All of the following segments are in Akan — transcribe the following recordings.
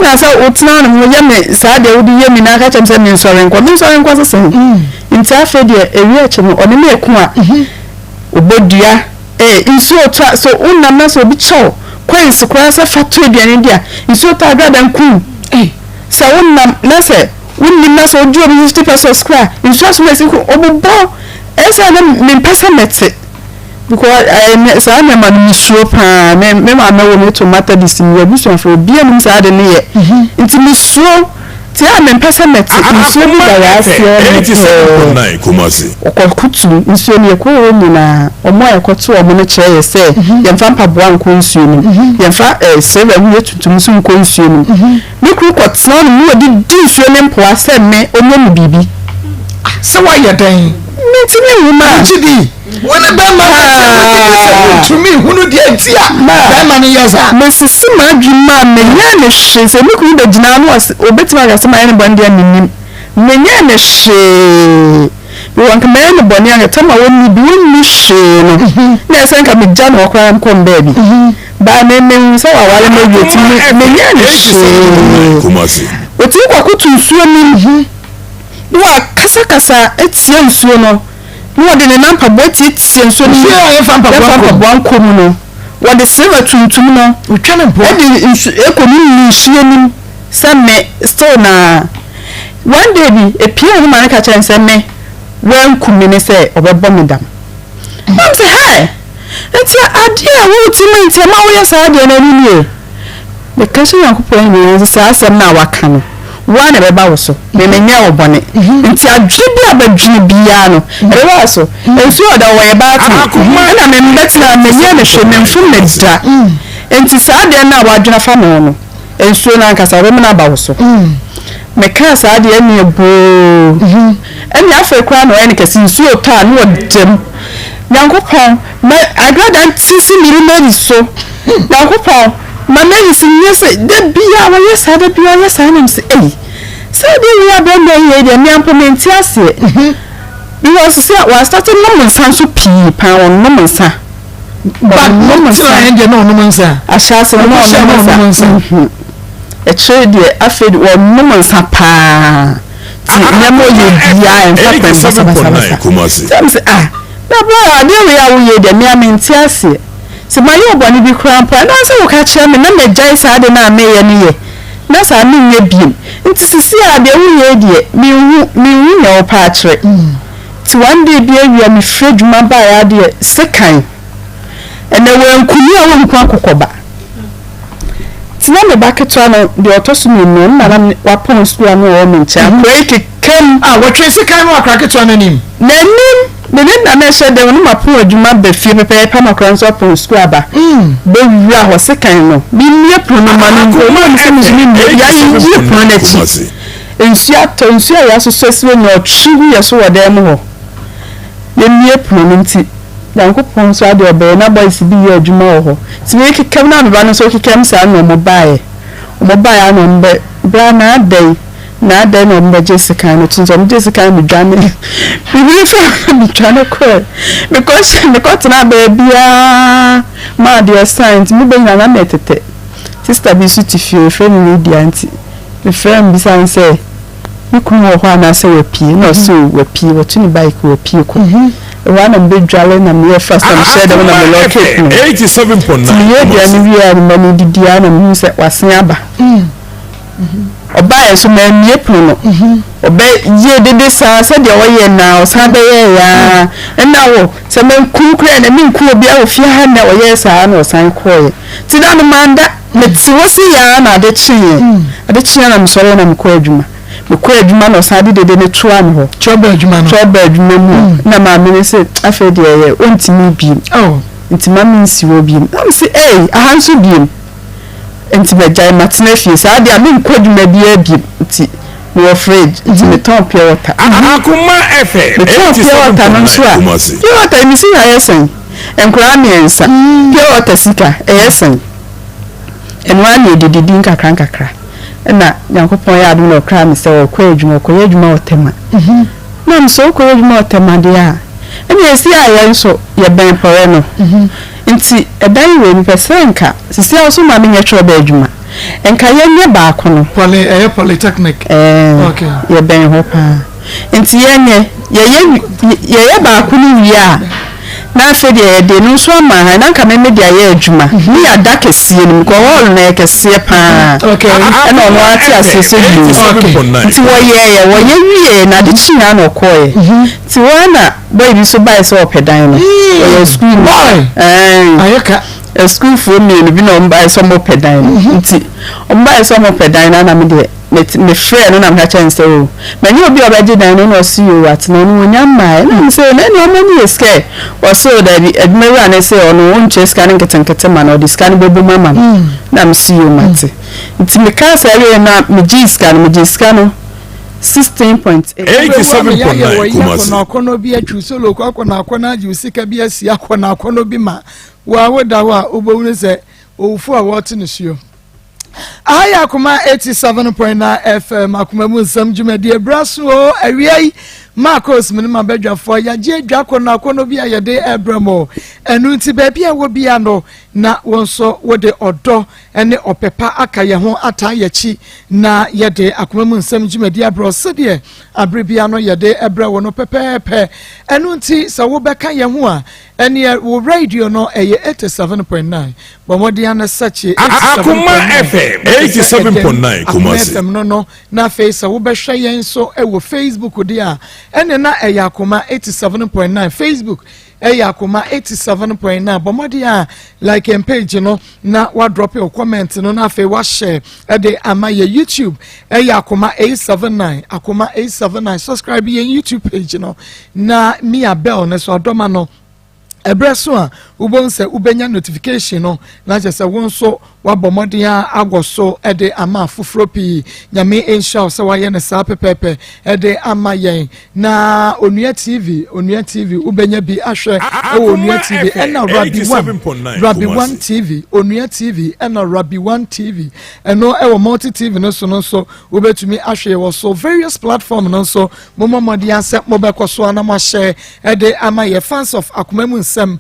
na say otna no ye me saa de wodi ye mi na ka chem say me nsore nkwa so sen nti afa de ewi ache no one me eku a obodua nsu otwa so unam na so obi chow kwansi kwa sa fatu aduane dia nsu otwa agrada nku sa unam na say unnim na so odu obi 50% square nsu aso na siku obobo esa na me pesa mete because I say na man sure pa me ma na wo me tomato dis me abusuan for bia nim sa de ne ye nti me sure ti a me pesa mete nsu bi da ya se 87.9 Kumasi okokutu nsu ne ko wo nyina omo ekoto omo ne kire ye se ye mfa mpaboa nko nsu ni ye mfa sebe hu etutum nsu nko nsu ni me kru kwotna no mu odi nsu ne mpoa se me onye mu bibi se wa ye dan meti me hu ma chidi wona ba ma to me hunu de antia ba ma ne yesa mesisi ma adwuma menya ne hye se me kru de gina no obetima ga se ma ne bande anim menya ne hye we want me ne bone anga tama woni bi woni hye no na se nka me gya no kwara mkom baby ba me se wa wale me weti menya ne hye Kumasi oti kwa kutu nsuo ni wa kasa etie nsuo no no de ne nampa boti etie nsuo ni ye fa mpaboa nkom no wo de silver tuntum no utwane mpo e de ekomi ni hie ni se me still na one day bi epia ho man ka chan se me wan kumi ne se obebo medam am se hi enti adia wo ti me enti ma wo ye sa adia na ni e me ka so yakopon ni se asem na waka no wana beba wo so me menya wo bone nti adwe bi abadwene bia no ewa so ensu oda wo ye ba to na me mbetina menya ne hwe me mfum medda enti saa de na wadwena fa no ensu na nkasa wo me na ba wo so me ka saa de ani ebo eni afa kwa no eni kesi nsu ota no dem yankopon me agrada ntisi miri meri so yankopon mama yisi nyese de bia wa yesa de bia yesa na mse say de we abenda ye de me ampomenti ase because say we started no monsan so pii pa won no monsa ba no monsa ende no monsa asha se no monsa e trade afed won no monsa pa ti nyamo ye bia en fa pa Kumasi say na bra de we ya wo ye de me amenti ase se mayo boni bi krampa na se wo ka kire me na megya isa de na me ye ne ye na sa me nye biem nti sisi a de wo ye de mi hu na o pa kire ti one day bi awia me fredwuma ba ya de sekan ene we nkuni a wo nku akokoba ti na me ba ketwa no de otoso me no na na wapon school no o me ncha break kem wo twe sekan no akra ketwa no nim na nim me na me hye de no mapo adwuma ba fie pepe pa makran so pon school aba be wura ho sekan no bi mie prono manu ko ma se mi ya yi prono na chi ensu ya so sesiwe no twigu ya so wada mu ho ye mie prono nti danko pon so ade obe na boys bi ye adwuma ho ti we kekam na ba no so kekam sa no mo bae no mbe bra na dai na da no mbe Jessica no tunzo mbe Jessica mi dwane bi fa mi dwane ko because me ko tna ba bia ma dia science mi be na metete sister bi su ti fie friend mi dia anti me friend bi san say mi ku ho ho na say we pie no so we pie we tuni bike we pie ko one mbe dwale na me first time share dem na me locate 87.9 ye dia ni wi a me di dia na me say wasen aba oba yeso ma mie prono oba ye dede sa se de woye na o sa be ye ya na wo se me kunkura na me nku obi a ofia ha na woye sa na o san koye ti da no manda me ti wosi ya na ade chiye na msore na mko adwuma na o sa de dede ne tuwa no ho choba adwuma mu na ma me se afa de ye ontimi bi ntima me nsi wo bi am se ahanso bi enti bejai matena fie sa dia me nkwadwuma bia bi nti we afraid nti me ton pure water Akoma efe pure water no so a pure water mi si ya yesen enkura miensa pure water sika yesen enwa na edididi nkakra na Yankopon ya adu na okra mi se okwadwuma otema na mso okwadwuma otema dia eni esi ayen so ye ben pore no nti edan we ni pesenka sisi also ma me nyetro ba adwuma enka ye nye ba kono polytechnic okay ye ben ho pa nti ye nye ye ba kono wi a na afi de no so ma ha na nka me de aye adwuma ni ada kesie ni ko hall na kesie pa okay na no ati asese nti wo ye wie na de chi na no ko ye ti wana boy bi so buy so opedan no wo school boy ayeka a school for me bi no buy so opedan nti o buy so opedan na me de me frɛ no na me ka chance o many obi obedi dan no no see you at no no nya mai na me say na no many scare o so da bi admira na say ono won che scan nketenkete ma na o scan bebu mama na me see you mate nti me ka say na me gi scan no 16.8 87.9 Kumasi akono bi atwu solo akono agi usika bi asi akono bi ma wa woda wa obowune se owufu a wote ne suo aya Akoma 87.9 FM Akoma mu nsam dwumadi abraso awiai Maa Akos minima bedwafo ya je akono bi ayede ebramo enu nti ba bia wo bia no na wonso wode odo ene opepa aka ye ho ata yachi na yede Akoma mu nsam dwumadi abro de abre bia no yede ebrawo no pepepe enu nti sa wo beka ye ho a ene wo radio no eye 87.9 bomodi ana sachi Akoma FM 87.9 Kumasi no na face wo behwe yen so e wo Facebook dia ene na eya Akoma 87.9 Facebook eya Akoma 87.9 bomodi a like and page no na wa drop your comment no na fe wa share e de ama ye YouTube eya Akoma 879 Akoma 879 subscribe ye YouTube page no na mia bell na so adoma no ebreso a ubonse ubenya notification no na chese wonso wabomodia agoso ede ama fufropi nyame ensha se waye ne sa pepepe ede ama yen na onua tv ubenya bi ahwe onua tv ena Rabi 1 TV onua tv ena Rabi 1 TV eno ewo multi tv no so ubetumi ahwe wo so various platform no so momodia se mobekwaso ana ma share ede ama ye fans of Akoma mu nsam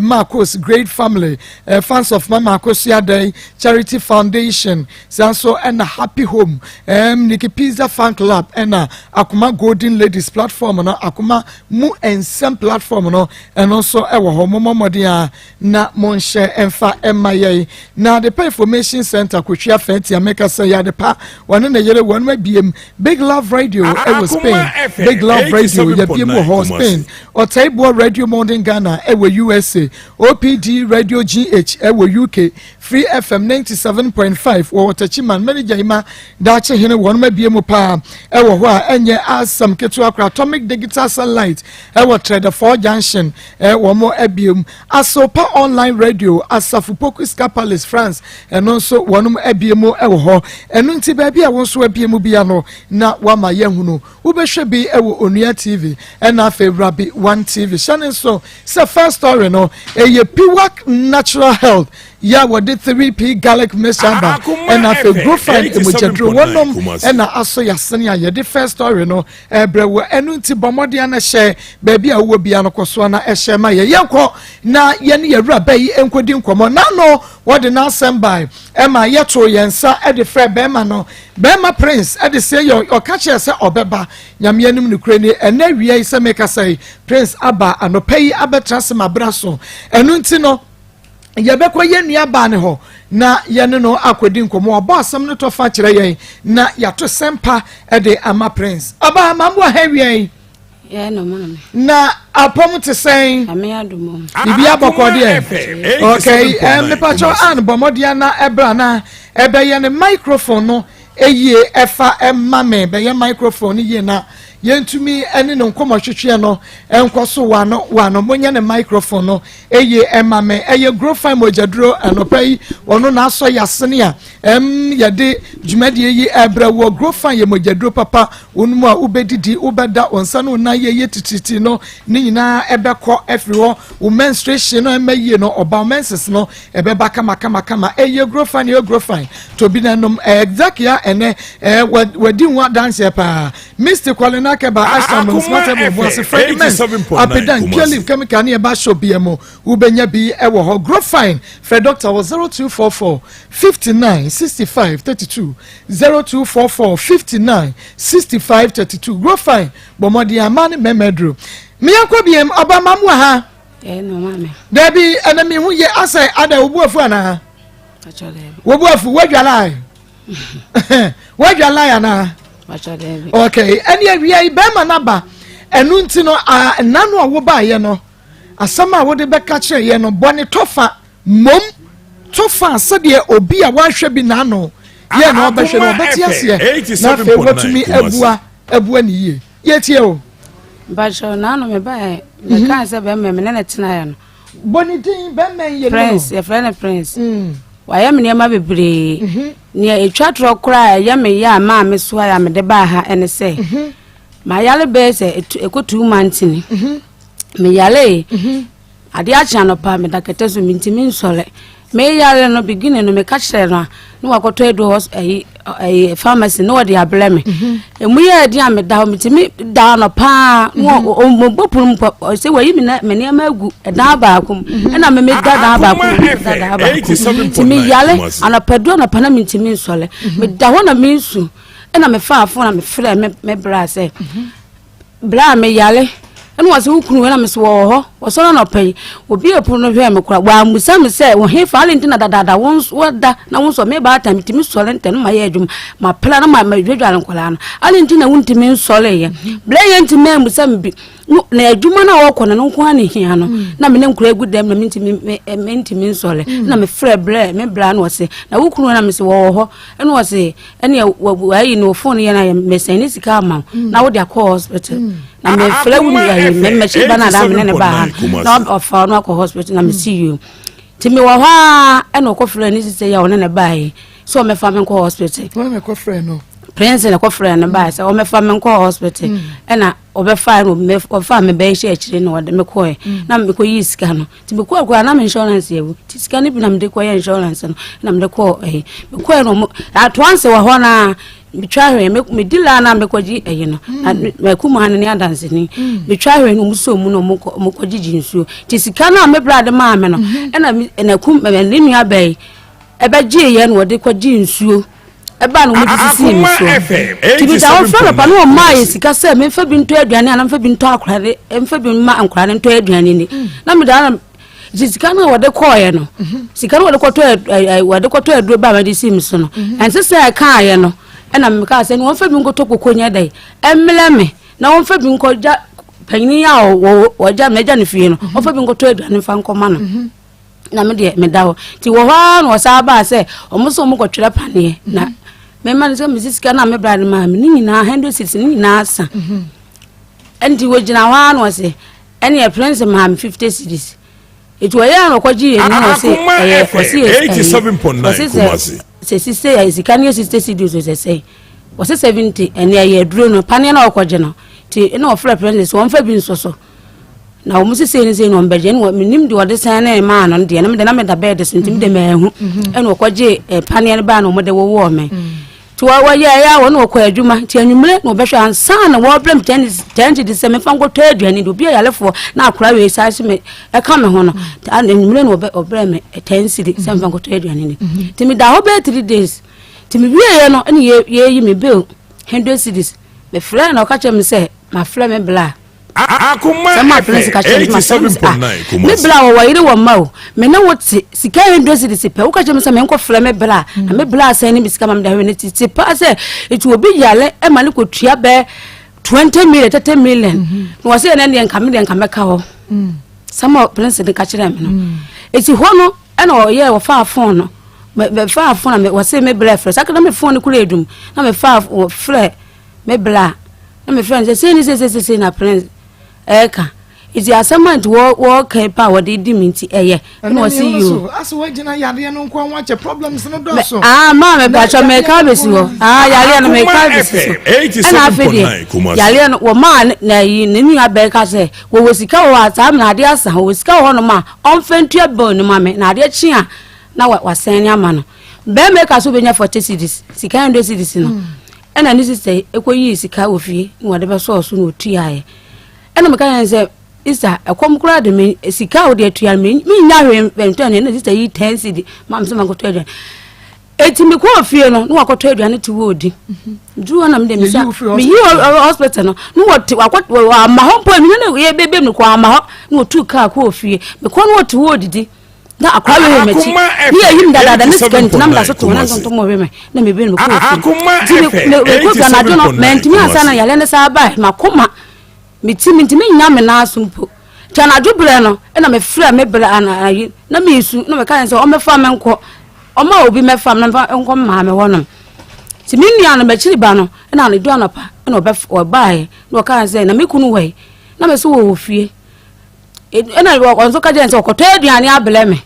Maa Akos great family fans of Mama Akos Day Charity Foundation so and a happy home Nikki Pizza fan club and Akoma Golden Ladies platform no Akoma mu ensem platform no and also ewo ho momodia na monshare emfa emaye na the information center kwetwa fenti ameka say ya de pa one na yere one biem Big Love Radio ewo Spain Big Love Radio ya biem ho Spain Otaibo Radio Modern Ghana ewo USA OPD Radio GH ewo UK Free FM 97.5 wo tachiman manager ima dache hene wonma biemu pa ewo ho a enye asam ketu akra Atomic Digital Satellite ewo Trader 4 Junction wo mo abiem Asopa Online Radio Asafu Pokuska Palace France eno so wonum abiemu ewo ho eno nti ba bia wonso abiemu bia no na wama yehunu ubehwe bi ewo Onua TV ena Rabi 1 TV channel so se first story no eye Piwak Natural Health ya wode 3P garlic mixture and afi grofine emojadro wonom ena aso yasene ya ye the first story no ebrewo enu nti bomode ana hye baabi a wo bia no koso na ehye ma ye yenko na ye ne yewura bayi enkodi nkomo na no wode na assemble ema ye to yensa e de frɛ bema no bema prince e de say your okache se obeba nyame anum ne kure ni ena wiai se meka say prince aba anopai abetrase mabraso enu nti no yebekwa yenua ba ne ho na yene no akwedi nkomo obo asam no to fa kire yen na yato sempa e de ama prince aba mambo hawie yeah no mama na apom te sen ame adumo bibia bokode e okay me pacho an bomodia na ebra na ebe ye ne microphone no eye efa emame be ye microphone ye na yentumi ene no nkomo hwehwe no enkoso wano monya ne microphone no eye emame eye grofine mojadro anopai wono na aso yasene a yede dwumade yi ebra wo grofine ye mojadro papa onum a ubedidi ubeda onsa no na ye tititi no ni nyina ebekọ efriwo wo menstruation no emaye no oba menses no ebeba kama eye grofine to bi nanom exactly ene wadi nwa dance pa Mr. Kwalina Nakeba Asham Smartable was a fragment. Apedan Kelly chemical near Basho BMO, Ubenya B Ewo, Grow Fine, Fred Doctor was 0244 59 65 32 0244 59 65 32. Grow Fine, Bomodi Amani Memedru. Miako BM Obama ha. No, mammy. Debbie, enemy who ye assay other Wubuafana. Wubuafu, where you lie? Where you lie, Anna? Okay, and yet we are Bema Naba, and Nuntino are none of Wuba Yeno. A summer would be catcher Yeno, Bonnie Tofa, Mum, Tofa, Sadia, or be a one should be nano. Yeah, no, but you know, but yes, not favor to me, Ebuani ye. Yet you. But you're none of me by the kinds of men, Bonnie Dean, Benman, Prince, your friend of Prince. Why am near my baby? Near a chat rock cry, yammy, ya, mamma, Miss Why I'm the bar, and say, my yellow bears a good 2 months in me. Yale, a dear channel apartment that can tell me to mean solid. May yell no beginning to make catch there. No, I got to was a pharmacy, no, they are blaming. And we are dear me down to me down a pa, or say, well, you mean that many a dabacum, and I may make that dabacum to me, yale, and a perdona panamint to me solid. But that one of me soon, and I'm a far phone, I'm a friend, me brass, blah me yale. And was who could when I miss war, was on a pay, would be upon of him. While Musam said, when he fell into that once, what that now was maybe by time to Miss Solent and my edge, my plan of my major and Colan. I didn't know to mean Solay. Blay to men with some big. No, Jumana walk on an unquani here. Now, me don't good them, mean to mean solid. Now, me Fred Blair, me Blan was say, now who could when I miss war, and was say, any way you know, phone and I am missing this car. Now, they are hospital. Now, me Fred, me machine banana in a bar, not of Farnock hospital, and I see you. To me, waha, and no coffee, and this is a yawn and a buy. So, my family hospital. Well, my coffee, no. Prince and a coffee and a buy, so my family hospital, and I over 5 or farm a bay church in order McCoy. Now, McCoy is scanner. To be quite I'm insurance here. Tis can't be I'm the insurance and I'm the call. McCoy at once a one. Me try make me deal and make you know, and my Kuman and the dancing. Me try and so Mukoji so. Tis cannot me brother mamma, and I'm in a kum and Limia Bay. A bad J and what they call jeans so. A ban with the same so. To be down from upon no mice, because I'm been to Adrian and I'm been talk credit and been man crying to Adrian in it. Now, Madame. Just can't what they call you know. She can't what they call to a do by the Simpson. And sister I can't, know. And I'm because and one for being go to Coconia day. And Melame, now one for being called Penny or Jam Janifino, or for being go to Adrian and Franco Manor. Now, my dear, Medao, Tiwan was our bar say, almost so much to the penny. Now, my man is Mrs. Canna, my brother, mamma, Nina, Henry sits in Nasa. And the Wajina was a any a prince of mam 50 cities. It was a Koji and say, for 87.9. Say, sister, as you can use sister cities, as I say, was a 70 and near a drone or panion or quadrino. Till no friend is one for being so. Now, Mrs. Saying on Bergen, what me do what the sign a man on the enemy, then I'm at the bed, the man who and Okaji, a panion ban on what they were warming. To our yeah, one or queer Juma, till you make no better and son, a war blame 10 to the semi fungal third, and it will be a left for now cry size me a common honor, and in Milan or Bremen, a 10 city, some fungal third, and in to me, the whole 3 days. To me, we are not any year you may build 100 cities. The friend or catch him say, my flame blah. Akoma FM 87.9 me bla wo wire wo ma o me na wo ti sika endo si ti pe wo ka jem se me nko frɛ me bla na me bla san ni bisika mam da hwe ne ti pa se it will be yale e ma ne ko tua be 20 million 30 million no se ne ne nka me ka ho sama prince de ka kire me no eti ho no e na o ye wo fa phone no me fa phone na me wo se me bla frɛ saka na me phone kula edum na me fa frɛ me bla na me friend say na prince Eka, it's the assignment work power they dimiti eye. And I see you. As what you no watch problems no do so. Mama, but I make service. Yalian make service. And I feel Yalian or man, nay, Nini Abeka say, we was a time Nadia, who was go on ma, on fentia bone, mamma, Nadia Chia. Now what was saying, Yamano. Bear make us souvenir for cities, Sikan citizen. ena ni sister ekoyi sika ofie wo de be so so no tuae ena me kan say isa akom kura de me sika wo de tuae me nya hwe bento na sister yi 10 cedi mam se man ko tuae eti me ko ofie no no akoto aduane ti wo di duo na me de me sa me yi hospital no no wo ama ho po me no ye bebe me ko ama ho no tu ka ko ofie me ko no ti wo didi na akwa we mechi ni ehim dada ne second na mla so to na nto mo we me na me be me ko ofie me ko ga na do no me ntimi asa na yale ne sa ba makoma me ti me ntimi nya me na asumpo tana dubre no na me frɛ me bra na yi na me isu na me ka say o me fa me nko oma obi me fam na nko ma me wono ti mi nua na me chiri ba no na ne do anapa na obae na o ka say na me kunu wai na me so wo ofie na wo nso ka je nse okoto aduane abele me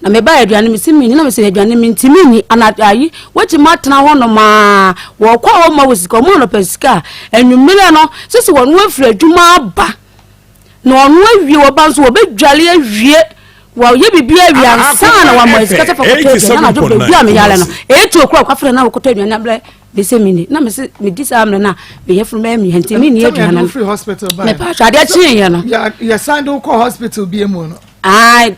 na me ba aduane me simi ni na me se aduane me ntimi ni anayi wachi matena ho no ma wo kwa o ma wosika mo no pesika enwumire no sisi wo no afira adwuma ba na ono awie wo ba nso wo bedwale awie wa ye bibia wi sana wa mo skata fa koto na do bibia me yale no etu okura kwa fere na koto aduane abele de se mini na me se me disa amle na be ye from me ntimi ni aduane na free hospital ba me pa ade chi ye no ya sando ko hospital bi emu no ai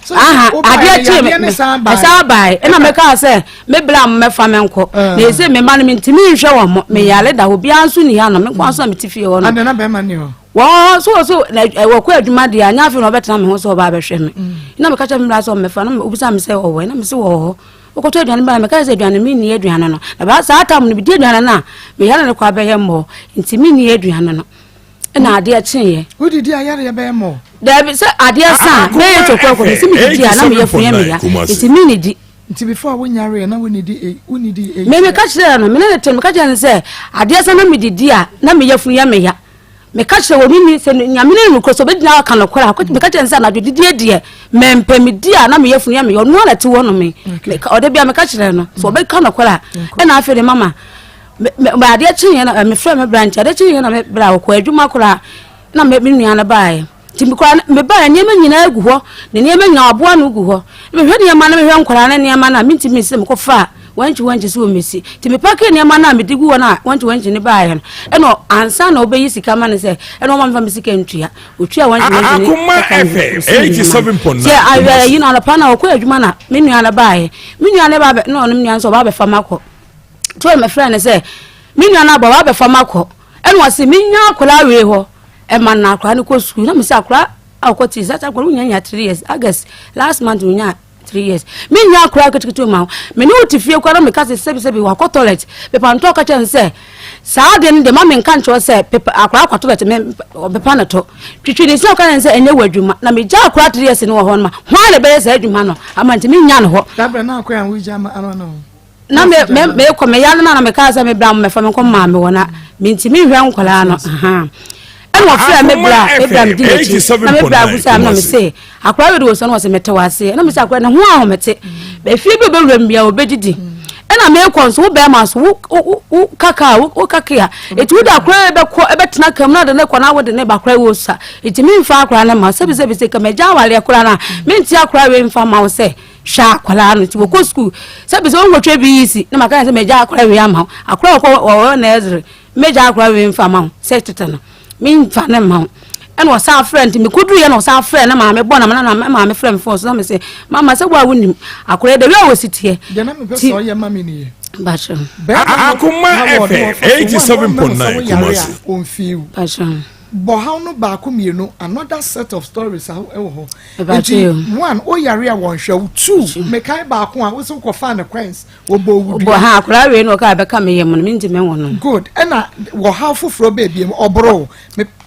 ade chi me sa bai na me ka se me bla me fa me nko na se me ma no me ntimi nhwe wo mo me yale da obi anso ni ya no me kwa so me tifie wo no ade na be ma ni ho wo so na wo kwa adwuma dia anya afi no betena me ho so ba behwe me na me ka cha me bla so me fa na me obisa me se wo na me se wo okoto aduane ba me ka se aduane mi ni aduane no na ba sa atam no bi di aduane na me yale ne kwa be ye mo ntimi ni aduane no na ade a chenye wo didi ayare be mo da bi se ade sa me ye chokwa ko se mi didi na me ye fuye me ya ntimi ni di nti before wo nyare na wo ni di me ka chere no me ne tem ka chere se ade sa na me didi a na me ye fuye me ya me ka chere wo ni se nyame ne nuko so be dina aka no kora ko me ka chere se na didi die me mpa me di a na me ye fuye me yo no na ti wo no me o de bia me ka chere no so be ka no kora e na afere mama me ade chenye na me frɛ me branch ade chenye na me bra ko adwuma kora na me nua na bae ti me kora me bae niema nyina agu ho ne niema nya aboa no gu ho me hwɛ niema na me hwɛ nkora na niema na me ntimi se me ko fa wanchi so mesi ti me pake niema na me digu ho na wanchi ne bae no eno ansa na obeyi sika ma ne se eno ma mfa me sika ntua otua wanchi ne Akoma FM 87.9 se ayi yi na pa na ko adwuma na me nua na bae me nua ne ba no no me nua so ba be fa makɔ to me friend say me nua na ba be fama ko eno wase me nya akola we ho e man na akola ne ko school na me say akola akoti za akola nya 3 years August last month nya 3 years me nya akola keteketo ma me no tifie kwa na me ka se sebi wa ko toilet pe pa nto ka chen say saa de ne de ma me nka ncho say akola kwa toilet me be pa na to twitwi ni say ka say enye wadwuma na me ja akola 3 years ne wo ho no ma hwa le be say adwuma no amanti me nya no ho dabra na akoya wi jama ano no na me ko me yale na me ka sa me bra me fa me ko ma me wona me ntimi hwe nkola no aha en wo fra me bra me di na me bra bu sa na me se akwa we do so na wo se mete wase na me se akwa na ho ahomete be fi be wura mbia obedidi na me ko so wo be ma so wo kaka wo kakea eti wo da akwa be ko e betena kam na de ne ko na wo de ne ba akwa wo sa eti me mfa akwa na ma sebi se ka me ja wale akwa na me nti akwa we mfa ma wo se sha kwala no ti wo ko school sebi se wo ngotwe bi isi na maka se me ja akwa we ama akwa ko wo na ezre me ja akwa we mfa ma se tete no me mfa na ma en wo sa friend me kudu ye no sa friend na ma me bo na ma me friend phone so na me say mama se gwa wonim akwa de we wo sitie de na me pe so ye mama ni Basham. Akoma FM 87.9 Kumasi. On feel. Basham. But how no back mienu another set of stories how ho. One o yare a won show two me kai back one we so ko fan the queens wo bo wudu. Bo ha akura we no ka be ka me yem no me ntime wono. Good. And wo how foforo baby obro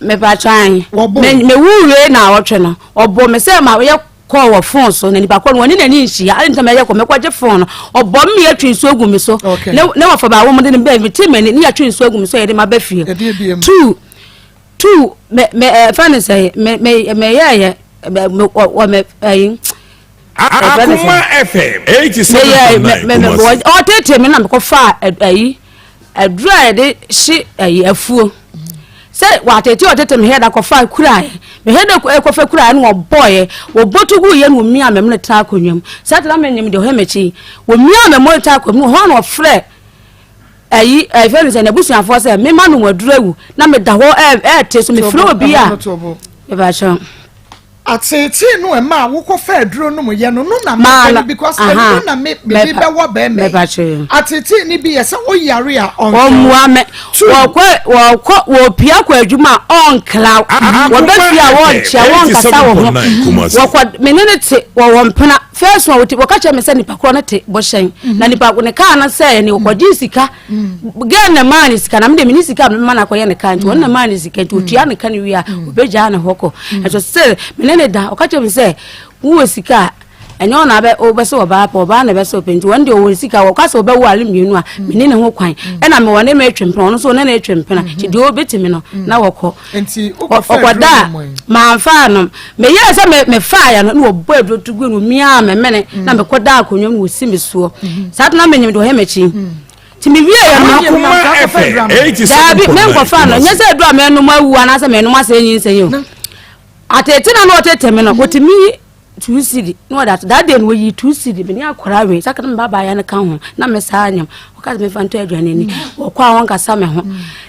me ba twan. Me wu we na wotwe no. Obo me say ma ye call wa phone so na ni ba ko no ni na ni nhia ali ntama ye ko me kwaje phone no obo me ya twinso agu mi so ne wa fa ba wo mo de be me ti me ni ya twinso agu mi so ye de ma ba fie two me fan say me ya me Akoma FM 87.9 o tete me na me ko fa ayi adura de shi ayi afuo say wa tete o tete me head akofa kura me head akofa kura no boy wo botugu ye no mi amem ne ta akonwam say tla me nyem de ho mechi wo mi amem mo ta akonwam ho na ofre ayi feel say na busuafo say me ma no waduru awu na me da ho te so me flow bi a e ba cho atete no e ma wo ko fa aduro no mo ye no na ma because aduro na me be wo be me atete ni bi ye say wo yare a on mua me wo pia kwa adwuma on cloud wo be fia wo chia wo nkasa wo ho wo kwa menene te wo mpena first one wo ka che me say nipa kro na te bo hyen na nipa ko ne ka na say ni wo kwadi sika ge na man sika na me de mini sika me na koye ne ka nti won na man sika nti otua ne ka ne wi a obegya na hoko eto say menene da o ka che me say wo sika enyo na be o be so oba pa oba na be so penti won de o sika wo ka so be wo ale mienu a menene ho kwan e na me wone me twempena no so na na twempena ti de o betimi no na wokọ enti okwada ma fa no me ye se me fa ya no wo bo adro tugu no mia me mene na me koda akonwa mu si me suo sa na me nyim do he mechi ti me wie ya no dabi me nko fa no nya se do me no mawu ana se me no ma se yin se yin atete na no tete me no otimi 2 cedi no that day no yi 2 cedi me ni akora we saka na baba ya na kan ho na me sa anyam o ka me fanto aduane ni o kwa won ka sa me ho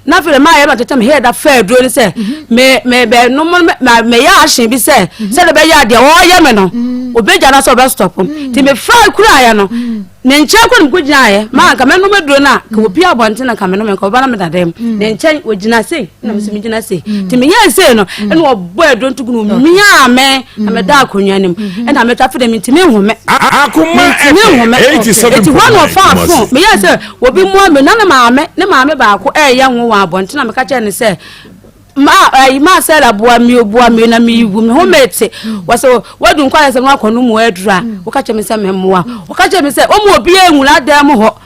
na fere ma ya ma tete me he da fa aduro ni se me be no me ya ahye bi se le be ya de o ye me no obeja na so be stop ti me fra kura ya no ne nche ko ni kugina ye ma ka me no me duro na ka obi abonte na ka me no me ko ba na me da dem ne nche ogina sei na me so me gina sei ti me ya sei no e no obo aduro ntugu no mi ya me na me da akonwa nim e na me tafe dem ti me hu me Akoma 87 ti one of our me ya sei obi mu me na ne maame ba ko e ya nwo wa abonte na me ka che ne sei ma say la boa mi na mi wu me ho mete waso wadun kwa se no akonu mu adura wo ka che me se me moa wo ka che me se o mu obi enwura dam ho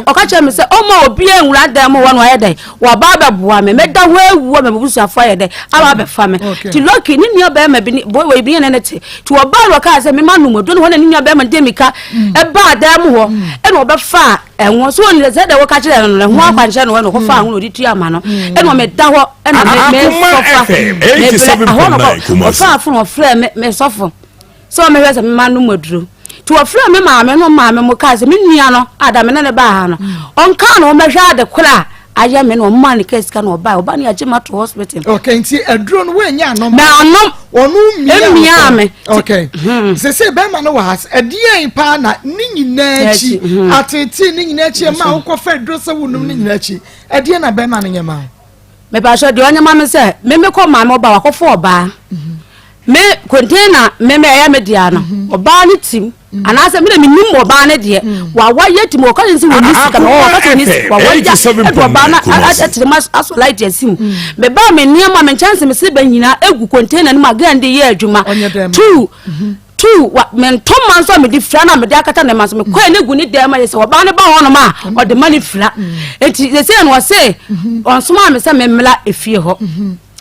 o ka che me se o mu obi enwura dam ho no ayedai wa ba ba boa me da ho ewu me busu afo ayedai aba be fa me ti loki ni nyo be ma bi boy we bi ne te ti wo ba ro ka se me ma no mo do no ni nyo be ma de mika e ba dam ho e no be fa enwo so ni ze da wo ka kire no ho akwanche no no ko fa ho no di tu ama no e no me da ho e na me sofa 87.9 fa fun o fra me sofo so me hwese me ma no moduro to o fra me maame no maame mo ka se me nua no adame ne ba ha no on ka no me hwa de kura aya me no man case ka no ba oba ni agema to hospital okay nti aduro no we nya no me anom onu mia me okay se be ma no was edien pa na ni nyina chi atete ni nyina chi ma wo ko fa aduro se wo num ni nyina chi edien na be ma no nyema me ba so de onya ma me se me ko ma me oba wa ko fo oba me container me ya me dia no oba ni tim anase me me nim oba ne de wa ye tim o ka nsi wo nisika no o ka ni wa ya oba na atire mas aso light asim me ba me niam me chance me se ba nyina egu container ni magande ye adwuma 2 wa men Thomas so me di fra na me di akata na ma so me kwa ne gu ni dem ma se oba ne ba ho no ma o de mani fra enti se se no se on so ma me se me mla efie ho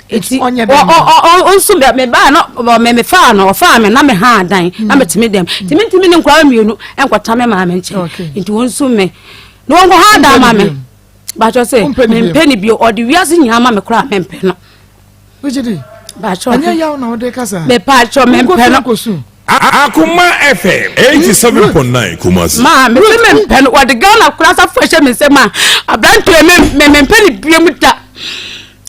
eti on so me ba no me fa no fa me na me ha dan na me timi dem timi ne nkwa mienu enkwata me ma me nche enti won so me no won ha dan ma me ba cho se me peni bi o de wiase nya ma me kra me mpe no wejidi ba cho anya yawo na o de kasa me pa cho me mpe no Akoma FM 87.9 Kumasi. Ma me mpe o de Ghana kra sa freshe me se ma abranto me mpe ni biemu ta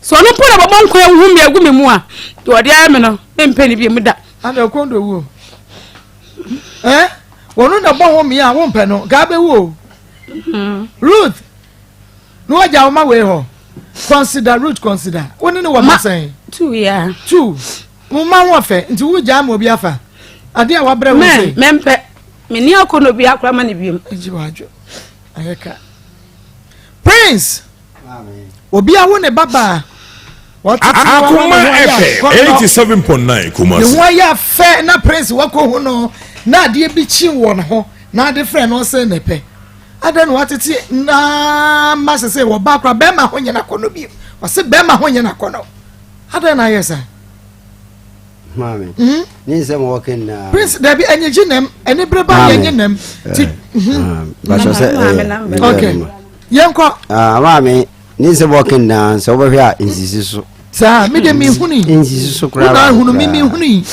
so no pura bo monko hu me agu me mu a to de ay me no mpe ni biemu da ana kondo wo wonu na bo ho me a wo mpe no ga be wo Ruth no aja o ma we ho consider woni ni wo ma sen 2 ya 2 mo ma wo fe nti wo ja ma obi afa ade a wa bra wo se mempe me ni akono bi akra ma ne biem eji wajo ayeka Prince amen obi a wo ne baba Akoma FM 87.9 Kumasi. Ye wo ya fe na Prince wako hu no na ade bi chi wo no ho na ade frɛ no se ne pe ade no watete na ma se wo ba akra be ma ho nyina kono bi o se be ma ho nyina kono ade na yesa mami ni se mo working na Prince da bi anyeji nem ene breba yenye nem ti ba so se okay yenko mami ni se working na so be hia insisi so sa me de mi huni insisi so kra na hunu mi huni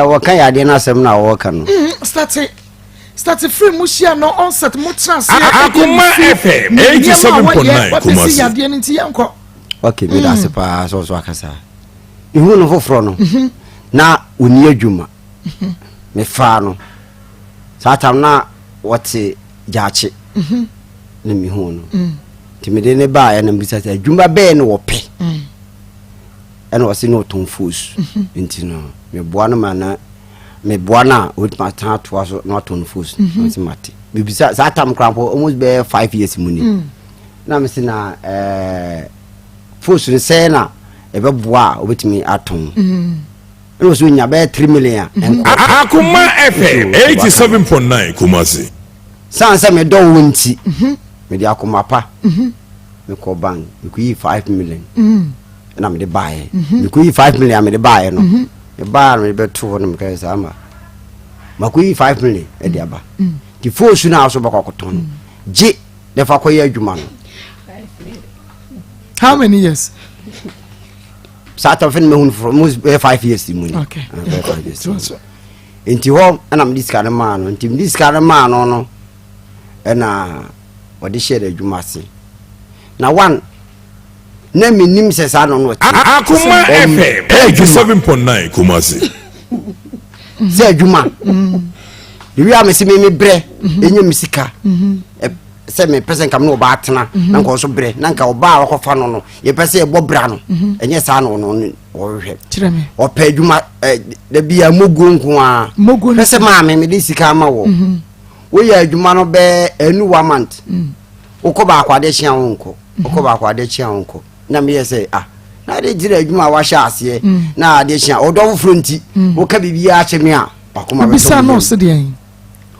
wo kan ya de na asem na wo kan no start start free mushia no onset mo trans Akoma FM 87.9 Kumasi ya de nti yanko okay me da se pa so akasa ihu no foforo no na oni adwuma me fa no satam na wote jaache na mi hu no timide ne ba ya na mbisa se adwuma be no wo pe ena wose no tonfus nti no me boa no mana me boa na with my time to was not tonfus nti mate me bisa satam krampo almost be 5 years muni na me sina fus se na ebe boa obetimi aton eno so nya be 3 million Akoma FM 87.9 Kumasi sansa me do wonti me di akoma pa me ko bank me ku 5 million na me de buy me ku 5 million me de buy no me buy me be to no me ka sa ma ku 5 million e di aba di fosu na so bako koton je de fa ko ye adwuma no how many years Sata fin me hun for almost 5 years money. Okay. 5 years. Enti ho na me diska man no, enti me diska man no na wodi share adwuma se. Na one na me nim se sa no no. Akoma FM 87.9 Kumasi. Se adwuma. Wi am se me bre enye misika. Se me person kam no ba atena na nko so bre na nka oba akofa no no ye pese e bobra no enye sa no no wo hwe kire me o pa adwuma da bia mogu nko a pese ma me de sika ma wo wo ya adwuma no be enu 1 month ukoba akwade hia wonko ukoba akwade hia wonko na me say na de jira adwuma wa hya ase na de hia odo fronti wo ka bibia ache me a akoma be bisa no se de en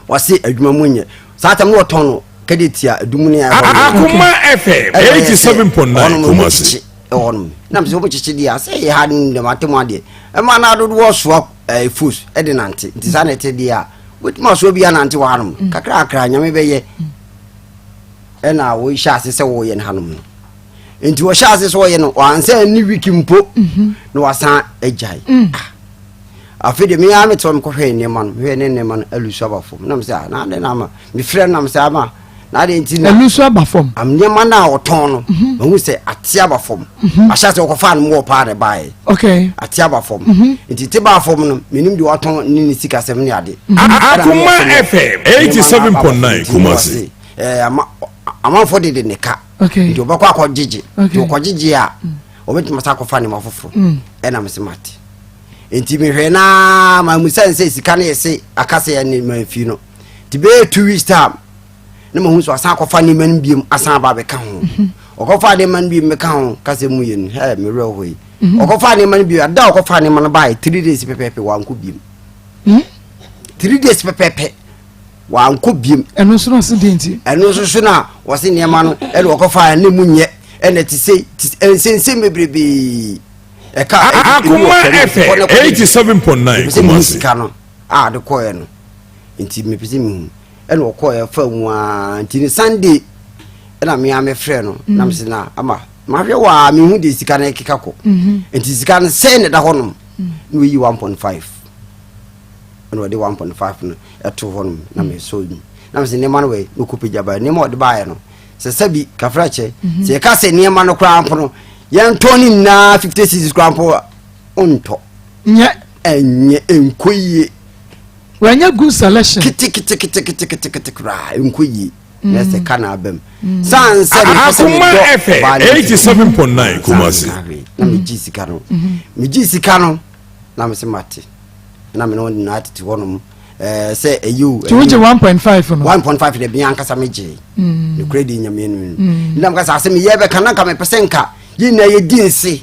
wase adwuma munye satam no tono kaditia dumuni ya Akoma FM 87.9 Kumasi on nam so bochichi dia say ha de matemo ade e ma na do wo so fus e de nante nti sa na te dia wetima so bia nante wa hanum kakra akra nyame beye e na wo sha ase se wo ye hanum nti wo sha ase so wo ye no ansa ni wiki mpo no wasan ejai afide me ya metom ko hwe ne man hwe ne man alusu abafo nam se na de na ma me frɛ nam se ama na de ntina alusu abafom amnyema na oton no hu se ate abafom ahya se ko fa no mo pa de bae okay ate abafom nti te ba fom no menim de oton ni sika sem ne ade Akoma FM 87.9 Kumasi ama for de ne ka okay nti obakwa akogigi nti okogigi a obetima sa ko fa ne mafoforo na me se mate enti me hwe na ma musanse sika na yese akase ya ni mafi no ti be 2 weeks time na ma hu so asan ko fa ni man biem asan ba be ka ho okofa ni man biem me ka ho kase mu yen he me real hoyi okofa ni man biem ada okofa ni man ba 3 days pepepe wa nko biem 3 days pepepe wa nko biem eno so no se de nti eno so na wose ne ma no ele okofa ni mu nye ene ti sei ensense mebrebe Akoma FM 87.9 Kumasi kano de koye no nti me pese mi ene okoye fa mu a nti ni Sunday ena me ame frɛ no na me sina ama ma hwe wa me hu de sika na ekeka ko nti sika no se ne da honom no yi 1.5 eno de 1.5 no eto honom na me so ni na me sina ma no we no kopija ba ni mo de ba ye no se sabi kafrache se ka se ni ma no kra ampo yan toni na 56 grampo onto nye enye enkoyi wanya good selection kiti kra enkoyi nese kana abem san se Akoma FM 87.9 Kumasi na miji sikano na msemati na me no na atiti wonum say you to which 1.5 no 1.5 de bianka sa meje ni credit nyame no ndam ka sa se me yebe kana ka me pesenka yina ye dinse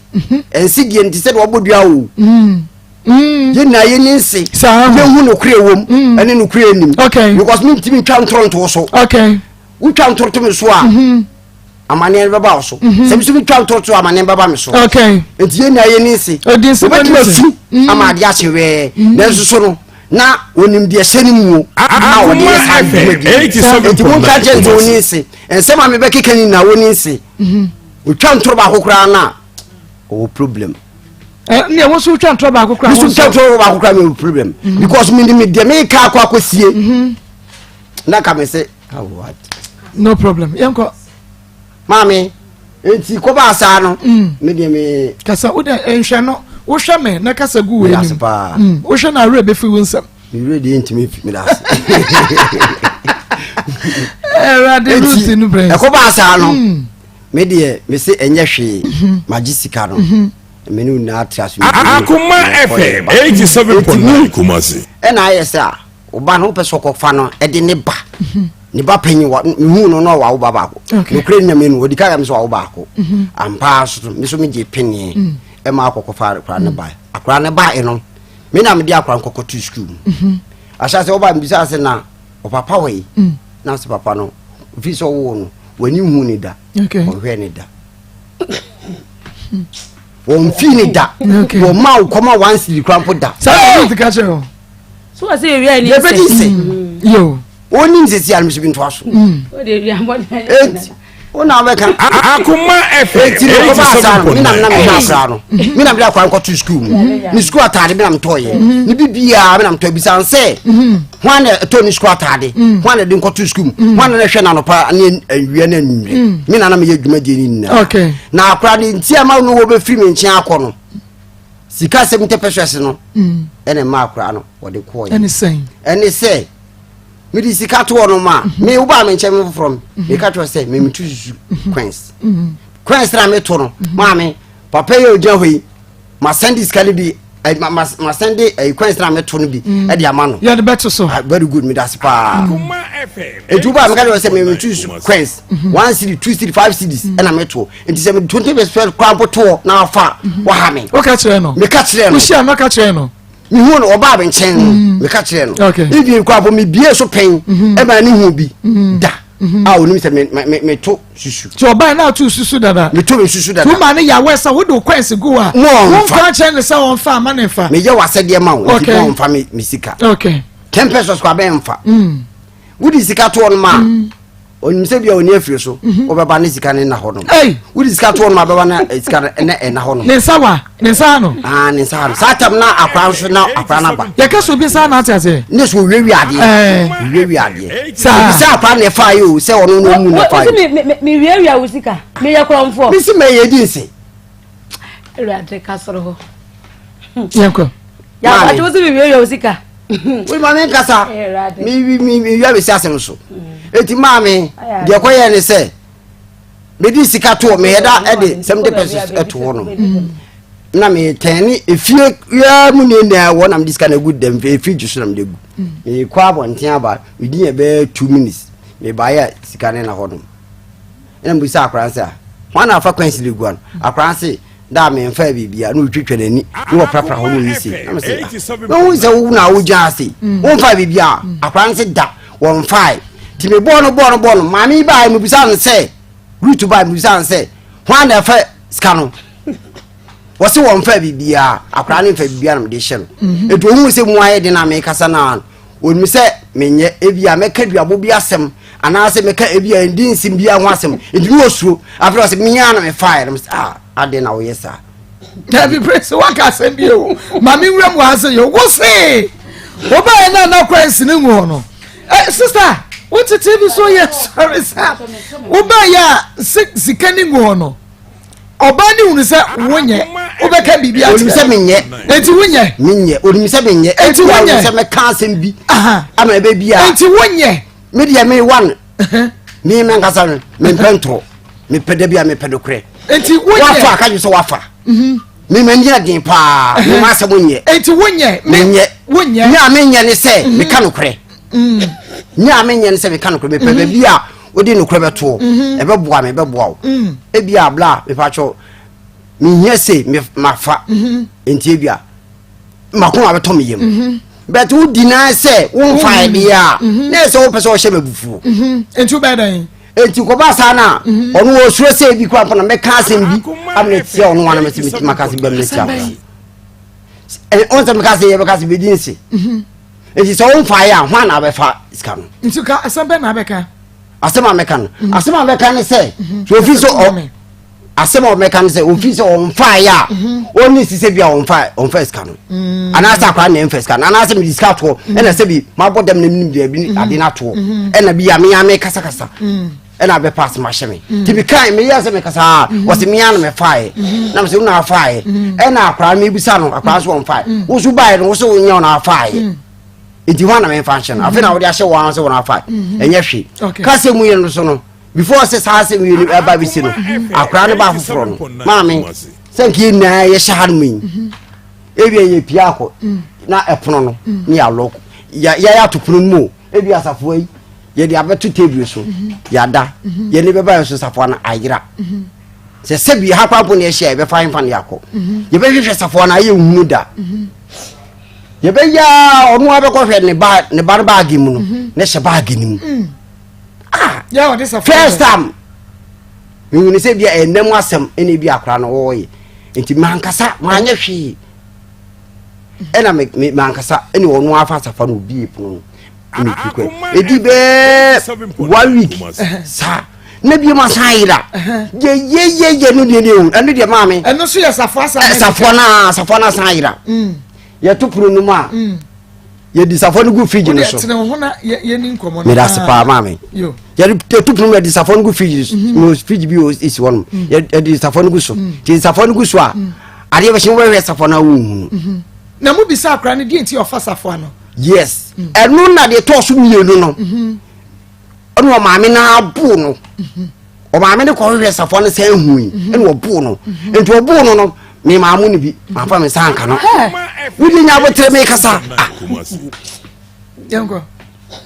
ensi die nti se do obodua o yina ye ninse ye hu no kure wom ene no kure nim because me timi twa ntoronto so okay u twa ntoronto me so a amane baba so se bi so twa ntoronto amane baba me so okay nti yina ye ninse odinse fu amade a chewe na so no na onim de hyenimu na odi esa 87.9 ninse ensema me be kekani na woninse utwa ntoro ba kokora na o problem ne wo so utwa ntoro ba kokora so utwa ntoro ba kokora me problem because me de me ka akwa akosie na ka me say what no problem yanko mami enti ko ba sa no me de me kasa wo de enhwe no wo hwe me na kasa gu we ni wo hwe na re be fi wonsam me ready intimi me das rade ruti no brain e ko ba sa no me de me say enye hwe magisika no me nu na atrasu Akoma FM 87.9 Kumasi e na ayesa oba no pe sokofa no e de ne ba ni ba panyi wa hu no no wa wo baba ko no kre nya me no odi ka me so wa wo ba ko ampa so me so me je penye e ma akokofa akra ne ba e no me na me di akra nkokoto school asha se wo ba mbisa se na o papa we na se papa no fi so wo no wani hu ni da o hwe ni da o mfi ni da o ma o koma once di krampo da sa ti ka che o so wa say wi ni se yo oni nzesi almisi bintu aso o de wi ambon ona we kan Akoma FM 87.9 mi na me akwa nko school ni school atade me na mtoye ni bibia me na mtoye bisanse hwan to ni school atade hwan de nko school hwan na hwe na no pa ne awie na nwie me na me ye dwuma de ni na okay na akra ni ntia ma no wo be free me nkia akọ no sika 70 pesos no ene ma akra no wo de ko ye ene say me di sika to no ma me wo ba me nche me from me ka to say me mitu queens na me to no ma me papa ye oja hoi ma send this kali bi ma send queens na me to no bi e di ama no you the better so very good me that's pa Akoma FM e tu ba me ka to say me mitu queens 1 city 2 city 5 cities e na me to enti say me 20% kwampo to na afa wa ha me o ka kire no me ka kire no o shia me ka kire no mi hu no oba be nchen me ka kire no ibi kwa bo mi bie so pen e ma ni hu bi da a oni se me to susu so oba na to susu dada me to susu dada tu ma ne ya wesa wo do kwese go a won fa chen se won fa ma ne fa me ye wase de ma wo ti won fa me sika okay 10 pesos kwa be mfa wudi sika to on ma oni se bia oni afiri so obeba ne sika ne na ho no wudi sika to on ma beba na sika na ho no ne sawa ne sa no ne sa no satam na akwa so na akwa na ba ya kaso bi sa na atiase ne so wewi ade wewi ade sa akwa ne fa yo se ono no mu ne fa me wewi a wusika me ya kromfo mi si me ye din se rade kasoro ho yanko ya ba to se me wewi a wusika we ma me kasa mi ya be si asem so eti maame de koye ne se me di sika to me heda e de 70 pesos eto no na me tani efie ya mu ne na wo na me disika na good dem efie jusu na me de gu me kwa bonten aba we di e be 2 minutes me ba ya sika ne na ho no ina mbu sa akranse a wana afa kwansi de gu an akranse da me mfa bibia na otwetwe nani ni wo prapra ho no ni se na me se no se wo na wo ja se wo mfa bibia akranse da wo mfa ti me bono mami ba mu bisa no se root ba mu bisa no se hwan na fa ska no wo se wo mfa bibia akra ne mfa bibia na me de hye no edo hu se mu aye de na me kasa na onmi se menye ebia meka duabo bi asem ana se meka ebia ndin sim bia ho asem edu osuo afro se minya na me fire ade na wo yesa David praise waka asem bi o mami nwram wa ase yo wo se wo ba na kwansi ne ngo no sister what the TV so yes sorry sir oba ya sikani ngo no oba ni unu se wonye obeka bibia ati se menye enti wonye menye onu se menye enti wonye se me ka asem bi ama be bia enti wonye me dia me one me men kasa no me pentro me pede bia me pedokre enti wonye wafa ka ju so wafa me menye din pa me ma se wonye enti wonye menye wonye nya menye ne se me ka nokre nya menye ne se me ka nokre me pede bia odi nokre beto e be boa wo e bia bla me pa cho me hia se me mafa enti bia makoma beto me yem but who deny say won fa bia na se wo pese wo hye mebufu enti bedan enti ko ba sa na onu wo suro se bi kwa na me ka asem bi amne tie onu wana me se makase bam ne tia on se makase ye makase bi din se enti so won fa ya hwan na be fa iska no enti ka asem be na be ka asema meka no asema meka ne se so fi so asem o meka say ofi say on fire oni si say bia on fire ska no anasa akwa na first ska anasa me diska to e na say bi ma bodam na nim bia bi ade na to e na bi ya me kasa e na be pass ma hye me ti bi kan me ya say me kasa wo se me ya na me fire na me say una fire e na akwa me bisa no akwa so on fire wo so bai no wo so nya na fire enti wana me function afi na wo de ahye wo so na fire enye hwe kase mu ye no so no before say say we eba bi si no akra ne ba foforo no maami sanki na ye shahan mu ebi ye pia ko na epono no ni ya loko ya to pono mu ebi asafo yi ye de abeto table so ya da ye ne beba so safo na ayira se sebi ha papo ne hye be fa fan yakọ ye be hwehwe safo na ye hunu da ye be ya onu abekọ hwe ne ba baagi mu no ne hye baagi ni mu yeah, this first time you say bia enem asem ene bi akra no wo ye enti mankasa manye hwe ena me mankasa ene wonu afa safa no bi epono ni kikwe edi be 1 week sa na bi ma sayira ye no de enu de maame eno so ye safo na sayira ye to pro no ma ye disafo no gu fridge no so tene ho na ye ni nkomo no me da sepa maame yo ye to pro no disafo no gu fridge no fridge bi is one ye disafo no gu so disafo no gu so a ade be hye we safo na wu na mu bisa akra ne die nti ofa safo no yes enu na de to so mienu no onu maame na abu no o maame ne ko we safo no san hui enu obu no enti obu no me maamu ni bi afa me sanka no wudi nya botre me kasa yango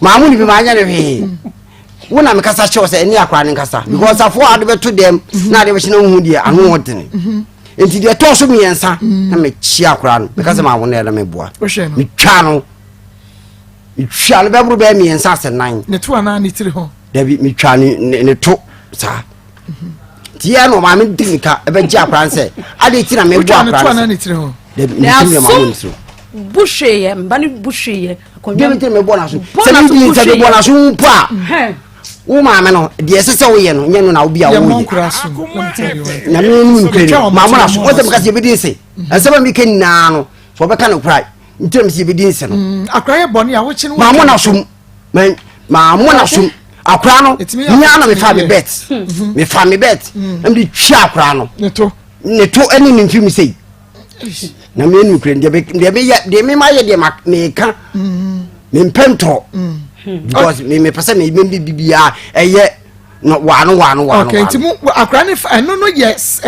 maamu ni bi ma nya ne hwe wona me kasa che o se eni akra ne kasa because afo ade beto dem na ade be hye na hu die anu wodene enti de to so miensa na me chi akra no me kasa maamu na ele me boa me twa no itwa no be buru be miensa se nan ne to ana ne tiri ho da bi me twa ne to sa tia no maame dinika e be ji akra se ade ti na me boa akra to ana ne tiri ho busheye mbani busheye ko bi me tiri me boa na so se me bi se me boa na so pa wo maame no de sese wo ye no nya no na wo bia wo ye na me nu nkre maamo na so o se me kase be din se asema mi ken na no so be ka no krai ntem se be din se no akra ye boni a wo chi no maamo na so maamo na so akra no nya na me fa me bet am di twa akra no ne to eni ni mfim sei na me nu nkre de me ma ye de me ka me mpento because me pese me bibia eye no wano okay timu akra ne fa no yes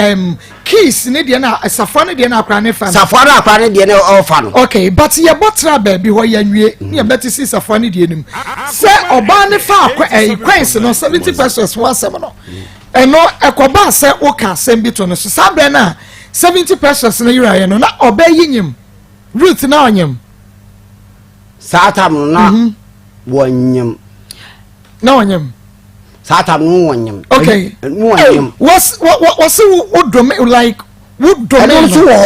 keys ne de na safo ne de na akra ne fa akra ne de na ofa no okay but ye botra baby ho ya nwie ne beti si safo ne de nim se oba ne fa akwa coins no 70 pesos wasem no eno ekoba se o ka sem bi to no so sabre na 70 pesos na yura ye no na oba yinyim root na onyem satam na wonyem na onyem satam no wonyem okay wonyem what's odome like wodome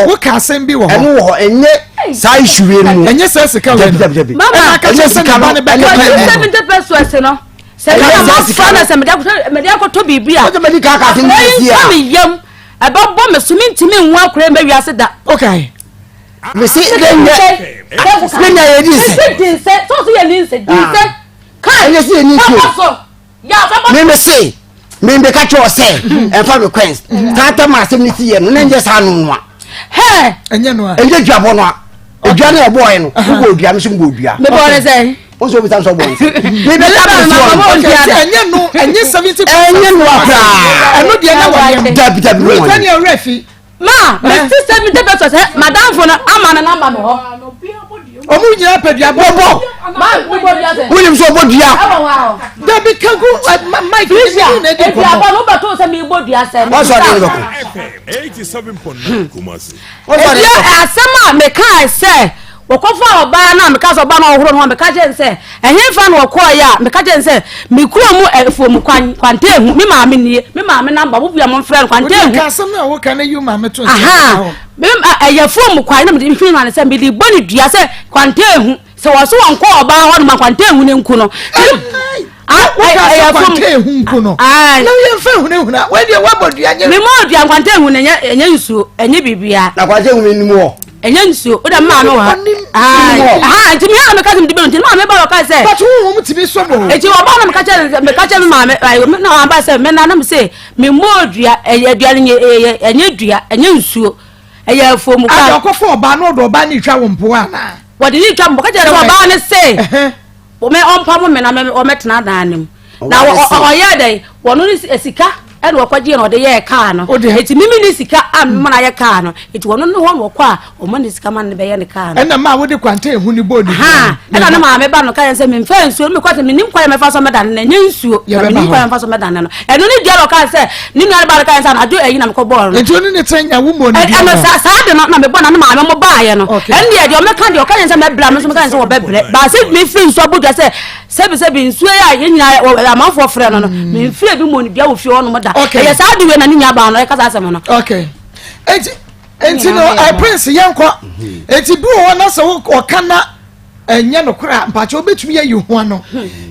wo ka sem bi wo eno wo enye sai hwe mu enye se se ka mama ka se ka ba ne be 70 pesos no se ka fa na se me da ko to bibia o me di ka ka tin si a me yam aba bo me so mintimi nwa akora me wiase da okay me si nenya ye di se so ye ni se di se kai enye si ni so ya fa me say me be ka cho say en fa me coins tata ma se ni si ye no nje sa no no he enye no a enje dwabo no a odwa na boy no go odwa me so go odwa me bo ne say o so bi tan so boy me be ka so enye no enye 70 enye no akra eno de na wa dab no tani o refi ma me 70 pesos madam fo na ama na number me ho omu nyina pedua bobo ma ni bo dia se woni so bodua da bi kagu mike na di ko aba no ba to se me bo dia se o so de ko 87.9 Kumasi o so de asema me kai se wokofa oba na me ka so oba na ohoro no me ka je nse ehemfa na okoa ya me ka je nse me kuro mu efuom kwante hu me maame nie me maame namba bo bia mo friend kwante hu ka asem na wo ka na yu maame to aha me efuom kwan na me hwin na se me di boni dua se kwante hu se wo so wonko oba ho no kwante hu ne nku no I kwante hunku no na ye mfa hunehuna we de wabodu anye me mo dua kwante hunu enye nsuo enye bibia na kwante hunu ni mo enye nsuo o da ma no ha ntimi ha me ka dim dibe ntimi ma me ba ka say but wo mutimi so bo enti wo ba na me ka che ma me na ba say me na na me say me mo dua dua enye dua enye nsuo eye fomu ka adokofo ba no do ba ni twa wo mpo ana wo de ni twa mbo ka che ba ne say wo me ompa mo me na me o metena danem na o ye dey wo no esika e do kwaje na o de ye car no eti mimi ni sika am na ye car no eti wo no ho no kwa o mo ni sika man ne be ye ne car no e na ma wo de kwante ehu ni bodi ha e na ma me ba no ka ye se me mfa nsuo me kwate me nim kwa me fa so me dan na nye nsuo me nim kwa me fa so me dan no e no ni dia lo ka se ni na ba ka ye sa na ado eyi na me ko ball no eti oni ni tenya wo mo ni dia e no sa de no na me bo na ma me mo ba ye no e ndi e de o me ka de o ka ye se me bla no so me ka ye se wo be bre ba se me free nsuo bodu se sebi nsuo ya ye nyina amafo frɛ no no me frɛ bi mo ni bia wo fi ono mo da e sa de we na ni nya ba no e ka sa asem no okay enti no I prince yanko enti bi wo na so wo kana enye no kra mpache obetumi ya yi ho ano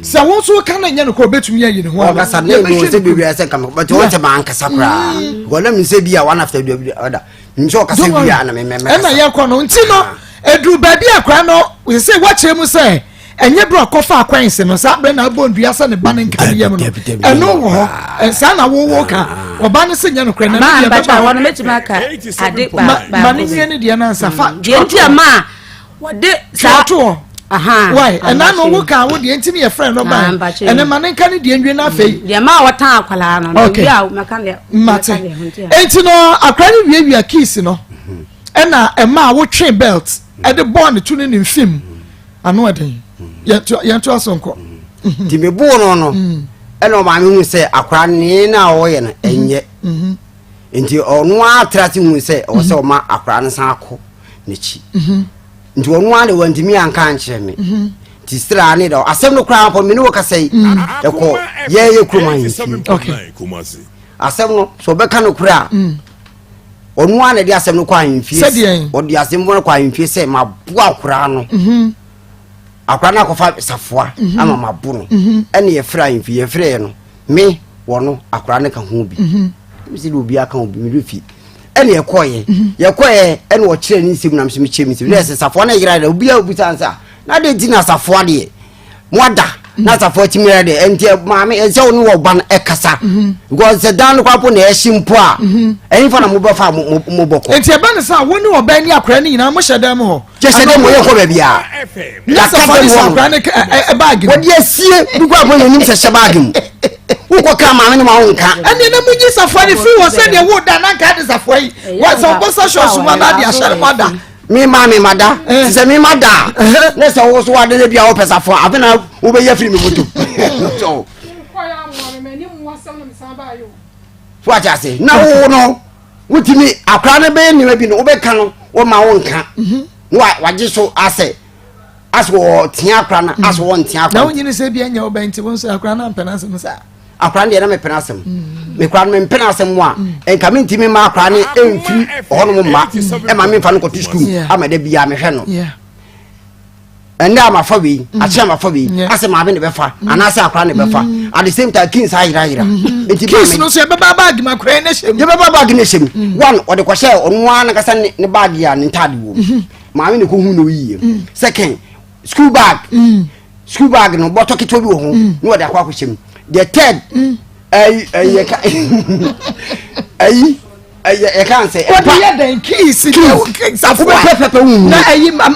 se wo so kana enye no kra obetumi ya yi ho ano ka sa na no se bi ase kam but wo te man kasa kra go na mi se bi a one after the other mi so ka se bi a na me na yanko no enti no edru ba bi akra no we say wa kire mu say enye bro kofa akwanse no sa bre na bondua sa ne ba ne nkane yam no eno wo sa na wo ka oba ne se nya no kra na me ba wo no metima ka ade ba ne ne de na sa fa de ntia ma wo de sa to why ena no wo ka wo de ntimi ye friend no ba ene ma ne nkane de ndwe na afei de ma wo tan akwala no bia me kan de mate enti no akra ne wiewia keys no ena e ma wo twe belt e de bond tu ne mfim ano eden yantu asonko ti me bu no eno ma me hu se akra ne na wo ye na enye enti onu atrati hu se o se o ma akra ne san akọ nechi nti onu ane wantimi anka anche me ti stra ne do asem no kra po me ne wo ka sei ekọ ye kuruma yi okay asem no so be ka no kra onu ane de asem no kwa ahemfie o de asem no kwa ahemfie se ma bu akra no akra na kofa safua ama mabu no ene ye fra ahemfie ye frɛ no me wono akra ne ka ho bi mi se obi aka obi mi refi ene ye koye ene wo kire ni nsem na mse mi kire mi se le se safua na yira da obi a obi sansa na de di na safua de moda na safua ti mira de enti maame e se onu wo ban e kasa go se dan kwa po na e shimpo a eni fa na mo ba fa mo boko enti e ba ne sa woni wo ba ni akra ni nyina mo hyedam ho hyedam mo ye ko ba bia na safua ni akra ne e bag wo de asie du kwa po nim se bag mu uko ka maame ni ma wo nka ene na munyi safua ni free wo se de wo da na nka de safua yi wa so bosa shosu ma na de ashare mada mi mami mada se mi mada ne se wo so ade bia wo pesa fo afena wo be ya free mi butu so fo acha se na wo no wutimi akra ne be ni bi no wo be ka no wo ma wo nka wa je so ase aso tia akra na aso wo ntia akra na wo nyine se bia nya wo be nti wo so akra na mpena se no sa akra ne na me pena asem me kra me mpena asem mo a enka me ntimi ma akra ne emfi hono mo ma e ma me mfa no ko to school ama de bia me hwe no enda ma fa wi acha ma fa wi asem ma be ne be fa ana se akra ne be fa at the same time kins ayira enti kins no se be bag ma kra ne shem ye be bag ne shem one o de ko share onu an ka sa ne bag ya ne ntade wo ma me ne ko hu no yiye second school bag no boto kito bi wo ho no de akwa ko shem the third I can't say what you den keys na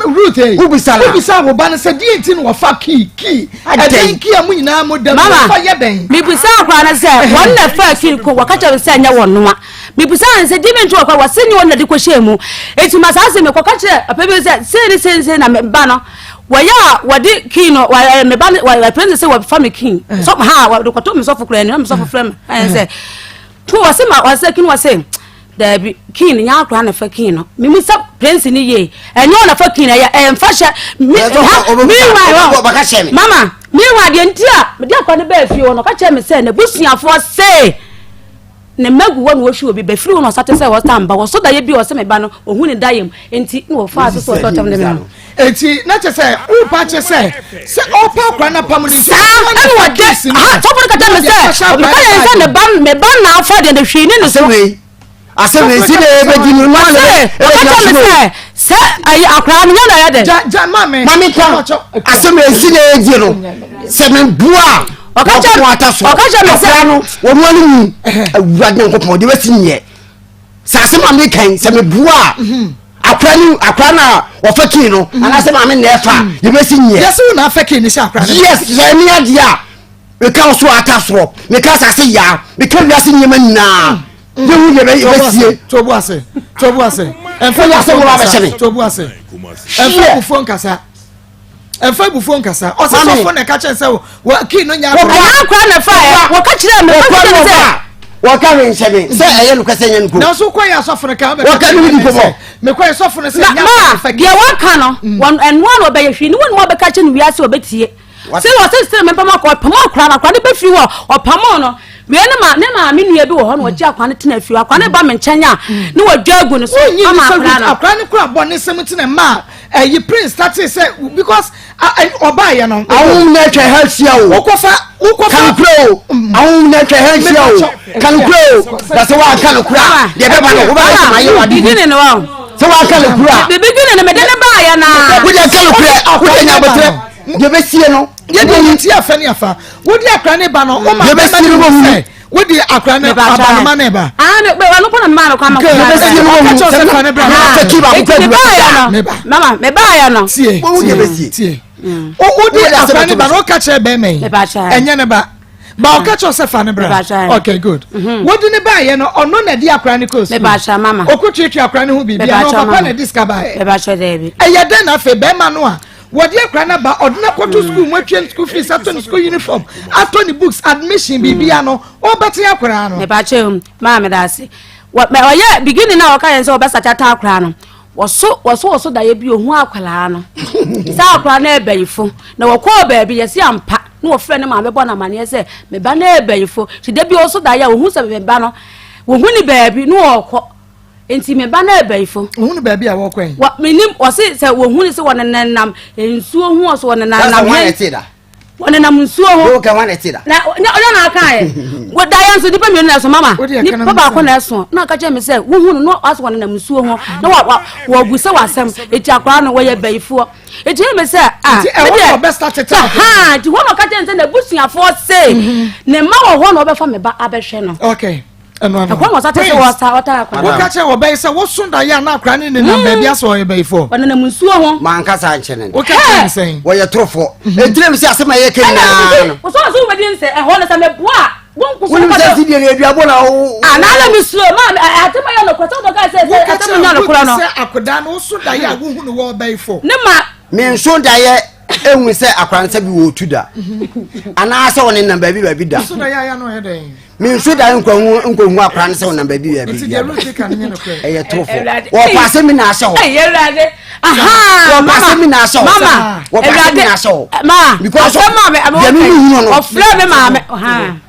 root ubisa wo ban say die tin wo fa key den key amu nyina mo dem fa ye den mi bisa akwa na say won na fa key ko wakacha say nya won no mi bisa na say dime ntu akwa wasenyi won na de ko shemu eti masase me ko kacha apebe say say na ba no waya wadi kino wa me ba wa princess say wa family king so ha wa do ko to me so fukura ni me so fufura I say to wa say ma wa say kino wa say da bi king nya akra na fa king no me sa prince ni ye enyo na fa king ya emfa hye mi wa mama mi wa de ntia me de akwa ne ba fi wo no ka che me say na busuafo say ne magu won wo hwe obi be free won osate say wo stand ba wo so da ye bi wo se me ba no ohun ni dayem enti no fa so so tam de me enti na che say u pa che say se opa kwa na pam ni sa ani wo de ah to pon ka tell me say me ka say me ban na afa de hwe ni no so we aseme si de be di no na le se ayi akra no na ya de ja mame kwa aseme si de di no se me bua okacha me se no wo mo ani mu awurade nkopon de wasi nye sase mame kan se me bua akra na wo faki no ana se mame na efa de wasi nye yes na faki ni se akra yes ya ni adia we ka so atasro me ka sase ya me ka wasi nye manina yewu ye be sie tobu ase enfa ya se wo ba chebe tobu ase enfa bu fon kasa enfa bu fon kasa o se so fon na ka chen se wo ki no nya akra na fa wo ka kire me ko se wo ka wen chebe se eye lu ka se nya nko na so kwa ya so fon ka be wo ka ni di ko me kwa so fon se nya fa ge wo ka no one and one obe ye hwi ni won mo be ka che ni wiase obetie se wo se me pama ko pama akra na akra ne be fi wo o pama no we ne ma me nua bi wo ho no oji akwa ne tena fi akwa ne ba me nkyanya ne wadwa agu ne so ama akra ne kura bo ne sem tena ma you prince start say because oba ye no awun na twa helsia o ukofa kan kro awun na twa helsia o kan kro da se wa kan kura de be ba no wo ba ma ye wadi begin no wa se wa kan kura the beginning me de ne ba ya na wo de kan kura akura nya botre de be sie no ye de ti afa ni afa wo di akra ne ba no o ma de be sie no mo wo di akra ne ba ma ne ba ne be wa no ko na ma no kwa ma de be sie no mo se fa ne bra na ta ki ba ko mama me ba ya no tie wo de be sie tie o di akra ne ba no ka che be me enye ne ba ba o ka che se fa ne bra okay good wo di ne ba ye no ono na di akra ne course me ba cha mama okutwetwe akra ne hu bibia no papa na discover me ba cha de bi eye de na fe be ma no a wodi akra na ba ordinary quarter school mwetwe school fees atoni school uniform atoni books admission bibia no o beti akra no me ba cha ma me da se oye beginning na o ka yen se o be sacha ta akra no woso da ye bi ohu akwala no sa akra na ebayifo na wo ko ba bi ye se ampa na wo frɛ ne ma bebo na mane se me ba na ebayifo ti da bi oso da ya ohu se me ba no wo hu ni ba bi no wo ko enti me ba na ebayifo ohu ni ba bi a wo kwen wa menim o se wo hu ni se won nanam ensuo hu o so won nanam won nanam nsuo ho wo ka wan etida na na aka e wo da ya nso dipa mienu na so mama ni papa ko na so na aka che me se wo hu no aso won nanam nsuo ho na wa gu se wasem eti akwa no wo ye bayifo eti me se e best start ha ti wo no ka che na busuafo se ne ma wo ho no be fa me ba abehwe no okay eno akwa mo sate se wo sa ota akwa wo ka che wo be se wo sunda ya na akra ne na ba bia so ye bayifo won nanam nsuo ho man ka sa nchene wo ka che sen wo ye trofo etire me se asema ye kenna wo so wo be din se e ho na se me boa wọ́n sẹ́ ti di ẹni ẹbí abọ́ na o. àná mi sùn ọ́ àti mo yẹ lọ kọ́tà ọ̀dọ́ ká ṣe ṣe àti mo yẹ lọ kúrò náà. wọ́n kà àkọ́dá ní o sún dayé àgùnhùn ni wọ́n bẹ́ ifọ̀. ne ma. mi nsún dayé ehun sẹ akwaransa bi wò tu da anaasẹ wọn ni nam baabi da. nsún dayé ayé náà yẹ dẹ. mi nsún dayé nkọ̀hún akwaransa wọn nam baabi da. ẹyẹ torofo wọ́n paase mi na aṣẹ wọ. ẹyẹ wúlade wọ́n paase mi na aṣẹ wọ. mama wọ́n paase mi na aṣẹ wọ. ma because of maame yẹmi mi hu no. ọ̀fúlẹ̀ mi maame.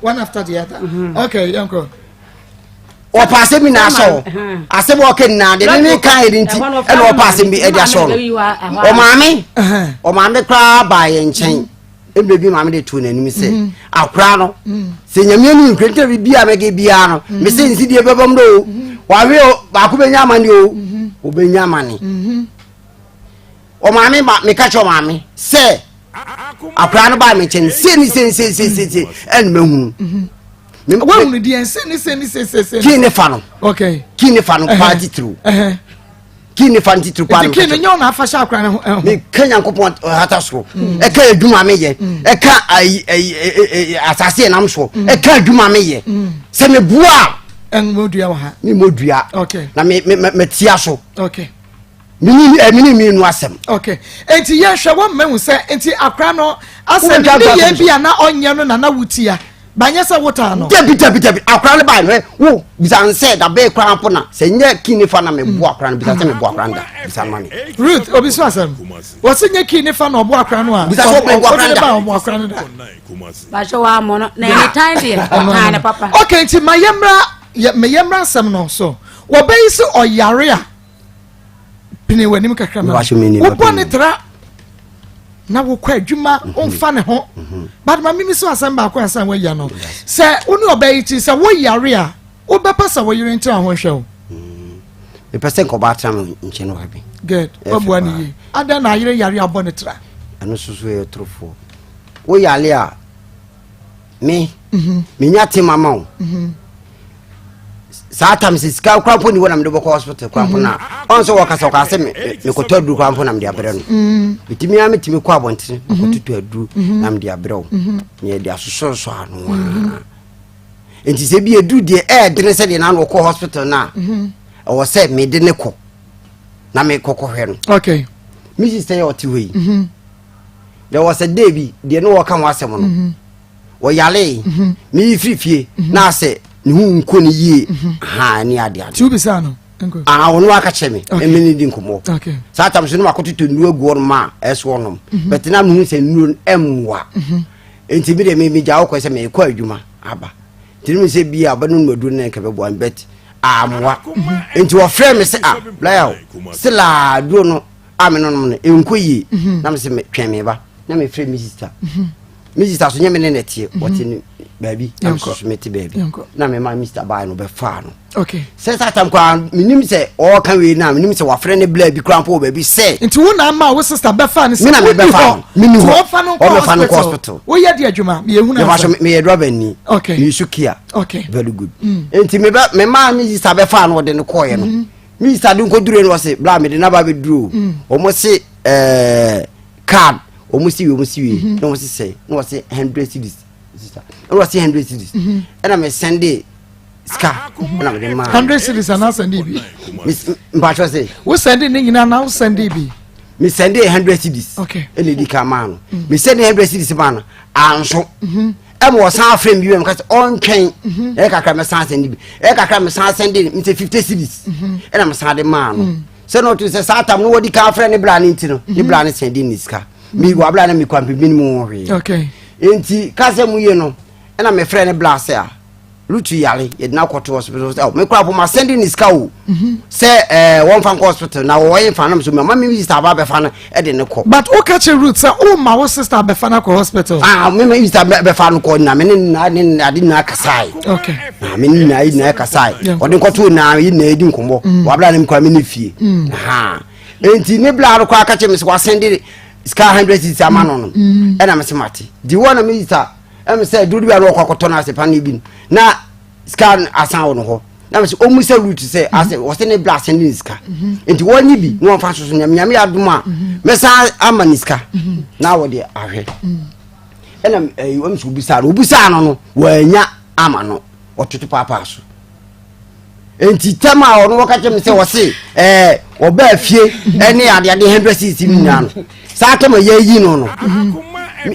one after the other. okay yanko. wọ́n paase mi na aṣẹ wọ asẹ́mi ọ̀kẹ́ nà de ní kan yẹn ti ẹni wọ́n paase mi ẹ̀di aṣọ ọ̀maame kura baayẹ nkyɛn ebi bi maame de tu n'anim sɛ akora no sɛ nyamia ni nkrenta bi bia mɛge bia no me sɛ nsi die bɛbɔm do wawe baako bɛnya amane o obɛnya amane ɔmaame me ka kyɛ ɔmaame sɛ akora no ba me nkyɛn se ɛn mahunu wọ́n ní díẹ̀ ṣe. kí ni fa no. okay. kí ni fa no party through. kí ni fa ti through pa no. kí ni yóò náà fàṣà àkùrà ni ho. mi kẹ́nyà nkọ́pọ̀ hata soro. ẹ ká edwuma mi yẹ. ẹ ká asase yẹn nam so. ẹ ká edwuma mi yẹ. sẹ mi bua. ẹ mo dua wọ ha. mi mo dua. okay. na mi tia so. okay. mi nu asɛm. okay. enti yẹ hwẹ wọn mẹhun sẹ enti àkùrà no asẹm bi yẹ bi a na ọnyẹ no na wutia. banya sa wota no debi akra le ba no wo bisan se da be kra mpo na se nye kini fa na me bo akra no bisan se me bo akra nda bisan mani Ruth obi so asem wo se nye kini fa na obo akra no a bisan so me bo akra nda obo akra no da ba so wa mo no na any time dia na papa okay nti mayemra me yemra sam no so wo be se oyare a pini wanim kakra ma wo bone tra na wo kwa adwuma onfa ne ho but ma mimi so asem ba kwa asem we ya no se oni obai ti se wo yare a wo be pasa wo yire ntra ho hwe o e pese ko ba tra nche no abi good obu ani yi ada na yire yare abone tra anu susu e trofo wo yale a me nya te mama o satam sika kwampo ni wona mde boko hospital kwampo na onso wakasa wakase me ko tadu kwampo na mde abre no bitimi a metimi kwa bonte ko tutu adu na mde abre o ne de asoso so anu enti se bi edu de dene se de na no ko hospital na o se me de ne ko na me kokko hwe no okay mi sister yo ti we there was a day bi de no waka mo asem no wo yale mi frifie na se ni hu nko ni yie ha ni ade ade tu bisa no enko wonu aka cheme emeni di nkomo okay sa tam so no makototo nu agu on ma eso no betina mu se nu emwa enti bi de me ja wo ko se me ko adwuma aba tiri mi se bia aba no madu na nke bebo an bet amwa enti wo frɛ me se bla sila do no ameno no enko yi na me se me twen me ba na me frɛ mi sister so nyame ne netie wote ni baby am so meti baby na me ma Mr. Ba no be fa no okay se satam kwa minim se o kan we na minim se wa frɛ ne bla bi krampo baby se nti wo na ma wo sister be fa ne se me na me be fa minim wo fa no hospital wo ye de adwuma me ehuna me ye driver ni okay me sukia okay very good enti me ma mi sister be fa no de ne koye no mi sister dun ko dure no se bla me de na ba be duro o mo se card o mo si no mo si say no say 100 cedis sister no say 100 cedis and me send it ska na me 100 cedis and send it bi mba say wo send it nyina na wo send it bi me send it 100 cedis okay and di ka ma no me send 100 cedis ba no anso e mo san frame bi me ka on twen e kakra me san send bi e kakra me san send me say 50 cedis and am san de ma no so no to say satam no wodi ka frame ne bra ne ntino ne bra ne send ni ska mi wa bla na mi kwampe bi mu hwe okay enti kase mu ye no na me frɛ ne blase a lutu yale ye na kwoto hospital me kwa po ma sending is ka o se one fan hospital na wo yin fan na so ma mi sister ba be fan na e de ne ko but o catch a route say o ma wo sister be fan na hospital me ma sister be fan ko na me na ade na kasai okay me na kasai o de kwoto na yi na edi nkombo wa bla na mi kwa me ne fie ha enti ne bla ro kwa catch me se wa sending ska 100 cedis amano no e na me se mate di wona me sister em say do bia no kwakoto na sepa na bi na ska asan wo no ho na me say o mu say root say ase wo se ne blast ni ska enti woni bi no fa so nyame adoma me sa amani ska na wo de ahwe ena wo me so obisa no wanya ama no ototo papa so enti tema wo no wakache me say wo se wo ba fie ene ade 100 cc mi nya no sa kama ye yi no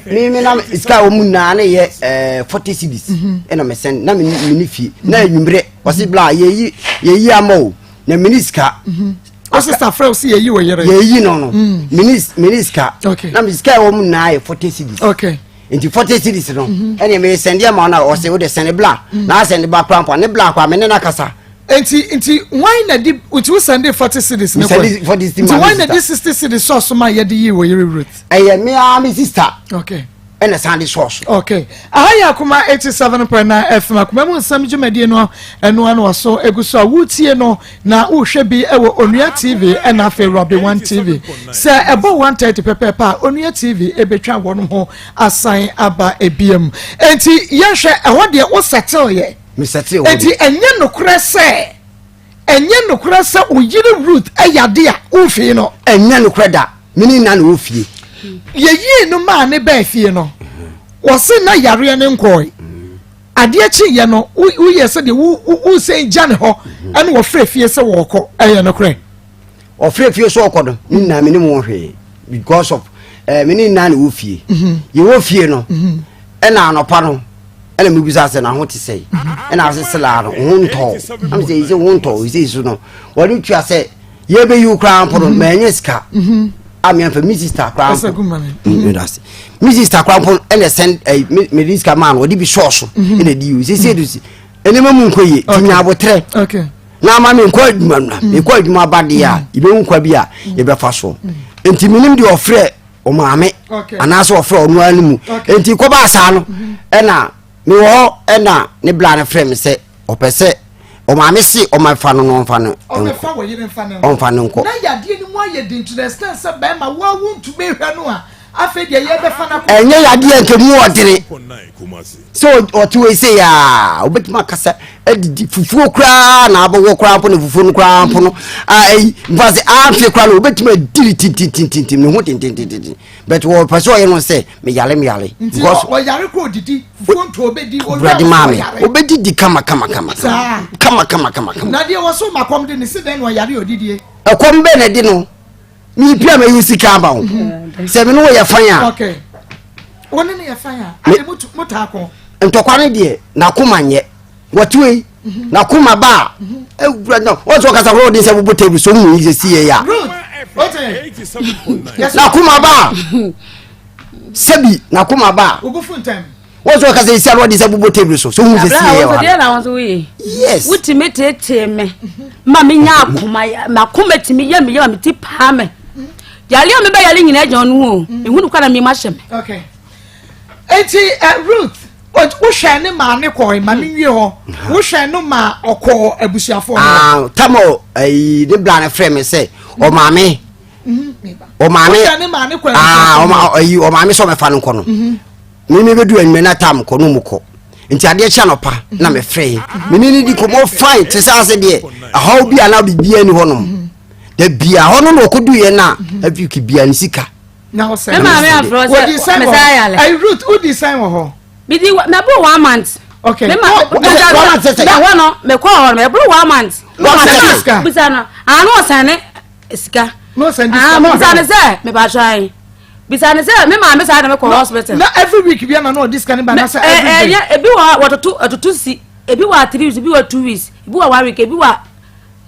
me na iska o mu na na ye 40 cedis ena me send na me ni fie na enwumre wose bla ye yi amao na miniska o sister frau si ye yi wo yere ye yi no miniska na me iska o mu na ye 40 cedis okay enti 40 cedis no ena me send ya ma na o se wo de send bla na send ba krampo ne bla kwa me ne na kasa enti why na di uti send 40 cedis ne ko enti why na di 60 cedis so ma ye di yi wo yere route me a me sister okay ena sandi source okay ahaya Akoma 87.9 FM Akoma mu nsam dwumadie no eno ano so eguso a wutie no na uhwe bi ewo Onua TV ena fe Robe 1 TV se ebo 130 pepepa Onua TV ebetwa wono ho asan aba ebiem enti yehwe eho de wo settle ye me settle enti enye nokura se oyire root ayade a ufi no enye nokura da mini na na ofie ye no ma ne ba fie no wo se na yare ne nkoi ade achi ye no wo ye se de wo se jane ho ane wo frɛ fie se wo kɔ ɛyɛ no kre o frɛ fie so kɔ do na me ne mo hwe because of me na na ofie ye wo fie no ɛna anopa no ɛna me bisa se na ho te sei ɛna asesela no ho ntɔ am se ise ho ntɔ ise so no wo de twa se ye be yu kran po no ma enye ska ami anfa mi sister krampo mi sister krampo ene send me risk man wo di bi source ene di you say do enema mu nkoyi tinya abotre okay na ma me nkwa adwuma na me kwa adwuma bade a ibe nkwa bi a ye befa so enti minim de ofre o maame anaso ofre onu animu enti ko ba sa no ena me wo ena ne bla ne frem se opese o maame si o mafa no no mfa no o mefa wo yire mfa no o mfa no nko na ya de ni mu aye de to the extent se be ma wo wontu be hwa no a afi de ye be fa na ko enye ya de nke mu odere so otu we say ya obetima kasa edidi fufuo kra na abawo kra mpo ne fufuo no kra mpo no ai mfaze afi kra no obetima diri tintintintin ne ho tintintin but wo person ye no say me yale because wo yare ko didi fufuo nto obedi o bradi mame obedi di kama na de wo so makom de ne se den wo yare odidie akom be ne di no mi pia me yusika ba ho se me no ye fan okay woni ne ye fan ade muta ko ntokwa ne de na koma nye watuwe na kuma ba ewura no ozo kasa ro de se bubu tebu so mu yi se ye ya na kuma ba sebi na kuma ba obufu ntem ozo kasa se ro de se bubu tebu so mu se ye ya wa na won so we yes wutimete teme ma me nya akoma ma kuma timi ya me ti pa me yale o me ba yale nyina jon no o ehunu kwa na me ma hyem okay enti Ruth wo hwe ne ma ne ko ma me wie ho wo hwe no ma okọ abusuafo tamo ai de bla na frame se o maame o maame ne ma ne ko o maame so me fa no ko no me bedu anme na tam ko no muko nti ade cha no pa na me frɛ me ni di ko mo fine te sa se de ahaw bi ana bibia ni ho no da bia ho no ko du ye na afi ki bia ni sika na o se maame afro se me sa yale ai Ruth who design wo ho bidi me bro 1 month okay me ma me no me ko ho me bro 1 month bisa no anu osane sika no send bisa ne se me ba try bisa ne se me ma me sa na me ko hospital na every week bia na no this can be na say every day ebi wa watoto si ebi wa 3 weeks ebi wa 2 weeks ebi wa 1 week ebi wa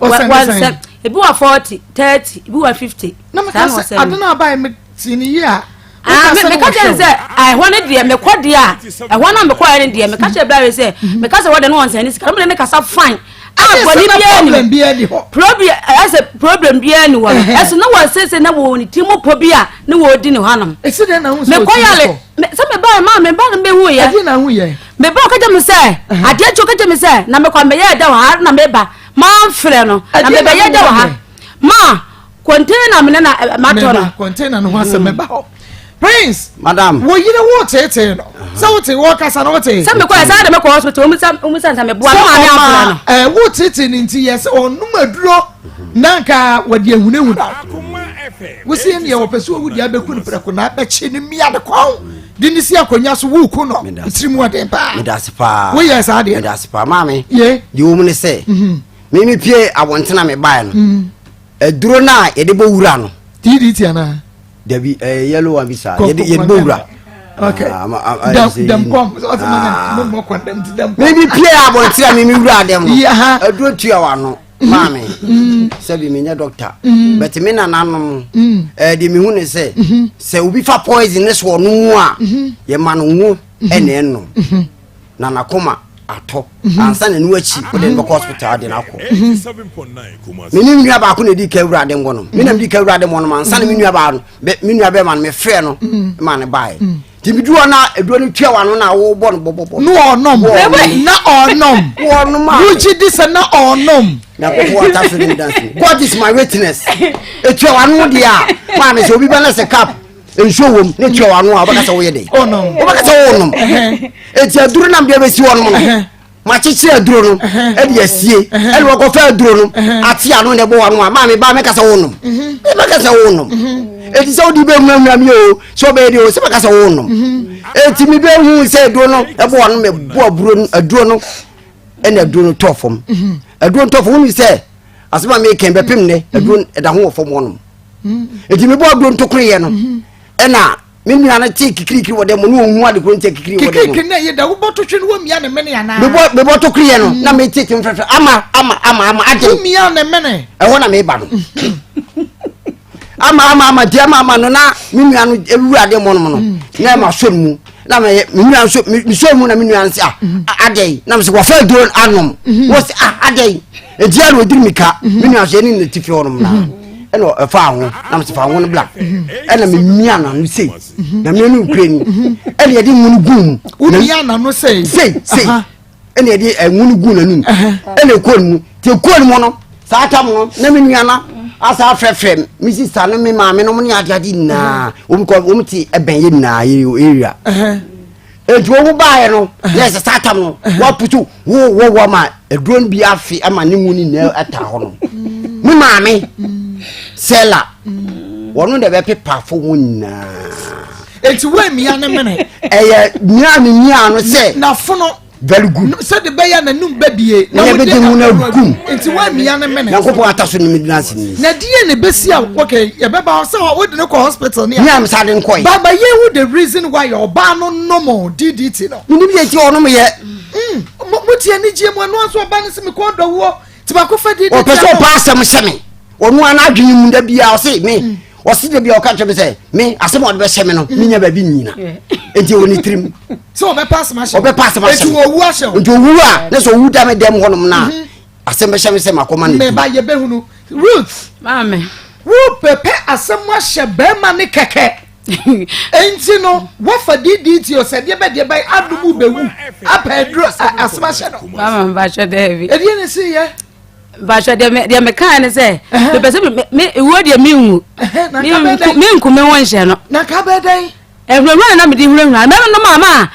1 ebi wa 40 30 ebi wa 50 na me ka say adona buy me tini ya me ka say I want it there me ko dia I want am me ko ere there me ka say bla say me ka say what no answer ni sika me ne ka sa fine boni bia ni problem bia ni wa eso na wa say na wo ni timo po bia na wo di ni hanam e se den na hu me ko yale se me ba ma me ba me hu ye ade na hu ye me ba ka jam say ade cho ka jam say na me kwa me ye da wa na me ba ma mfre no na me ba ye da wa ma container me na matoro container no ho se me ba Prince madam wo yire wo tete no so wo te wo kasa no wo te se me ko sa de me ko hospital mu sa me bua no ma me afra no wo tete ni nti yes onu maduro nanka wadi ehunehuna wo se ne wo peso wo di abeku ni preko na abechi ni mia de kwa di ni si akonya so wo ku no ntirimu ade pa me da sepa wo yes ade me da sepa mame ye di wo mu ne se me pie abontena me bae no eduro na ye de bo wura no TDT ana Debi yellow one bisa ye bowra okay dem kom so man mo condemn dem maybe pie abontira me wura dem no aduro tua wa no mame sabi me nya doctor but me na nanom de me hu ne se obi fa poison ne so no a ye ma no hu ene no na nakoma ato ansa na nu achi o de no hospital de na ko 87.9 Kumasi me nua ba ko ne di ka wura de ngono me na di ka wura de mo no ansa na me nua ba no me nua be ma no me frɛ no ma ne bae ti bi duo na eduo no twa wa no na wo bo no bobo no onom na onom wonom ma wuchi dis na onom na ko water so dem dance God is my witness etwa wa no dia ma me so obi ba na se cap enso wom ne twa wa no a ba ka se wo ye de onom o ba ka se wo onom eti aduru na bia be si wonom no ma chichi aduru no e de asie e wo ko fa aduru no ati anu ne bo wa no a ma me ba me ka se wo onom e ba ka se wo onom eti so di be mwamwa mi o so be de o se ba ka se wo onom eti mi be hu se aduru no e bo wa no me bo aburu aduru no e na aduru no tofom aduru tofom ni se asema me ken be pem ne aduru e da ho fom wonom eti me bo aduru tokure ye no e na me nua na ti kikiri wo de mo no hu ade ko nti kikiri wo de mo kikiri na ye da wo boto twe no mia ne mene ana me bo tokure ye no na me ti ti mfefe ama ade mia ne mene e ho na me ba no ama dia ama no na me nua no ewura de mo no na ma so mu na me nua so me so mu na me nua nse adai na me se wo fa do anom wo se adai e dia no diri mika me nua so ni tifi onom na eno fa ho na me se fa ho no bla ena me mia na no sei na me no ukraini ena ye di mu gum mia na no sei ena ye di enu gu na nu ena ko nu te ko nu no sa tam no na me nua na asa frefrem mi sister no me ma me no mo ni adade na o mi ti eben ye na area eju wo ba no yes sa tam no wa putu wo ma edron bi afi ama ne mu ni na ata ho no mi ma me sela wonu de be pepa fo mu na enti we mia ne mene eye mia no se na fo no very good so de be ya na num babie na we de mu na gum enti we mia ne mene yankopo ataso ni midnance ni na die ne besi a okay ye be ba so wo de ne ko hospital ni am sa de nkoi baba ye who the reason why your ba no normal DDT no ni bi ti ono me ye mo tie ni gie mo no so ba ne se me ko do wo ti ba ko fa DDT o peso pastor se me onu ana adwene mu da bia o se me o se de bia o ka che me se me asem o de be se me no minya ba bi nyina enti woni trim so be pass ma she o be pass ma she enti owu a she enti owu a ne so owu da me dem honom na asem be she me se makoma ne me ba ye be hunu Ruth mame wo pepe asem a she be ma ne keke enti no wo fa DDT o se de be adumu be wu apedro asem a she no mama ba she David e die ne si ye ba she de me kan ne se be pese me wo de me hu me nku me won she no na ka be den ehurahura na me di hurahura me no mama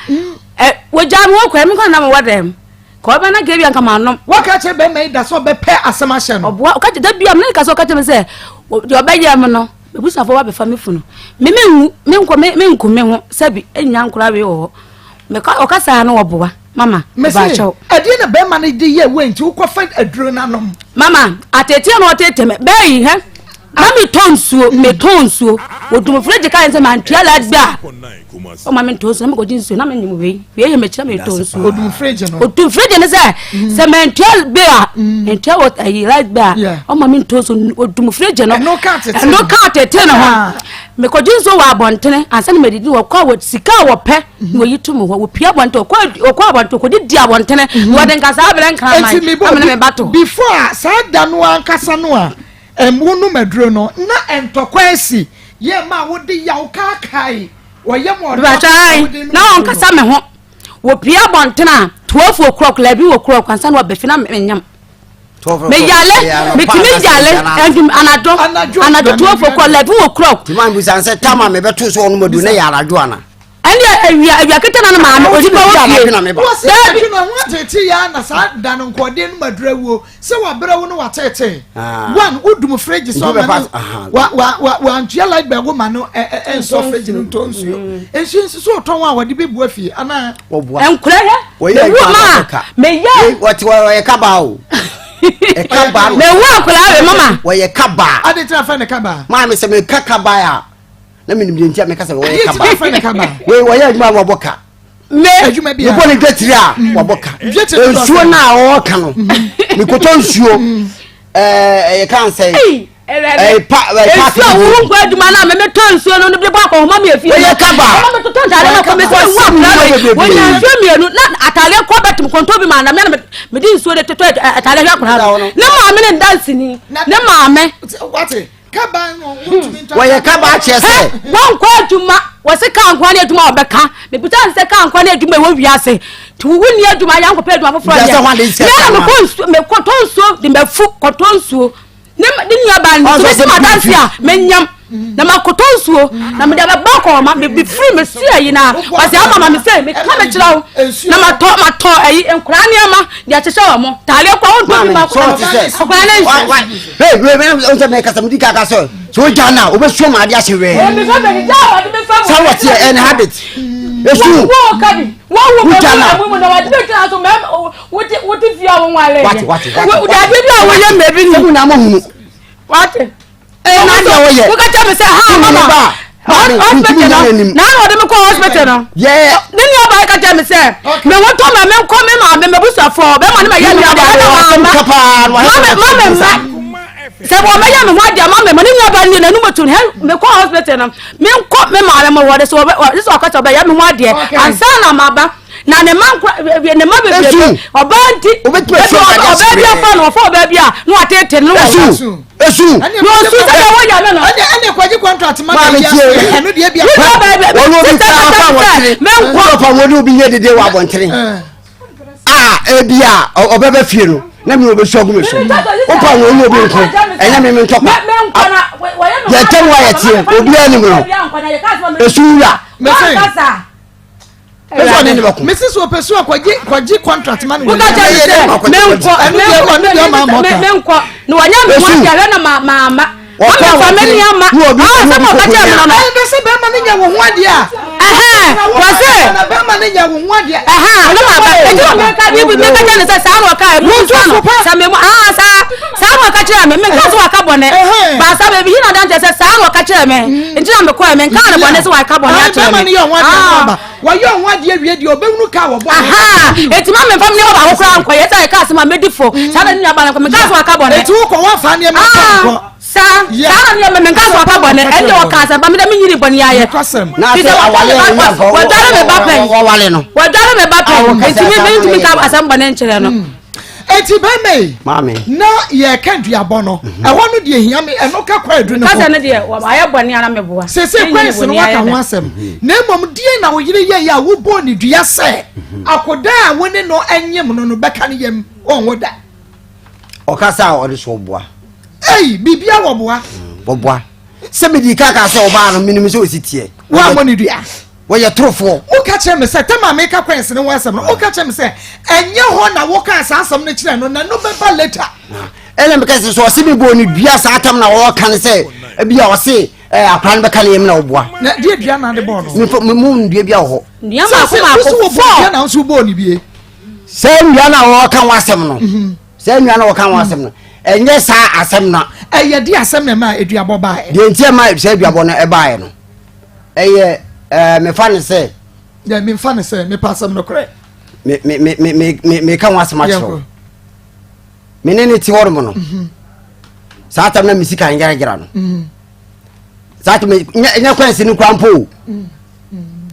wo jam wo kwa me ko na me wadem ko ba na gebi anka manom wo ka che be me da so be pe asem a she no obo o ka che da bia me ka so ka che me se de obeye me no me busa fo wa be fa me funu me nku me ho sabi enya nkura we wo me ka o ka sa na oboa mama ba cho adi na be ma ne di ye wenti wo ko fa aduro na nom mama atete na otete me be yi he na me tonsuo odum freje kan se man tia la gba o ma me tonsuo na me ko jinsuo na me nyim we ye me kira me tonsuo odum freje ne se man tia be a entia what ayi la gba o ma me tonsuo odum freje no no ka tete no ho me ko jinsuo wa abontene ansa na me didi wo kwa wo sika wo pe wo yitum wo pia abonto ko abonto ko didi abontene wo den ka sa belen kan mai me bato before sa da no ankasa no a wonu maduro no na entokwasi ye ma wodi yaw kakai wo ye mo do na on kasa me ho wo pia bontena 12 o'clock labi wo clock kansa no be fina menyam me yale bitimi yale anado 12 o'clock labi wo clock ti man bu san se tama me beto so onu madu na ya arajo ana ani awia ketana na ma odi ba wo se bi no ho tete ya na sa da no nkode no madura wo se wa bra wo no wa tete one udum fridge so ma wa antua light be wo ma no enso fridge no tonsuo ensu so ton wa wode bebu afie ana enkure he wo ma me ye what wa kaba o e kaba me wo akula we mama wo ye kaba ade tra fa ne kaba ma me se me kaba ya na me nim ntia me ka se wo ye kaba we wo ye aduma wo boka me aduma bia wo ni getri a wo boka nsuo na wo ka no me koto nsuo e kan say pa wo ngwa aduma na me to nsuo no de ba ko ma me afie ye kaba ma me to tare na ko me so wo nya nsuo mienu na atale ko betum konto bi ma na me di nsuo de to atale hwa kora na ma me ne dance ni na ma me what kaba no wutumi nta wo ye kaba che se won kwa aduma wo se kan kwa na aduma obeka me buta se kan kwa na aduma wo wiase ti wo ni aduma ya nkopɛ aduma foforo ya me ko tonsuo de me fu ko tonsuo ne nya ba ni so ma dance a menyam na makotonsuo na me da ba ko ma be free me sia yi na wase ama me say me ka me kirawo na mato ayi enkura ne ama de akyehye wa mo tale kwa won to bi ma ko akwa na hey me on se me ka samudi ka so so jana obesuo ma ade ahye we me fa be ja wa de me fa so what an habit esu wo kabi wo jana mo na wa de be tana so me wo ti fi awon wale what wo da bi bi awon ye me bi ni mu na mo hunu what na de wo ye wo ka tell me say ha mama hospital na ode me ko hospital no yeah nini oba ka tell me say me won to ma me ko me ma me busa fo be ma ne ma ye ya ba mama se bo me ya me ho dia ma me ni nya ba ni na nu motu me ko hospital na me nko me ma le mo wo de so this okata ba ya me ho dia ansa na ma ba na ne man ne ma be oba nti oba bia fa no fo oba bia no atete no esu no su se wo ya me no ane kwaji contract ma bia eno de bia wo no bi fa me nko fa mo no bi nye dede wa bontere ebia oba ba fie no na mi obe shogu me so o pa wo no bi nko enya me ntopa ya tem wa ya tie obi ani mo esu ya me say Mrs. Opesua kwaji contract man we menko no wanya me wa na mama family ama sama ka tell no no se be ma nya wo ho adia wase na be ma nya wo ho adia no baba ejo me ka bi me ka tell say sa no ka mu sa me sa no ka tell me ka so ka bone ba sa be bi na dan say sa no ka tell me nti na me ko me ka na bone so ka bone a tell me wa yo ho adia wie di obehunu ka wo bone eti ma me family o ba ho kra nko yesa ka se ma medifo sa na nya ba na ko me ka so ka bone eti ko wa fa ne ma ko sa na me ka so ka bone e de o ka sa ba me da me nyiri bone ya ye na se awale wa dare me ba pen wale no wa dare me ba pen eti me ka asam bone nkyere no eti be me mama na ye kan duabo no e ho no de ehia me eno ka kwa edu no ka se ne de wa aye bone ara me boa se kwese no waka ho asem na emom die na wo yire ye ya wo bo ni dua se akoda a woni no anyem no beka ne yam onwo da okasa o de so boa bibia wo boa boa se me di kaka se oba no minim se ositie wa mo ni dua wo ye trofo o ka che me se tema me ka kwese ne wasem no o ka che me se enye ho na wo ka asam no kire no na no beba later ele me ka se so se me bo ni dua sa atam na wo kan se bia wo se akran be kan yem na wo boa na die dua na de bo no me mu dua bia wo nia ma ko wo bo na so bo ni bie se nua na wo kan wasem no se nua na wo kan wasem no enye sa asem na eye di asem na ma eduabo ba e de ntia ma se eduabo na e ba e no eye me fa ne se ya me fa ne se me pa asem no kre me kan wasem achro me ne ti wor mo no sa tam na misika ngira no sa tam nya kwanse ni kwampo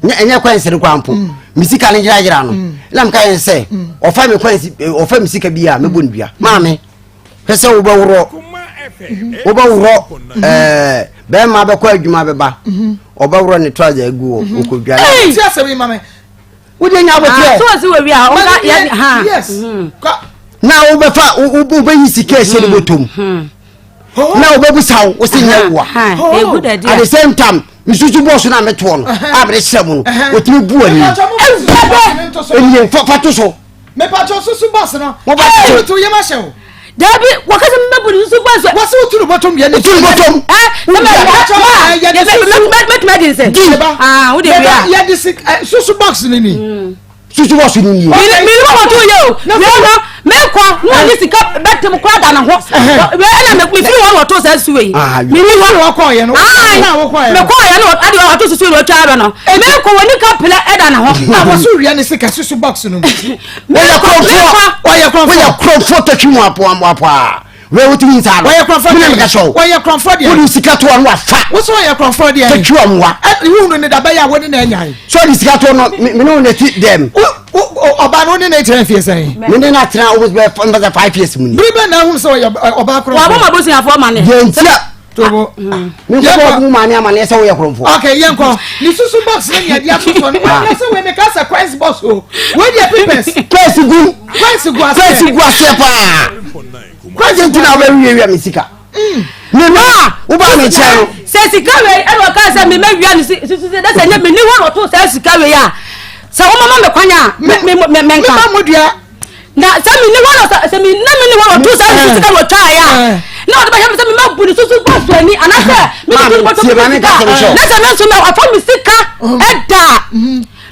nya kwanse ni kwampo misika ngira no lam kan se ofa me kwanse ofa misika bia me bon bia maame pese wo bawro be ma be ko adwuma be ba obawro ne traja agu okodwa ti asemi mame wo de nya bote so si we wi a o ka ha yes na wo be fa wo be yisika sheri botom na wo be busaw wo se nya wo at the same time misusu boss na meto no abre hyemu wo timi buani eniye fa to so me pa cho susu boss no wo ba to yema shew Dabi wakati mbebuli susu bwaso wasi uturu bottom ya ni uturu bottom udi bia ya disi susu box ni susu box ni mi mo to yo no me kwa no ni sika betem kwa da na ho we na me fi wo to sa suwe mi ni wo kwa ye no na wo kwa ye me kwa ye no ade wo to susu no twa ba no me ko woni ka pela eda na ho na wo su ria ni sika susu box no we ya crofo to twi mu apo we wuti nsa no we ya crofo we ya crofo dia wo sika to no afa wo so ya crofo dia to twi mu wa hu no ne da ba ya wo ni na anya so di sika to no me no ne ti dem oba no ne na tren fie sai me ne na tren almost be 5 years mu ni bribe na hu so ya oba crofo wa bo ma bo sin afo ma ne yentia tobo me ko bu ma ne amane se wo ya crofo okay yenko ni susu box na ya dia susu no ma se we me ka sa quest box o we dia papers quest gu ase pa kwaje ntina ba wiye misika ni na wo ba me chero se sika we e wo ka se me wiya ni se da se nya me ni wo to se sika we ya se wo mama me kwanya me nka ba modua na se me ni wo se me na me ni wo to se sika wo twa ya na wo ba se me ma bu ni susu boss ani ana se me ni bo to na se me so me afa misika e da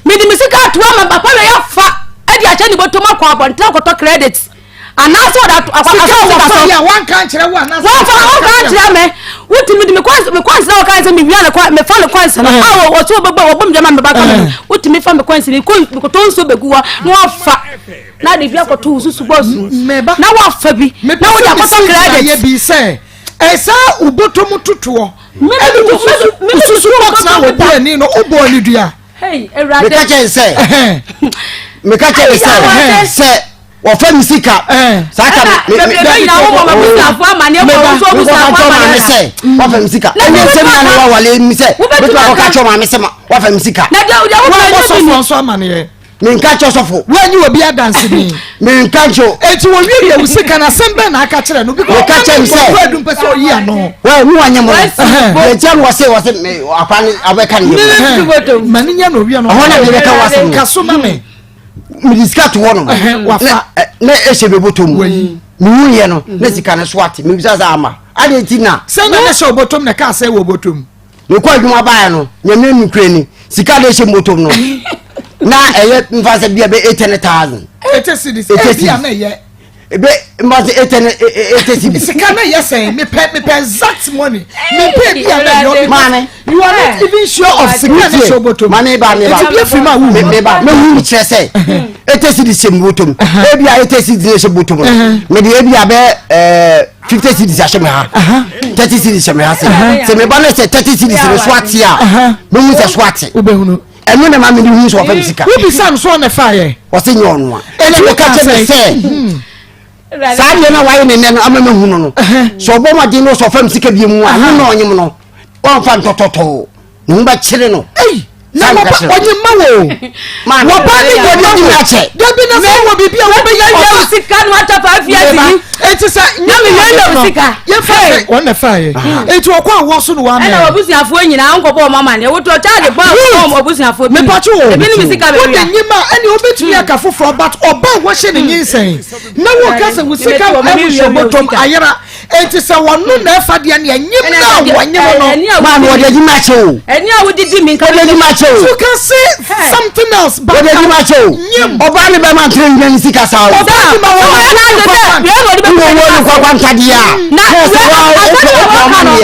me di misika to ma ba pa we ya fa e di ache ni bo to ma kwa abonta ko to credit anaso that akwa ya wan kan kire wa anaso wan kan kire me wutimi me kwanse na kan se me wia na kwa me fa le kwanse na awo wo so baba wo bom jama me ba kan wutimi fa me kwanse ni ko to nso beguwa na wafa na de bia ko to susu boss na wafa bi na wo ja ko to credit ye bi say esa ubotom tutuo susu box na wo bua ni no obo ni dua hey me ka che se wo fa misika saka me na wo ma busafu amane ko so busafu amane se wo fa misika ene se na wa wale mi se betu ko ka cho ma me se ma wo fa misika na wo so amane me nka cho sofo wanyi obi adanse ni me nka cho enti wo wi ye usika na sembe na aka kire no bi ko ka che mi se wo adum pese o yi ano wa mu wanya mo ye jam wase me apani abeka ni mani nya no wi ano ho na me ka wase ka so ma me mi discat wono wafa na ehye bebotom mi wuye no na sika ne swat mi bisa za ama ade tina se na ehye obotom na ka se wo obotom ne kwa dwuma baa no nyame nukreni sika de ehye motom no na eye mfa se bia be 800,000 80 bia na ye be mfa se 80 sika na ye say me pay exact money me pay bia na yo mane you are not even sure of sika na show obotom mane ba me ba me hu kire say 80 se motom e bia 80 se motom me de e bia be 50 cities a sheme ha 30 cities sheme ha se me ba na se 30 cities re swat ya me mu se swat obehunu enu na ma me hu so fa misika wo bi sam so na fire wo se nyon a ene wo ka che me se sa de na waye ne no ama me hu no so bo ma de no so fa misika bi mu a no onyim no won fa ntototo no ba kire no na mo onye mawo man wo ba ni wo ni na che da bi na so wo bibia wo be ya sika no ata 5 years ni eti sa nyame ya sika ye fa won na fa ye eti wo kwa wo so no wa me na obusiafo nyina nkọbọ mama ne wo to charge ba obusiafo me pa chu ebi ni sika be wo de nyima ani obetumi aka foforo but oba wo hye ne nyinsen na wo ka se wo sika wo e hye botom ayera enti sa wonu na fa de ne nyim na wo nyim no man wo de nyima che o eni a wo didi mi nka de nyima che o you can see something else wo de nyima che o oba ni be man tre nyani sika sa o oba ni ma wo wo kwa kwantadia na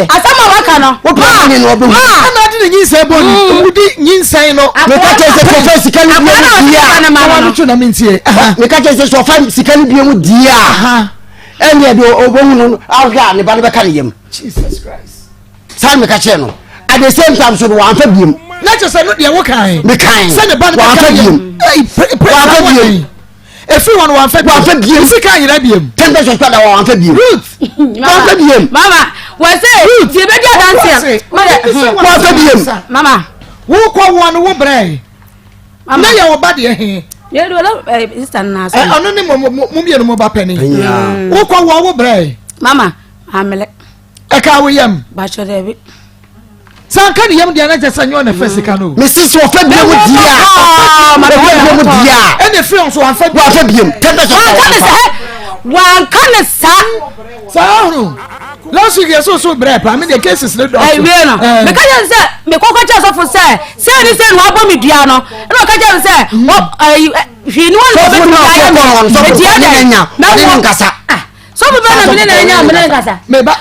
asama waka no wo pa ni no obu ana de nyinsen bo ni wudi nyinsen no me ka che se so sika ni bi mu dia na ma no tu na mentie me ka che se so fa sika ni bi mu dia ene de obohu no awga ne ba ne be ka ne yem Jesus Christ sa me ka che no at the same time so wan fa biem na che se no de wo kan me kan se ne ba ne wan fa biem wan fa biem everyone wan fa biem sika yira biem tembe so kwada wan fa biem wan fa biem mama we say ti be dia dance wan fa biem mama wo ko won wo bre na ya wo ba de he ye do la sister na so ono ni mo bia no mo ba pani wo ko wo bre mama amele e ka wo yam ba cho de bi san kan yam dia na jesa nyo na fasika no me sis wo fa biem dia ma biem dia ene free on so wan fa biem tembe so wan kan sa no last week so bre pa me the cases no do we no me ka je say me kokko che so for say ni say no abo me dua no no ka je say hwi ni won be dua dia nya na nkasa so be na me na nya me na nkasa me ba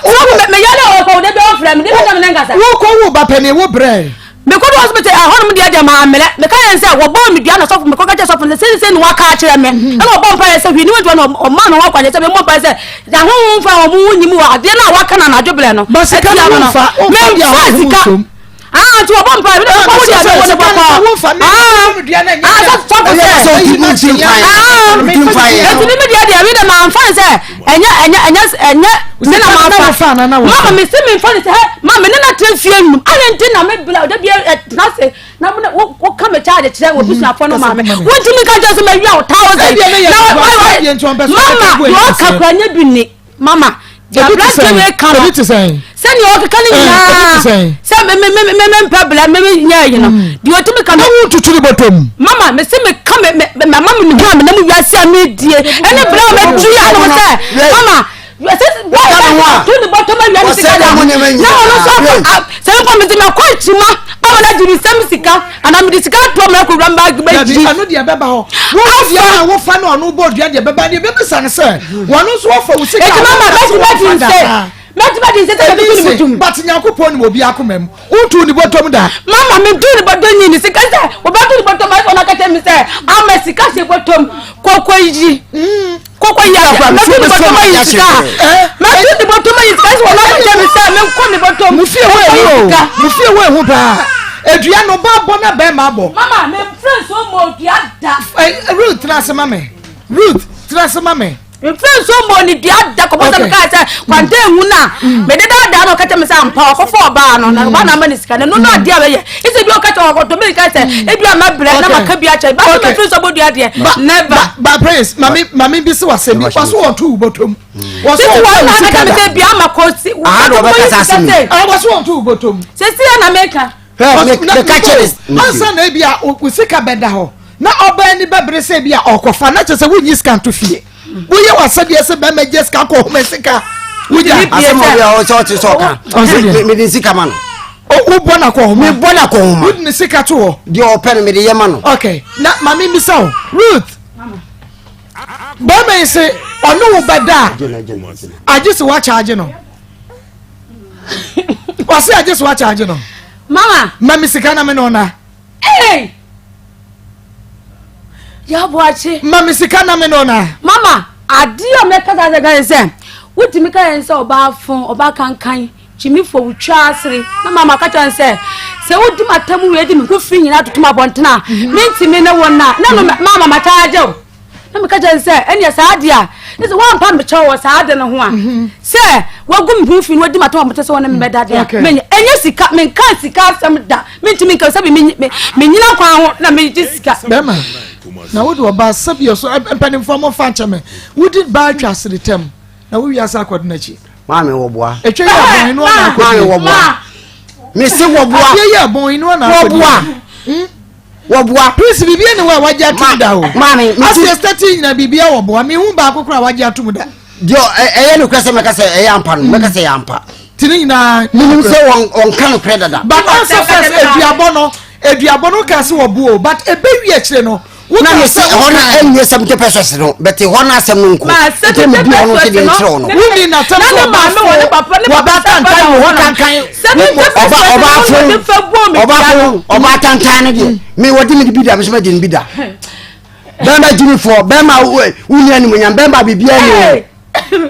me yale o ko de be o frame de be na nkasa wo ko wo ba pani wo bre me ko do hospital ahon me dia dia ma amele me ka yen say wo bo me dua no so me kokko che so for say no waka kire me na wo bo mpa say hwi ni won no o ma no wa kwa say me mo mpa say da ho mfa wo mu nyimu wa de na waka na na dwoble no ba sika no fa o fa dia wo tu wo mpa me ko wo dia wo ne ba wo fa me dua na nya so ko say so you team fire eti me dia dia we da man fan say enya se na man fan mama me se me fan say mama me na trafie num alenti na me bla da bia na se na wo ka me charge kire wo busu afo no mama wo timi ka just me wi 1000 mama wo ka kwanya bi ni mama ya brand we ka no se ni o ka ni na se me pabla me nya yi no di o timi ka no wo tuturi botom mama me se me ka me mama me nya me na mu wiase a me die ene bra me tu ya no se mama you say why to the bottom of your sika no no so se ko me me ko chima ba na diri sam sika ana me sika to me ko ramba gba ji anu dia beba ho wo dia na wo fa no anu board dia beba dia beba san se wonu so wo fa wo sika mama ba ti say but nyakopon ni obi akomam untu ni bottom da mama me do ni bottom ni sika say wo ba do ni bottom ai ona ka tell me say am sika se bottom kokoi ji koko ya na fi bottom yi sika ma fi the bottom yi sika so na je me say me ko me bottom mu fie we hu pa edua no ba bo na be ma bo mama me friends so mo dua da Ruth trasema me me friends so mo ni dua da ko bo say ka say kwante hu na me de da no ka te me say ampa ko fo ba no na ba na ma ni sika no no dia be ye ise bi o ka te ko to me ka say e bi ama bre na ma ka bi a che ba me friends so bo dua de never ba prince mami bi se wase bi waso on tu bottom waso on na ka me say bi ama ko si waso on tu bottom se si na meka the catches ansa na bia usika beda ho na oba ni bebre se bia okofa na chese wunyi scan to fie woye wasade se be meje scan ko ho mesika wuja asemo bia o so ka me di sika man o bona ko ho me bona ko ho wud ni sika to ho di o pen me di yema no okay na mami misaw Ruth ba me se onu wo beda ajisi wa charge no wase ajisi wa charge no mama sika na me no na ya boachi mama sika na me no na mama adio me kasa ze gan se wuti me kan se oba fon oba kankan chimi fo wutwa asere na mama ka chan se wudi matamu we di me ko fi nyina tutuma bontena minti me ne wona na no mama mataje o na me ka chan se enya saadia ise wan pa me chawo saade no ho a se wagum hufi wadi matamu motese wona me medade menye enya sika men kan sika sam da minti me ka sabi me nyina kwa ho na me di sika bema na wodi oba sabi so empanim fo fa chame wodi ba twa asere tem na wo wi asa akodo na chi mama wo boa etwe ya bon inu na akodo wo boa me se wo boa ya bon inu na akodo wo boa please bibia ni wa waje atum da o mama ase starting na bibia wo boa me hu ba akokora waje atum da dio eye no kwese me kase eye ampa no me kase ya ampa tini na nim se on kan predada but also first eduabo no kase wo buo but ebewi a kire no na me se hona enye 70 pesos no but hona asem no nko te me bi ono se de ntro no wuni na tam na ma me wona papa ne papa tantan wo kankan oba tantan ne de me wodi me bi da me so me de bi da bamba jimi fo bamba wuni ani munyam bamba bibia ni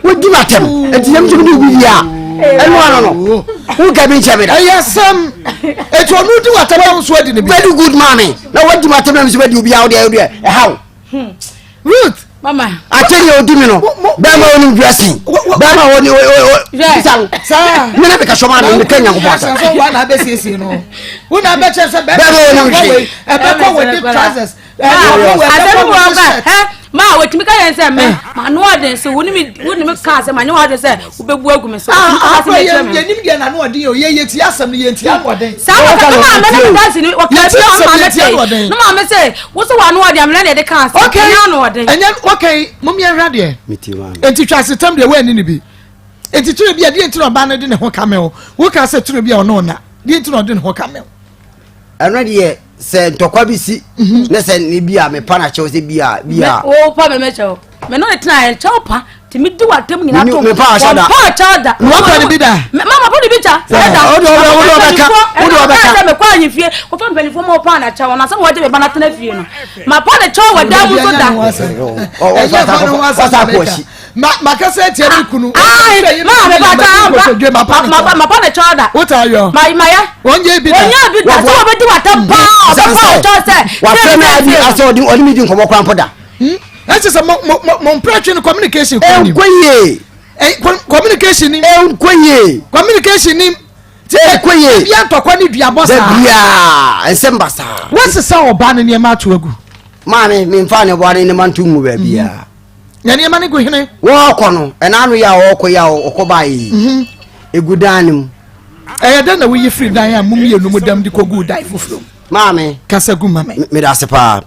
wodi matem etiyam so bi bi ya no who can be champion yes it will not do what I was waiting very good mommy now what do my time is where you be out there how Ruth mama I tell you do me no bema woni dressing bema woni sir me na be ka shoma me kenya ko pata so wa na be sisi no wo na be chese bema woni e be ko with trousers ma wetimi ka yen se me ma no ode se woni me ka se ma no ode se wo bebu agu me so ka se me cheme ye nim ge na no ode ye ti asem ye ti an ode sa ka ma me ka se ni o ka se ma me no ma me se wo so wa no ode am na de ka se na no ode enya okay mum ye rade meti wa enti twa setam de we ni bi enti turo bi de enti no ba na de ne ho ka me wo ka se turo bi o no na de enti no de ne ho ka me eno de se ntokwa bi si na se ni bia me pa na che se bia o pa me che me no tena e che pa ti mi di wa tem nyina to me pa chada no pa ni bi da mama pa ni bi cha da o beka me kwa nyifie ko fa mpani fo mo pa na cha wona se wo je be bana tena fie no ma pa na cha wa da mu so da o sa ko shi ma ka se tie ni kunu ma me ba ta ma pa na cha da what are you ma ya wonje bi da so wo be di wa ta pa pa cha se wa fe na di aso odi mi di nkomo kwa mpoda that's just mon preaching communication kwenye communication ni communication ni kwenye bia ntokwa ni dua bossa bia ensembasa what's say oba ne ma to agu mame me mfa ne bo ne man tumu ba bia ya ne ma ne go hene wo kono enanu ya wo ko ya okoba yi egudanim da na we free dan ya mum ye no mudam di kogu dai fufuro mame kasa gu mame me da sepa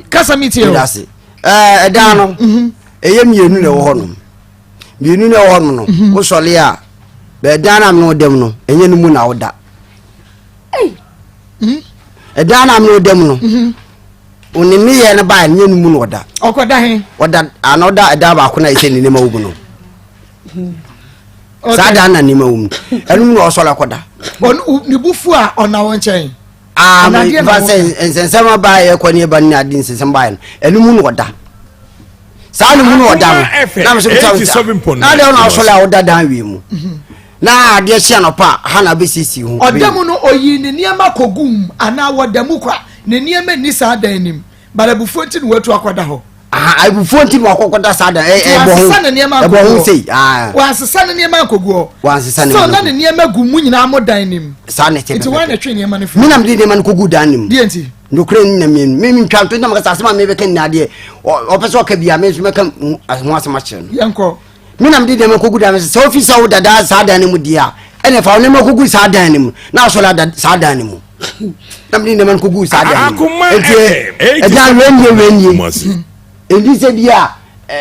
kasa miti yo dasi da no eye mienu ne wo hono mienu ne wo hono no wo sole a be da na me odem no enye no mu na woda da na me odem no oni mi ye ne ba enye no mu no woda okoda he woda anoda da ba ko na ise ni ne ma wugu no sada na ni ma wum enu no osola koda on ni bufu a ona won chen me fa se ensensema ba ye kwani ba ni adi ensensema ba enu mu no woda saa ne mu no oda na me so na de no so la oda dan wi mu na de hia no pa ha na be sisi hu oda mu no oyi ne niema kogum ana woda mu kwa ne niema ni saa dan nim barabufu nti no watu akoda ho abufu nti no akoda saa dan bo ho sei wa sesa ne niema koguo wa sesa ne so na ne niema gumu nyina mo dan nim saa ne te nti wa na twe niema ne mi na me de niema no kogu dan nim die nti nokre na me twanto na maka sasema me beka na de opeso ka bia me so meka ho asema kire yanko me na me de niema kogu dan me so ofisa wo dada saa dan nim dia ene fa niema kogu saa dan nim na so la saa dan nim na me de niema kogu saa dan nim eja wenye endi se bia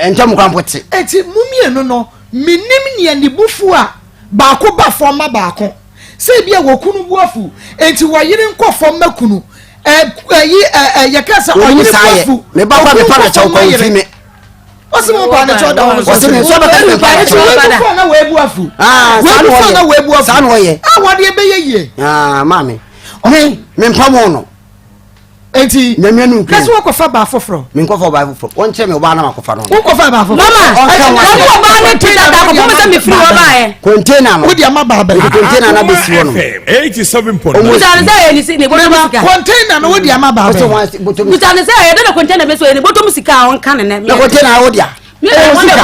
entam kwampote enti mumie no minim ne anibufu a baako ba forma baako se bia wokunu buafu enti wayire nkọ forma kunu yakasa oyire buafu me ba na chaw ko fime osimo ba na chaw da wono osimo so ba ka na webuafu san woye wade ebeyeye mami me mpamo no enti nyamianu kre kaso ko fa ba foforo me ko fa ba foforo won che me oba na makofa no ko fa ba foforo mama ko ba ne tida da ko mo se me free oba e container no wodi ama ba ba container na besi wono 87.9 mutane se ni ne boto musika container no wodi ama ba ba mutane se e de container be so ni boto musika on kan ne na container wodi a me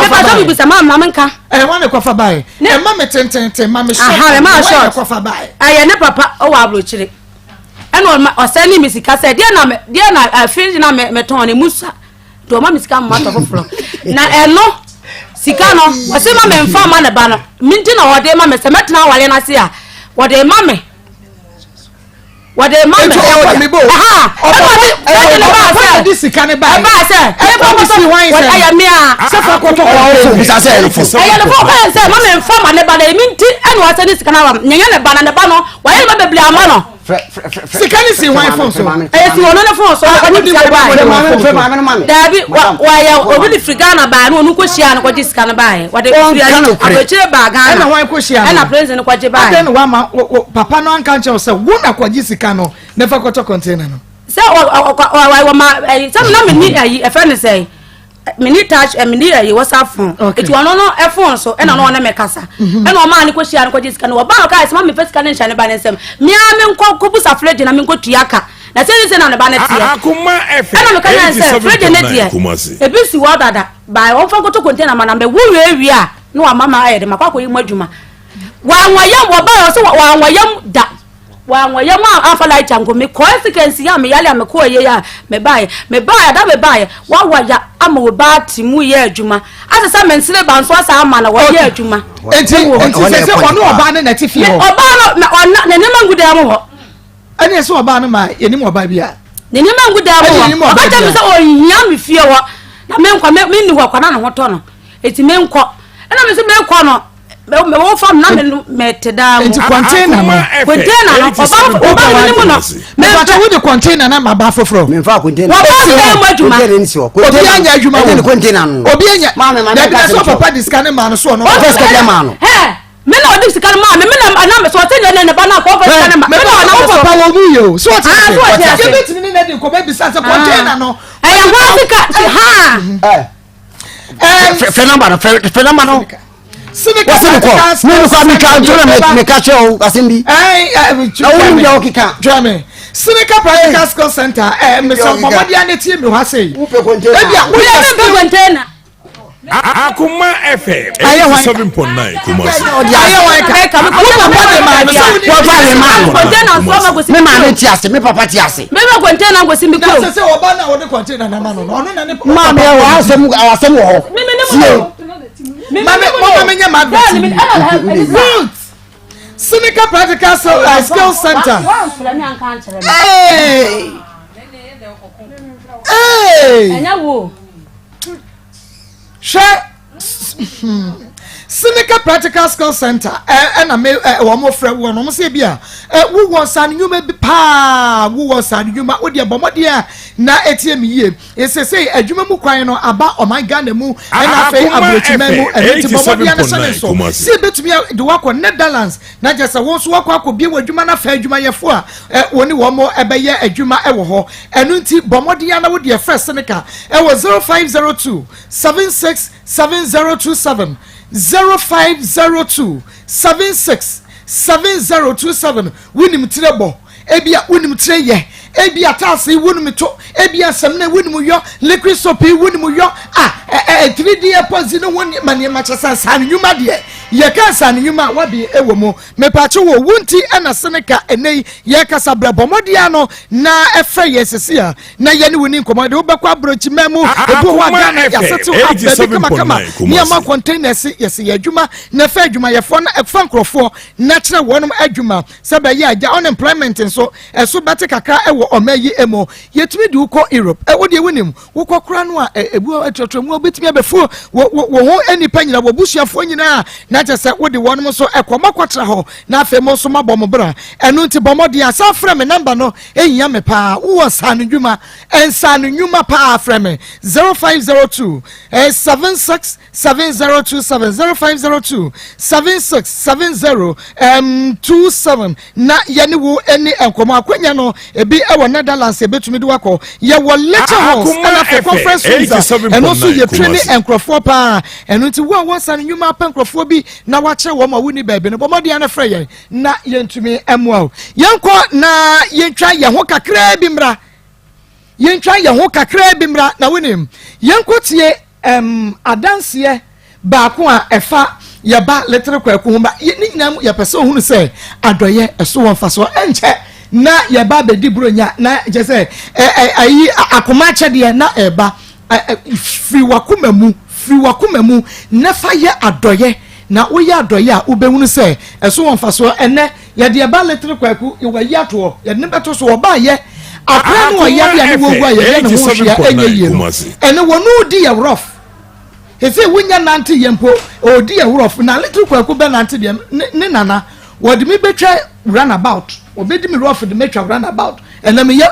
ba so bi sa mama menka wane kwa fa ba e ma me tententen ma me short aha ma short kwa fa ba e aye ne papa o wa abro chire eno osani misika se dia na afiri na meton ne musa to ma misika ma to foforo na eno sika no wose ma me mfa ma ne ba no minti na wode ma me se metena wale na se a wode ma me aha di sika ne ba ba se e ba so wode aya me a se fa ko to ko bisa se elfo aya le fo ka se ma me mfa ma ne ba na minti eno wasani sika na wa nyanya ne ba na ne ba no waye ma bebli ama no sikani si wan phone so si wono na phone so ko ni sika ba dabi wa ya obi di frigana ba no nu ko hia no ko sika na ba e wade abechire ba ga na wan ko hia na president ko je ba then wa ma papa no anka nche so wo na ko sika no never ko to container no se wa ma some na me ni ayi e friend say me ni touch me ni ayi WhatsApp phone it wono no e phone so e na no na me kasa e na ma ni ko hia no ko sika no wa ba ka se ma me sika na ncha ne ba ne sem me a me nko ko busa fridge na me nko tuaka na se na ne ba ne tie Akoma FM ana me ka say fridge ne tie e bi si wa dada ba o fa ko to container ma na me wo wi a no wa mama aye de makwa ko yi madwuma wa nwayam wo ba so wa nwayam da wa nwayam afa lai chango me consequence ya me yale me ko ye ya me bae da me bae wa ya ama wo ba timu ye adwuma asesa me nsire ba nso asa ama na wo ye adwuma enti se ono oba ne na tifie ho oba no ne ne manguda mo ho ani se oba no ma yenim oba bia ne ne manguda mo oba ta me se o hia me fie ho na me nkwa me ni ho kwa na ho to no eti me nkọ na me se me nkọ no me wo fam na me teda enti container no oba ni mo no me ba wo de container na ma ba foforo me fa container wa ba se mo adwuma obi anya adwuma wo container no obi anya ma me ka so papa discount man so no first ka ma no me na odi sika ma me na me so tenya ne ba na ko fa sika ma me na papa wo mu yo so what you bet ni na de ko be bisa se container no aya ho sika fenamba no Sinika Practical School Center me so mama dia ne tie me ha sei Akoma FM 87.9 Kumasi me ma ne ti ase me papa ti ase me ba container go simbi ko se oba na wo de container na ma no no na ne ma me wa asem wo Mama nya magnet. Sinika Practical Skill Center. Hey. Anya wo. Sinika Practical Skill Center. Na me wo mo frɛ wo no mo se bia wo won san nyuma pa wo was adwuma wo de bomode a na etie me yie esese adwuma mu kwan no aba o my Ghana mu na fe abrochima mu enti bomode na so si betumi de wakọ Netherlands na jesa wo so wakọ akobie wadwuma na fa adwuma yefo a woni wo mo ebeye adwuma ewo ho enu nti bomode na wo de first seneca ewo 0502 767027 0502 767027 winim tirebo ebia winim tire ebia tase winim to ebia samna winim yo liquid soap winim yo 3D pozi no woni mane machasa san nyuma de ye ka san nyuma wabi ewo mu mepache wo wunti ana seneka enei ye kasa brabomodia no na efe yesesia na ye ni woni komode obekwa abrochi memu ebu wa Ghana yasetu abedi kama ni ama containers yesi adwuma na fa adwuma ye fo na efa nkrofo na kire wonum adwuma sebe ye agya unemployment nso eso bete kakra ewo omayi emo yetumi di uko Europe wo de wonim wo kokra no a ebu etrotro betimi abefu wo ho enipa nyina wo busuafo nyina na jese wo de wonum so ekoma kwatra ho na afemo so mabom bra enu nti bomode asa frɛ me number no ehia me pa wo sanudwuma ensanudwuma pa frɛ me 0502 767027 0502 767027 na yene wo eni enkoma akwanya no ebi ewo Netherlands ebetumi de wakɔ ye wo lecture house na conference room eno so ye training enkrofo pa enu nti wo sanudwuma pa enkrofo bi na wache wo ma wuni baabi no bomode ana frɛ ye na yentumi emwa yenko na yentwa ye ho kakra bi mra yentwa ye ho kakra bi mra na wonim yenko tie adanse baako a efa ye ba letter kwaku ho ba ni nyinam ye pese ohunu se adoye eso wonfa so enche na ye ba bedi bronya na je se ayi akoma chede na eba firi wakoma mu na fa ye adoye na wo ya adoye a ubehunu se eso wonfa so ene ye de ba letter kwaku ye wa yato ye ne beto so oba ye akra no ya bia ne wo gwa ye ne ho hia enye ye no ene wonu di ye rough hefe wunya nante yempo odi ye rough na letter kwaku be nante de ne nana wodi mi betwa runabout obedi mi rough de metwa runabout ene me ye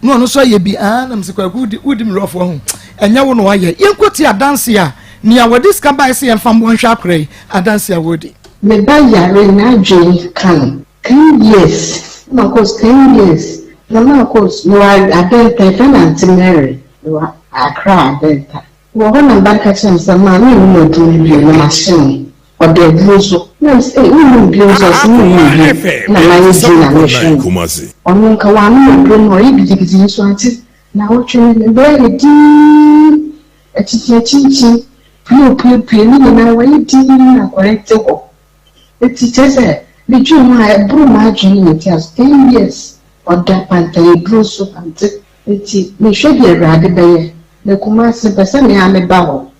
no so ye bi na mse kwaku udi mi rough ho enya wo no wa ye yenkoti adanse a nia wodi ska ba se yemfa mo hwa akrai adanse a wodi me ba yare na dwe kan years Maa Akos 10 years na Maa Akos no adenta finance Mary no Accra adenta wo ho na banka chen sama na no do bi na machine o de bluzo na say no bluzo so no na my jina machine onu ka wa no do no igidi so anti na wo twen ne be di etichi pio ni na wa di na correct ko etichese bi ju ma bru ma jini ne ti as 10 years oda pantai bluzo anti eti me hwedi awrade beye ne kuma se pese me ame ba ho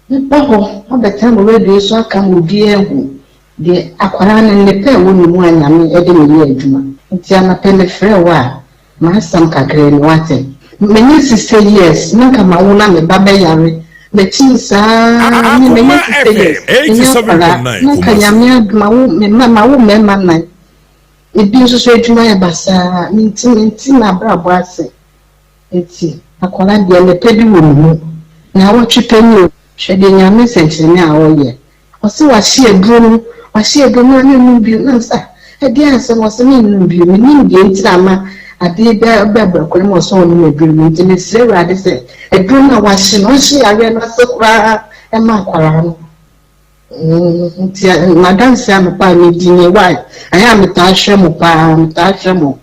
abeta mo radio so aka mo bi ehu de akwara ne pe wo ni mu anyame e de me ye adwuma nti ana pe ne frɛ wa ma sam kakre ni wate me 60 years na kama wo na me ba be yare me ti sa ni me 60 years 87.9 na kanyame adwuma wo me mama wo me na e bi so so adwuma ya basa minti na brabo ase eti akwara de ne pe bi wo mu na wo twepeni hwede nyame senkyene a woye osi wa hie drum na no bi na sa edi anse mo se ni no bi ni bi ntirama ade ba kwere mo so no bi mi ntine sire rade se edrum na wa hie no hie awe na se kura e ma kwara no nti madam se am pa mi di ni why aya mi ta hwe mo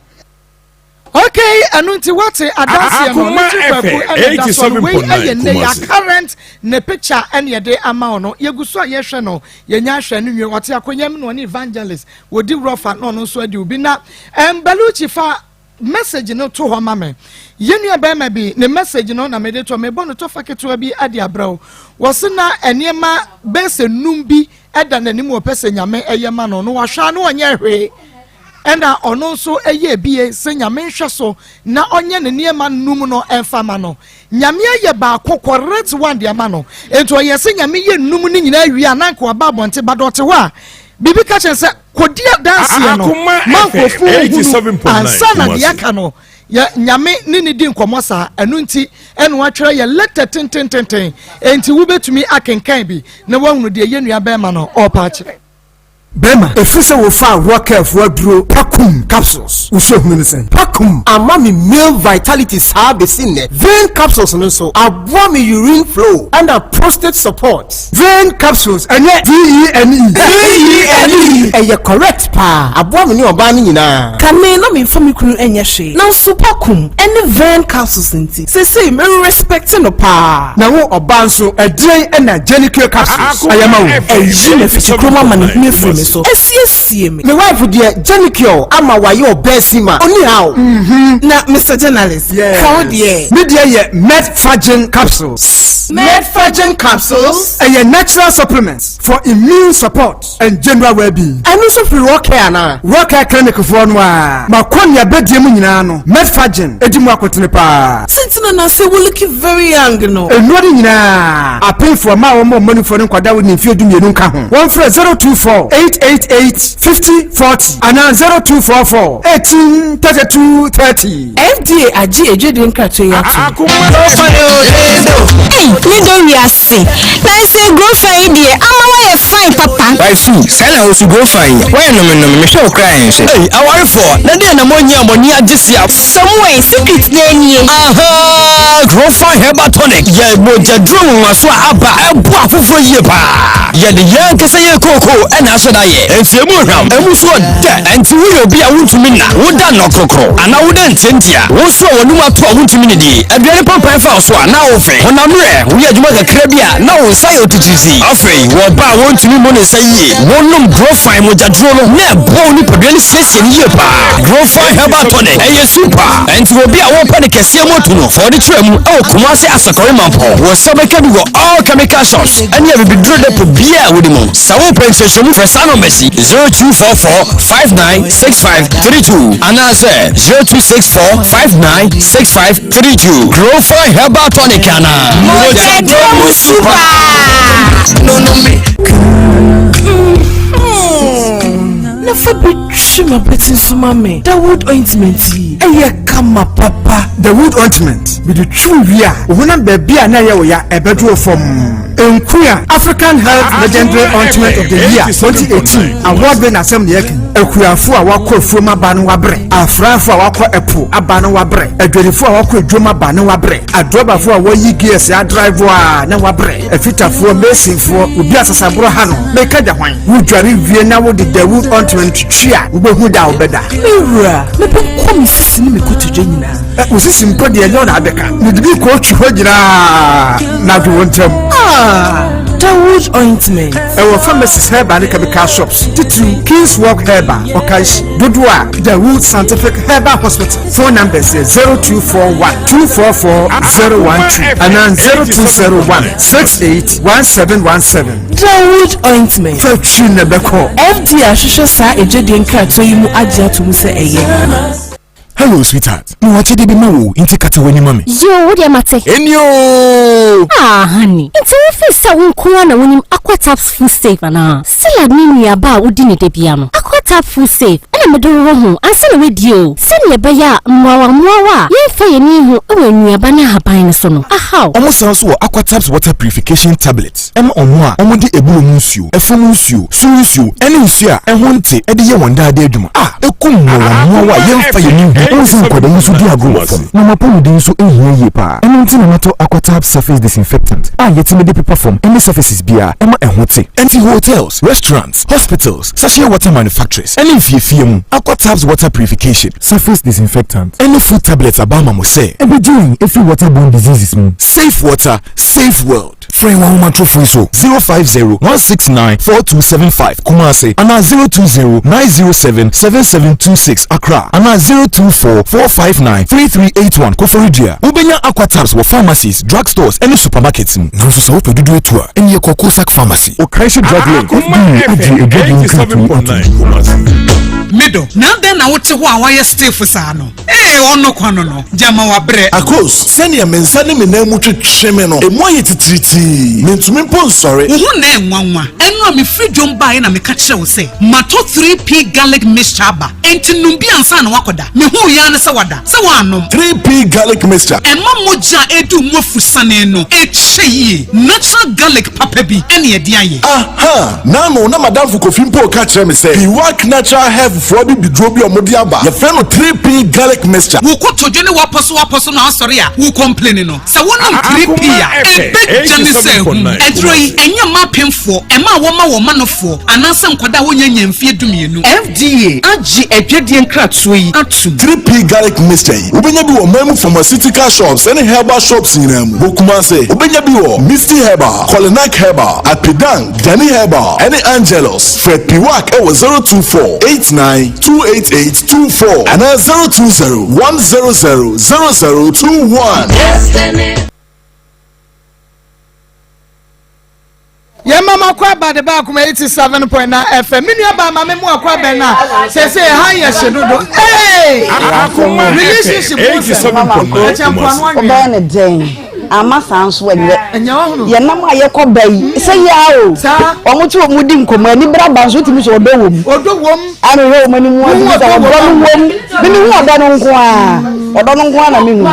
Okay, anunti wate adanse no ya current ne picture and ye de ama no ye guso ye hwe no ye nya hwe no nwe wate akonyam no ne evangelist wodi rofa no no so adi obi na Baluchi fa message no to ho mame ye nua ba ma bi ne message no na me de to me bo no to fa keto bi adi abrawo wose na enema bese numbi eda nanim opese nyame eyema no no wa hwa no onye hwe ena ono so eye bie se nyame hwe so na onye ne niema num no emfama no nyame ye ba correct one de ama no ento ye se nyame ye num ni nyina wi ananko aba bonte badote wa bibi ka chen say kodia dance no manko fu 87.9 ansana de yaka no ya nyame ni di nkomo sa enu nti enu atwere ya letter tentententen enti wo betumi akenkan bi na wahunu de ye nua bema no opa kire Bema, efise wo fa rocker for duro Pakum capsules. Uso hunisen. Pakum amami male vitality sabe sinne. Vein capsules nso abomi urine flow and prostate support. Vein capsules enye VENE. Eye correct pa. Abomi ni oba ni nyina. Kame no me fami kunu enye hwe. Na so Pakum ene vein capsules nti. Say me respect no pa. Na wo oba nso edren ena genical capsules. Ayama wo. Eyi me fi kroma mane free me so. Esie me. Me wife dear Genicure ama waye obesima. Oni how. Na Mr. Journalist. How dear. Me dear ye Medfagen capsules. Medfagen capsules. A natural supplements for immune support and general well-being. And also for Rocker na. Rocker clinic for noa. Makonya bedie mu nyina no. Medfagen edimu akotene pa. Sentina na say we look very young no. Enwadi nyina. I pay for ma wo money for nkwada wo ni mfie du nka ho. 024-888-5040 and 0244-183230. FDA aji ejede nkrato ya tu. Me don we are see. Na say go fine there. Ama why fine papa. Why fool? Sell us go fine. Why no me show crying. Hey, I worry for. Na dey na money amoni agisia. Somewhere secret dey nie. Aha! Go fine herbal tonic. Ye moja drum waso aba ebo afofo yie pa. Ye de ye kese ye koko na so da ye. Entiemu hwam. Emu so da. Enti wo ye obi a wuntumi na. Wo da no kokro. Ana wo da ntentia. Wo so wonu ato a wuntumi ne di. Aduane pampan fa so na wo fe. Ona mre, wo ye djuma kakra bia na wo sa ye otutusi. Afei, wo ba wuntumi mo ne sa yie. Wonum grow fine moja dro no. Na bo ni podwani siesie ni yie pa. Grow fine herbal tonic. Eye super. Enti wo bia wo pa ne kese moto no. For the trem e Kumasi asakore mampo. Wo so be kadu go all chemical shops. Ani e be dro de po bia wo di mo. Sawo pension mu fresa no Messi 0244596532 and answer 0264596532. Grow fine herbal tonic ana. Moja drum super. No me. Na fabric shima betin suma me. The wood ointment yi. Eye kama papa. The wood ointment be the true wia. Ohuna baby na ye wo ya ebedu from Enkuya African Health Legendary Ointment of the Year 2018 award winner assembly yake. Ekuyafo a wakọ fuoma ba no wabre. Afrafo a wakọ epo aba no wabre. Adwerefo a wakọ edwoma ba no wabre. Adrobafo a wayi gears ya drive a na wabre. Efitafo mesinfo obi asasabro ha no. Meka da hwan. Wudware wie na wo de the wood ointment twia. Wo behu da obeda. Mira, me pe kom sisi ni me kotodwe nyina. Osisi mpo de enyo na abeka. Nidibi ko twi ho nyina na do wontem. The wood ointment. Our pharmacies herbal and chemical shops. Titri Kings Walk Herbal Okaish Dodua The Wood Scientific Herbal Hospital. Phone numbers 0241-244-012 and 0201-681717. The wood ointment. FD Ashusha sa ejedi nkrato yi mu agya to mu se eye. Hello, sweetheart. No, what did you know? Intikata weni mami. Yo, what am I saying? Enyo! Ah, honey. It's all for someone corner when him Aquatap's full safe and still admin ya ba udini de piano. Aquatap full safe. And I'm a do wrong. I send with you. Send your baya mwawa. Ye fire ni hu when you abana habain sono. How? Almost also Aquatap's water purification tablets. Emma omwa. Omodi ebulu musio. Efomusio. Suusio. Eni usia. Ehonte. Edi ye wanda de eduma. Ah. Ekum mwawa. Ye fire ni hu. Once kwa the use of agro from no mapo de so ehie pa eno nti na mato Aquatap surface disinfectant yetime de paper from any surfaces bia ema ehote anti hotels restaurants hospitals sachet water manufacturers any fiefie mu Aquatap's water purification surface disinfectant any food tablets abama mo say e be doing every waterborne diseases mu safe water safe world friend one woman trophy so 050-169-4275 Kumasi and 020-907-7726 Accra and 024-459-3381 Koforidia. Ubenya Aquatap's were pharmacies, drugstores, and supermarkets. Nansu sa upe dudu etua. Enye Kokosak Pharmacy. Okaisha Drug Lane. Mido. Now then I would say why you stay for Sano. Ono kwano no. Jama wa bre. Akos. Seni ya mensani mene mutu chemeno. E mwa yeti triti. Mentume pon sorry. Uhu ne mwa. Eno a me free dwom bae na me ka kire wo se mato 3p garlic mixture aba enti num bi ansa na wakoda me hu ya ne se wada se wa anom 3p garlic mixture emma moja edu mofu sane no eche natural garlic papa bi ene edi aye aha nano na madam Fukofimpo ka kire me se he work natural health for bi bidro bi omodi aba ye fe no 3p garlic mixture wo ko tojo ne waposo na asori a wo complain no se wonam 3p a ebe jani se edroi enya mapemfo ema wo ma no fo ananse nkoda wo nyanya mfie dumienu FDA agi edwedie nkratso yi atum 3p garlic mixture ubenya bi wo mamu pharmaceutical shops and herbal shops nyinamu bokuma se ubenya bi wo Misty Herbal Colinac Herbal Apidan Dani Herbal and Angelos Fred Piwak e wo 02489288824 and 02010000021 Yeah, mama kwa ba de ba kuma 87.9 FM. Mini aba mama mu akwa be na. Say ha ye shedodo. Hey! Akoma relationship 87.9. Oba ne den. Ama sanso wenye. Ye nam aye ko bai. Say ya o. Omo ti omudi nkomo ani bra banso ti mi so odo wom. Odo wom. Ani ho mani mu adi so odo wom. Mini hu odo no nko a. Odo no nko na mi hu.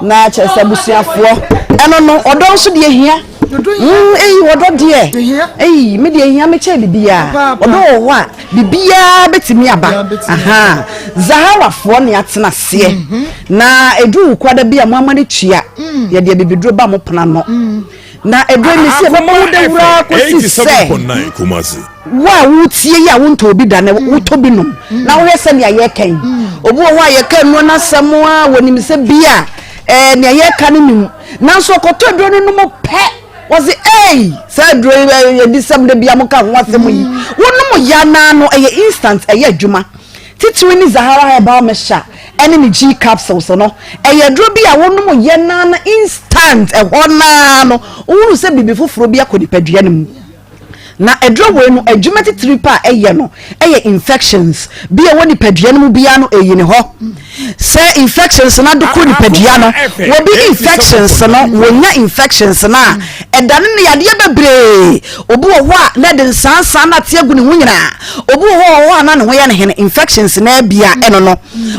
Na chese busuafo eno no odo nso de ehia odo de me de ehia me che bibia odo wo a bibia betimi aba aha Zahara fo ne atena se na edu kwada bia mo amane tua ye de bibidro ba mo pona no na edu ni se baba wo de wura ko sise 87.9 Kumasi wa wutie ya wonto obi da na wutobi nom na wo hese ne aye kan obu wo aye kan no na samo a wonim se bia ne aye kan nim na so koto dro no mo pe was say dro ye disam de bia mo ka ho asem yi wonum ya na no eye instant eye adwuma titiri ni Zahara Herbal mesha ene ni G capsules no eye dro bia wonum ye na na instant e hona no wonu se bibi foforo bia kodipadua ne mu na edro we no adwumati tripa eye no eye infections bia woni padua no mu bia no eye ne ho say infections na do ko ni padua no wo bi infections no wonya infections na edane ne yade bebre obu wo a na de sansa na te agu ne ho nyina obu wo na ne ho ye ne hene infections na bia eno no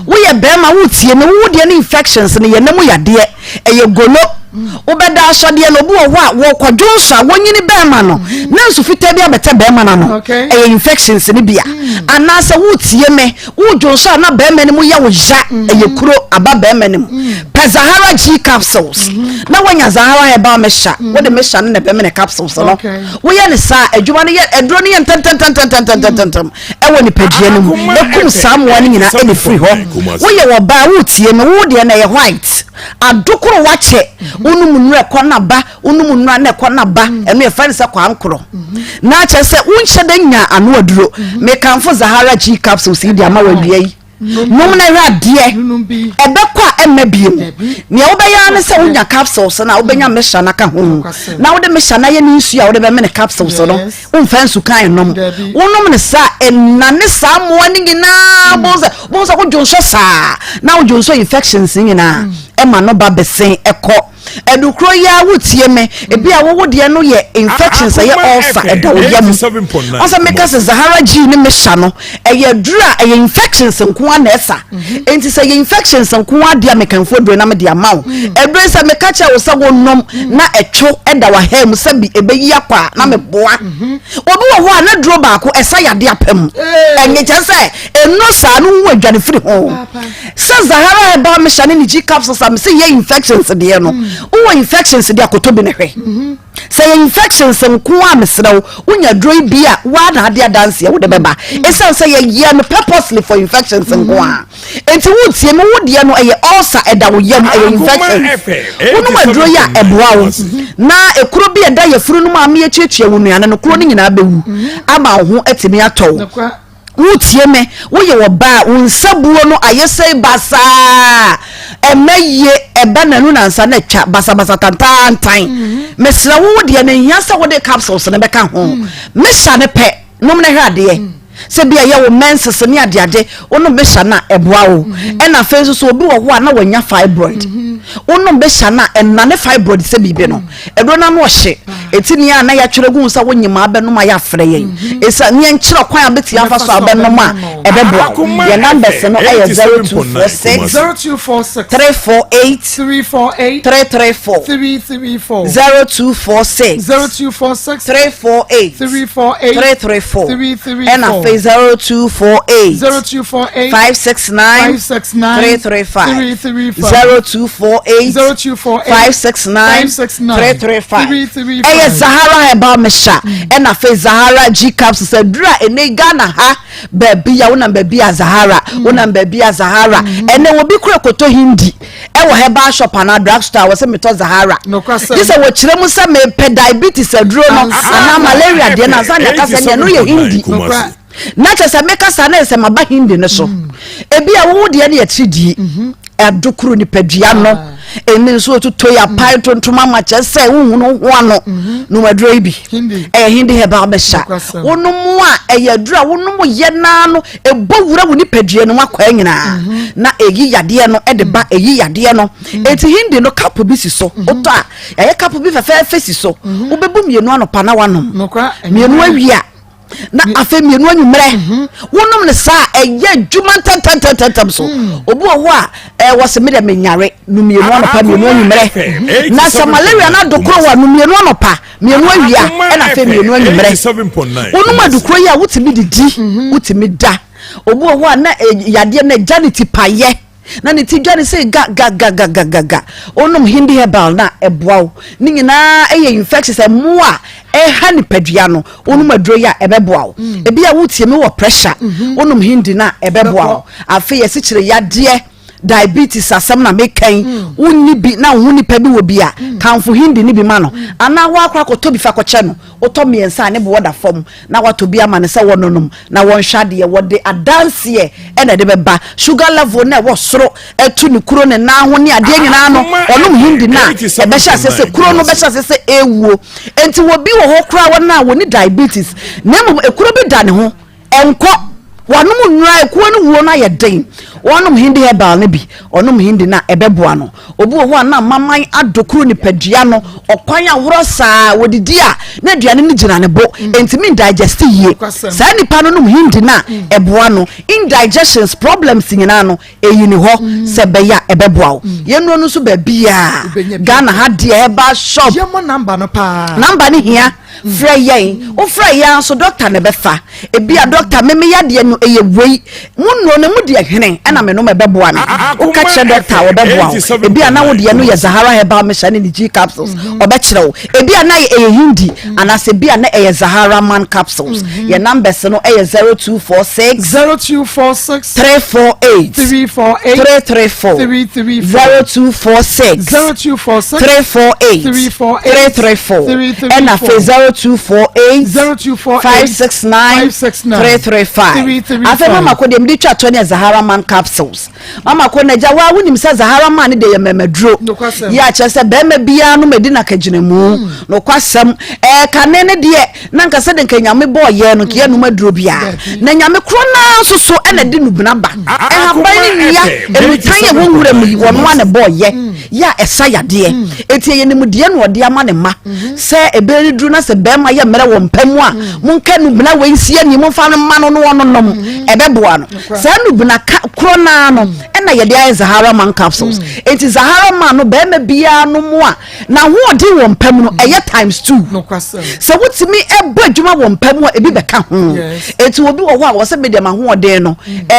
wo ye be ma wo tie ne wo de ne infections ne ye ne mu yade eye golo obeda asode no obu wo a wo kwadwonso a wonyini be ma no na nso fita bia bete be ma na no eye infections ne bia anasa wo tie me wo dwonso na be ma ne mu ye wo ja eye kuro aba be ma ne mu pe Zahara G capsules na wonya Zahara Herbal mesha wo de mesha ne be ma ne capsules no wo ye ne sa adwuma ne ye edro ne ye tentententententententem e wo ne padua ne mu e kum samu ani nyina e ne free ho wo ye wo ba wo tie me wo de na ye white adokoro wache unum nure kona ba unum nura na kona ba eno ye fani se kwa ankoro na che se unche da nya anu aduro me kanfo Zahara G capsules idi ama wadua yi num na hwa de ebe kwa emabiem ne wo be ya ne se unya capsules na wo be nya mesha na ka ho na wo de mesha na ye ni nsu ya wo de be me ne capsules no umfa nsu kan nom wonum ne sa enna ne sa mo ani ngina bonza ko jonso sa na wo jonso infections ngina e ma no ba besen eko edukro ya wutie me ebi a wo de no ye infections ye ulcer edawo yam osa make se Zahara G ne mesha no eye dura eye infections nko na esa enti se ye infections nko ade amekanfo duro na me de amawo edure se me ka cha wo se wo nom na etwo edawa hem se bi ebeyi akwa na me boa obi wo ho na duro ba ko esa yade apem enye che se eno sa no wo adwane firi ho se Zahara Herbal mesha ne G capsules am se ye infections de no o infections dia kotobi ne hwe say infections nko amesrew unya droi bia wa na ade dance ye wo de beba esa say ye no purposely for infections nko a enti wo tie me wo de no eye ulcer eda wo yam eye infections wonu ma droi a eboa wo na ekuro bia da ye furu no ma me echiechie wo nuane no kuro ni nyina bewu ama ho atimi atɔ wutie me wo ye wo ba unsabuo no ayese basa emaye eba nanu nansa na twa basa tantan mesra wo de na hiasa wo de capsules ne beka ho mesha ne pe nom ne hwade se bia ye wo menses ne ade wono be hya na eboa wo e na fe so obi wo ho a na wanya fibroid wono be hya na enna ne fibroid se bibi no edo na no hye etini a na ya twere gu sa wonyima abenom a ya frɛ yen esa ne nkyere kwan a beti afa so abenom a ebeboa ye numbers no e 0246 348 334 0246 348 334 and a face 0248 569 335 0248 569 335 Zahara Heba Mesha and a face Zahara G Caps said dra ene Ghana ha baby ya una baby Zahara una baby Zahara and then will be koto hindi e wo heba shop and drugstore was me to Zahara this is what chiremu say me diabetes adro no ana malaria de na san ya kasa no ye hindi na chese meka sa na ese maba hindi ne so ebi a wo de ne yatidi adukuru ni padua no eni so to ya pai tontoma ma chese hunhunu ho ano no madro ibi hindi heba besha wonu mu a eyadura wonu mu ye na no ebowura woni padua no akwa nyina na eyi yade no e de ba eyi yade no eti hindi no kapo bi si so oto a ye kapo bi fefe si so obebu mienu anopa na wanom mienu awia na afa mienu anwumre wonom ne sa eye djuma tantantantam so obu owo a wose me de menyare no mienu anopa mienu anwumre na sa malaria na dokoro wa no mienu anopa mienu awia e na afa mienu anwumre wonom adokoro ya wutimi didi wutimi da obu owo a na yade na janity paye na ne ti dwane say ga onum hindi herbal na eboawo ni nyina eye infections emoa ha ni padua no onum adro ya ebeboawo ebi a wutie me wo pressure onum hindi na ebeboawo afi yesi kire yade diabetes asem na mekan unni bi na huni pa bi wo bi a kanfo hindi ni bi ma no ana wa akwa koto bi fa koche no oto miensa ne bo woda fom na wato bi ama ne se wononom na won hwade wode adanse e na de beba sugar level na wo soro etu ni kuro ne na ho ne ade nyina no onum hindi na e be hya sese kuro no be hya sese ewuo enti wo bi wo ho kura wona woni diabetes na mo ekuro bi da ne ho enko wanum nwura ekuo no wuo na ye den wanum hindi herbal ne bi onum hindi na ebeboa no obu ho na maman adokuru ni padua no okwan aworo saa wodidi a na aduane ni gina ne bo entimi digest yie saa nipa no num hindi na eboa no indigestions problems nyina no eyi ni ho se beya ebeboa yenu no so ba bia Ghana ha de herbal shop yemo number no pa number ni hia freyen o freya so doctor ne befa ebi a doctor meme ya de no eye wei munno ne mu de hene na me no mebeboa no o ka che doctor wo beboa ebi ana wo de no ye Zahara herbal mesha ne G capsules obekire wo ebi ana ye hindi ana se bi ana ye Zahara man capsules ye numbers no ye 0246 348 334 0246 348 334 and a 0248 569 335 afa mama ko dem di twa to ne Zahara man capsules mama ko na ja wa wonim se Zahara man de ye memedro ya che se be ma bia no medina kaginemu no kwasam kane ne de na nka se de nkanyame boye no ke no madro bia na nyame kro na soso na de no binaba ha ban ni ya emutan ye wonwura mu wono na boye ya esa yade etie ye ne mu de no ode ama ne ma se eberi dru na se be ma ye mere wo mpamu a munka no bina we nsie ni mo fa no ma no no nom ebeboa no se no bina kro na no na ye de Zahara man capsules enti Zahara man no be ma bia no mo a na ho ode wo mpamu no eye times 2 se wutimi ebo adwuma wo mpamu a ebi beka ho enti obi wo ho a wo se be de ma ho ode no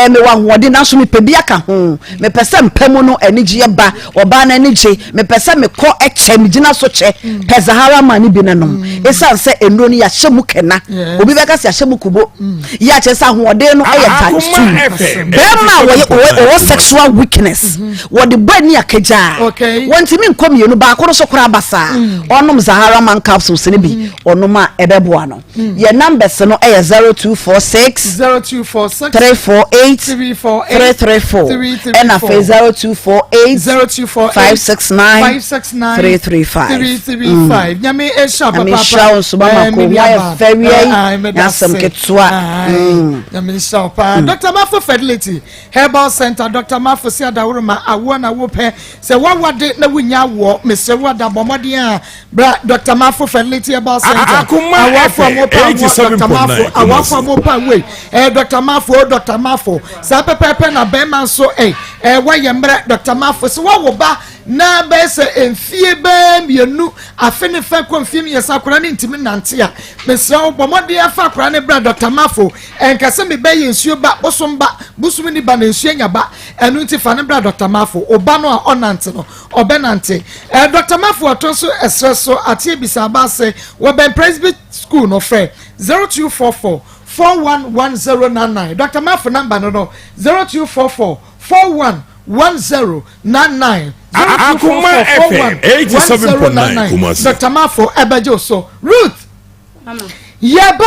me wa ho ode na so me pe bia ka ho me pese mpamu no anigye ba oba na anigye me pese me ko eche me gina so che pe Zahara man ni bi na no esa se eno ni ya hyemu kena obi beka se ya hyemu kubo ya che sa ho ode no eye times 2 be ma wo sexual weakness what the brain ni akaja want me nkom yenu ba akoro so kora basa onum Zahara man capsules ni bi onuma ebeboa no ye numbers no e 0246 348 334 and a 0248 569 335 nyame esha papa wo so mama ko why very na some ketwa na minister pa Dr. Mafo Fidelity Herbal Center Dr. Mafo si adawuruma awo na wo pe se wawade na wunya wo mese wada bomode a bra Dr. Mafo Fidelity Herbal Center awo for mo pa Dr. Mafo awo for mo pa we Dr. Mafo sa pepepe na be man so waye mra Dr. Mafo so wo ba na be se enfie be mienu afene fa konfie mi yesakora ne ntimi nante a mese wo bomode afa akora ne bra Dr. Mafo enkase me be yensuo ba bosomba busumi ni ba na nsuo nya ba enu nti fa ne bra Dr. Mafo oba no a onante no obenante Dr. Mafo atonso esreso atie bisaba se wo ben Presbyterian school no frɛ 0244 411099 Dr. Mafo number no 0244 411099 Akoma FM 87.9 Dr. Mafo ebejo so Ruth mama yeba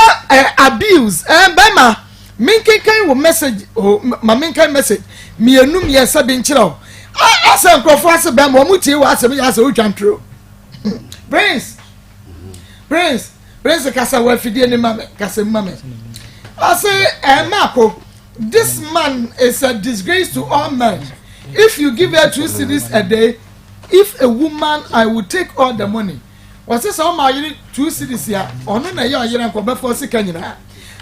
abuse bema minkenkan wo message ma minkan message mienum yesa bi nkyerɛ asa nkrofo ase bema wo mutie wo ase me asa wo twantro Prince kasa wa fidie ni mame kasa mame ase Mako this man is a disgrace to all men. If you give her 2 cedis a day, if a woman I will take all the money. Was this all my 2 cedis here? Or no, you're here and come before Sikanyina.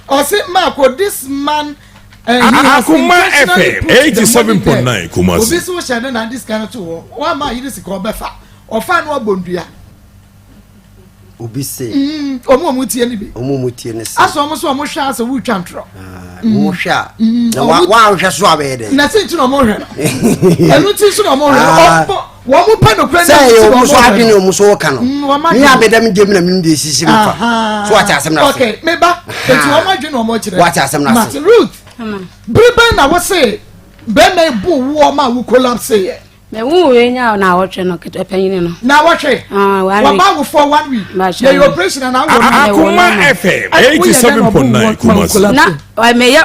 Or say, Marco, this man. Akoma FM 87.9 Kumasi. This was Shannon and this kind of two. Why am I here to call Befa? Or find what Bondia? Obi say omo mutie ni bi omo mutie ne say aso omo so omo hwa aso wu twantro mo hwa na wa hwa so abede na se ntino omo hwa enu ti so omo hwa wo mo pa no kra say omo so adwene omo so ka no ni abedam gem na mi de sisi mfa so wa cha asem na okay me ba enti omo adwene omo kire wa cha asem na say Ruth bribe na wo say be na bu wo ma wo collapse ye me we nya na wotwe no kepanyin no na wotwe wa ba wo for 1 week the operation na Akoma FM 87.9 Kumasi na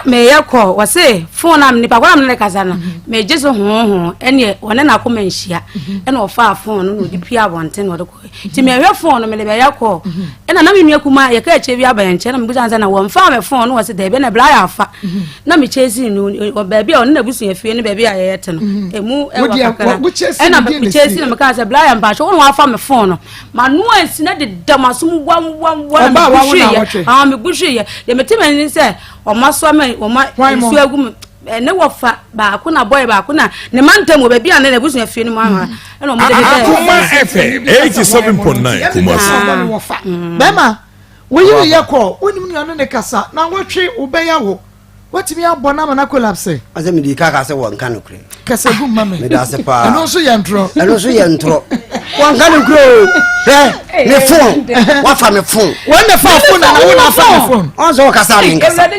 me ya ko wa say phone am ni pa kwa am ne kasa na me jeso ho ene wona na akoma nhia ene ofa phone no di pia bonten wo de ko ti me hwe phone no me le ya ko ena na me nua kuma ye ka eche bi abayanche na me buza na wo mfa me phone no wo se de be na bla ya afa na me chesi no ba bia on na busu afie ne ba bia ye yete no emu e wa ena me chesi na me ka se bla ya mba so wo afa me phone no ma no ansi na de damasum wam na me buhwe me buhwe ye de me ti me ni se o maso me o ma su agum ne wofa ba ko na boy ba ko na ne mantam wo ba bia na busu afie ni mu ama ena o mo de Akoma FM 87.9 Kumasi wofa bema wo yi ye ko onim no ne kasa na wotwe wo be ya wo watimi abona ma na collapse ase me di kaka se won kan kure kasa gum mame me da se pa eno so ye ntro won kan kure me phone wa fa me phone won na fa phone na won na fa me phone on so kasa me kasa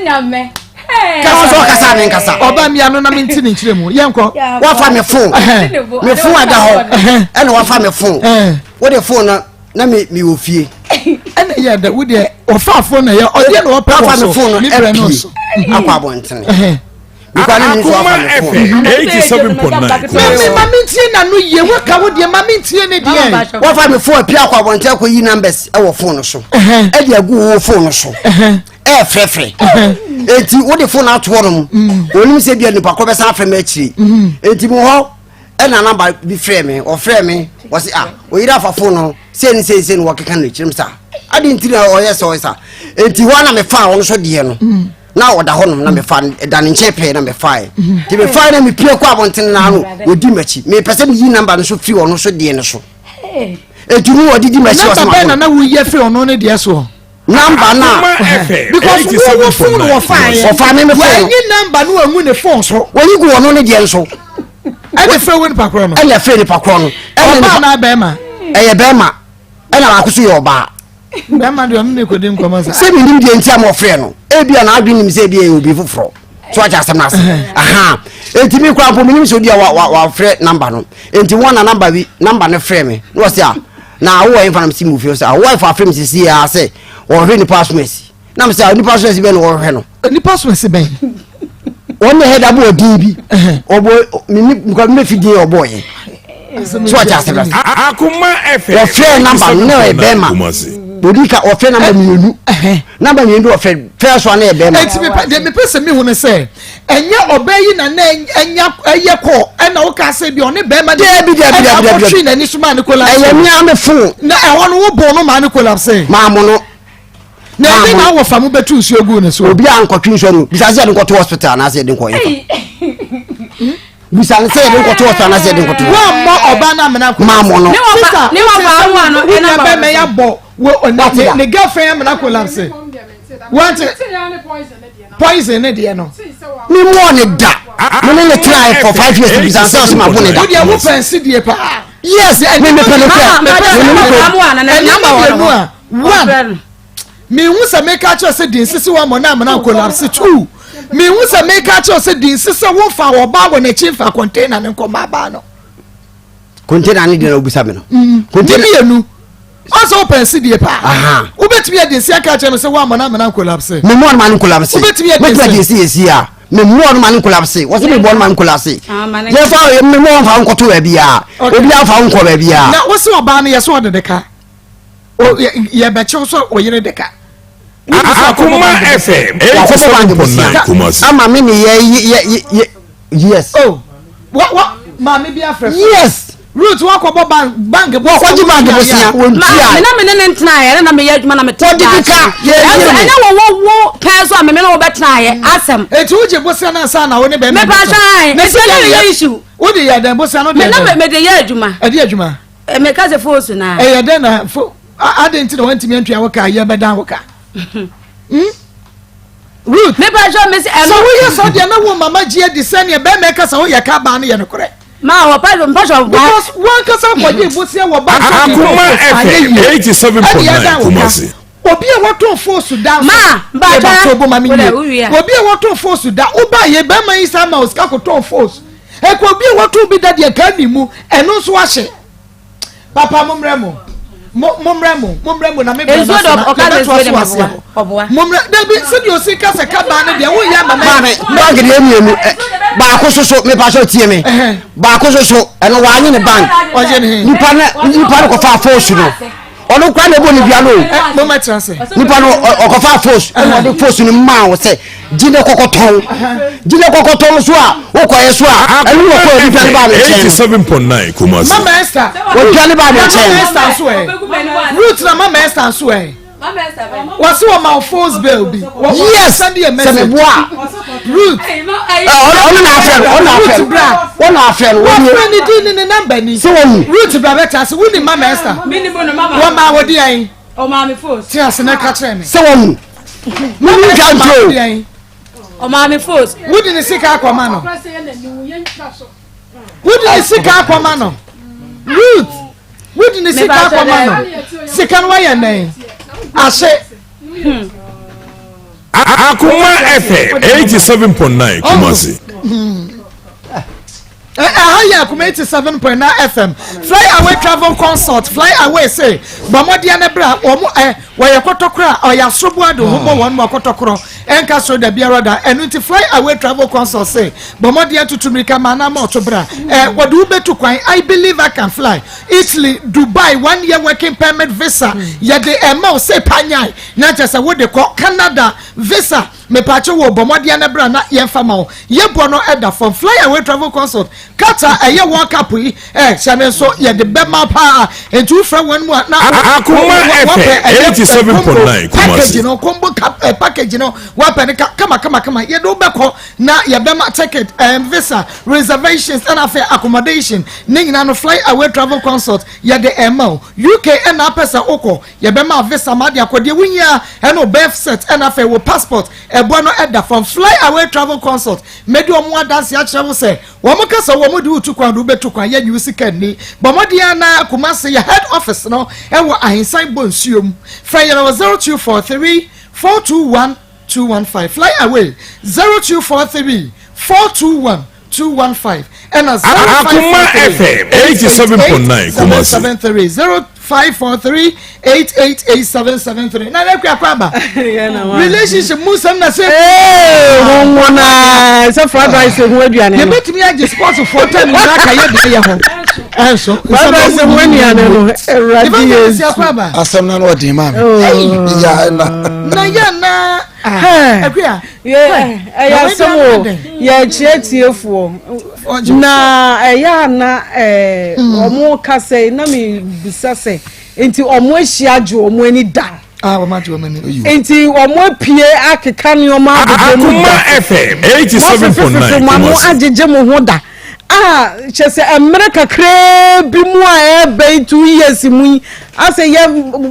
so kasa me kasa oba mi anu na me ntini nkire mu ye nko wa fa me phone ada ho ene wa fa me phone wo de phone na me ofie ene ye da wo de o fa phone na ye o de no pa me phone ni bre no so akwa bontene Akoma FM 87.9 mami tie na no ye wo ka wo de mami tie ne de wo fa me phone pia akwa bontene ko yi numbers e wo phone so e de agu wo phone so frefre enti wo de phone ato no onim se bia nipa ko be san frem akiri enti mo ho e na number bi frame o frame wo se o yira fa phone no se ni wo keka na chirim sa adi ntiri o yeso isa enti ho na me fa wo so de no na oda ho no na me fa da ne nchepe na me fa ti me fa na me pie kwa bonten na no odi machi me pese me yi number no so fi wo no so de no so enti mu odi di machi o so na wo ye fi ono ne de so number na because wo phone wo fa me phone ni number no angu ne phone so wo yi go ono ne de so e de frɛ wo ni pakro no e le frɛ ni pakro no e na be ma e ye be ma e na akoso ye oba be ma de ono ne kodim komasa se bi nim de ntia mo frɛ no e bia na adwin nim se bia e obi foforo so acha asem na se aha enti mi kwa po nim so dia wa frɛ number no enti wona number bi number ne frɛ me no se na wo yin fanam si mu fi so wo fa frɛ me si ya se wo hwe ni password na me se ni password be no wo hwe no ni password be won me head abo odi bi obo mi ko me fidie obo ye so acha asem na Akoma FM wo frɛ number no e be ma odika ofe number mienu number mienu ofe first one e be ma enti me pese me hu ne say enya obayi na enya eye ko na wo ka say bi oni be ma de bi na ni suma ni collapse eye mi am fu na e wono wo bo no ma ni collapse ma mo no na e na wo fa mu betu nsu ogu ne so obi an kwatwe nsu no bisa se de nkoto hospital na se de nko yefa bisa se de nkoto hospital na se de nkoto wa mo oba na mena ko ma mo no ni wa fa no e na be me ya bo wo ne girlfriend mena collapse want poison ne de no mi mo ne da mo ne try for 5 years bisa se o ma bo ne da wo wo fancy die pa yes me one me hu se make catch say din sisi wa mo na mena collapse two me hu se make catch say din sisi wo fa wo ba wo na chi fa container ne ko ma ba no container ne de na obusa me no container yenu also fancy die pa aha wo betimi din sia catch no say wa mo na mena collapse me mo na collapse wo betimi din sia ya me mo na collapse wo se me bo na collapse ye fa me mo fa nkoto ba bia obi afa nko ba bia na wo se oba no ye so de deka o ye be che so o yire deka Akoma FM 87.9 ama me ye yes oh what mama bi afre yes root wa ko bank bo ko ji bank bo sia won tia me ntena ye na me ye adwuma na me to dika ye anya wo kan so me no betena ye asem eti uje bo sia na sa na wo ne be me pa shan e se ye issue wo de ya dan bo sia no de me na me de ye adwuma e de adwuma me ka se force na e ye den na adenti na wantimi antwa wo ka ye be dan wo ka root me pa shan me se so wo ye so de na wo mama gie de sane be me ka sa wo ye ka ba no ye no kore ma wo pa shan because one ka sa ko ye bo sia wo ba Akoma FM 87.9 Kumasi obi e wato force down ma ba to bo mama ni obi e wato force down wo ba ye be man isa ma o ska ko to force e ko obi e wato bi da de ka ni mu eno so ahye papa momremo na me be na momre da bi se di o si ka se ka ba ne de wo ya mama bank de emienu ba ko so me pa so tie me ba ko so eno wa anyi ne bank oje ne nipa ko fa force no onu kwa na bo ni bia no mo ma transe nipa no ko fa force eno de force ni ma wo se jine kokoton so a wo ko yeso a enu wo ko nipa ni ba me chen 87.9 Kumasi mama Esther wo bia ni ba me chen mama Esther so e root na mama Esther so e what's your my phone's bill be yes send you a message root on our friend what friend did in the number ni so root bra better so we mama Esther one ma wo di ayin o ma me force ti ase na ka kire me so won mama Esther di ayin o ma me force wo di ni sika akoma no wo di ni sika akoma no root wo di ni sika akoma no sika no ya nan ase Akoma FM 87.9 Kumasi ya Akoma 87.9 FM fly away travel consult fly away say bomodia na bra omo wo ye kotokra o ya sobu ado hobo won mo kotokro enka so da biara da enu fly away travel consult say bomodia tutumrika mana ma otobra wo do betu kwan I believe I can fly Italy Dubai 1 year working permit visa ye de ema say panyai na just wo de ko Canada visa me pacho wo bomodia na bra na ye fama wo ye bo no eda from fly away travel consult kata eye one kapu chane so ye de bema pa entu fra one mu na Akoma FM 87.9 package no combo package no wapen kama ye do beko na ye bema ticket visa reservations and affair accommodation ningina no fly away travel consult ye de emo UK and apesa oko ye bema visa ma de akode wunya and no birth set and affair wo passport ebo no eda from fly away travel consult medi omo adanse a kire wo se wo mo kasa wo mo du tukwan do betukwan ye nyu sika ni bomodia na Kumasi ye head office no e wo ahinsan bonsuom fra ye 0243 421 215 fly away 0243 421 215 and Akoma FM 87.9 Kumasi 0543 888773 na na kwa ba relationship musam na say wona so fried rice hu aduane ye betimi age sport for time na ka ye de ye ho Eso. Baba se wani ano. Evangelist Akwaba. Asem na no de ma me. Ya na. Akuya. Ya semo. Ya chietiefo. Na ya na omo kase na me bisase. Enti omo ahia jo omo ani da. Mama to mani. Enti omo pie akeka ne omo abodemu. Akoma FM 87.9. Mamo ajeje mo ho da. Chese emre kakre bi mu a ebe 2 years mu ase ye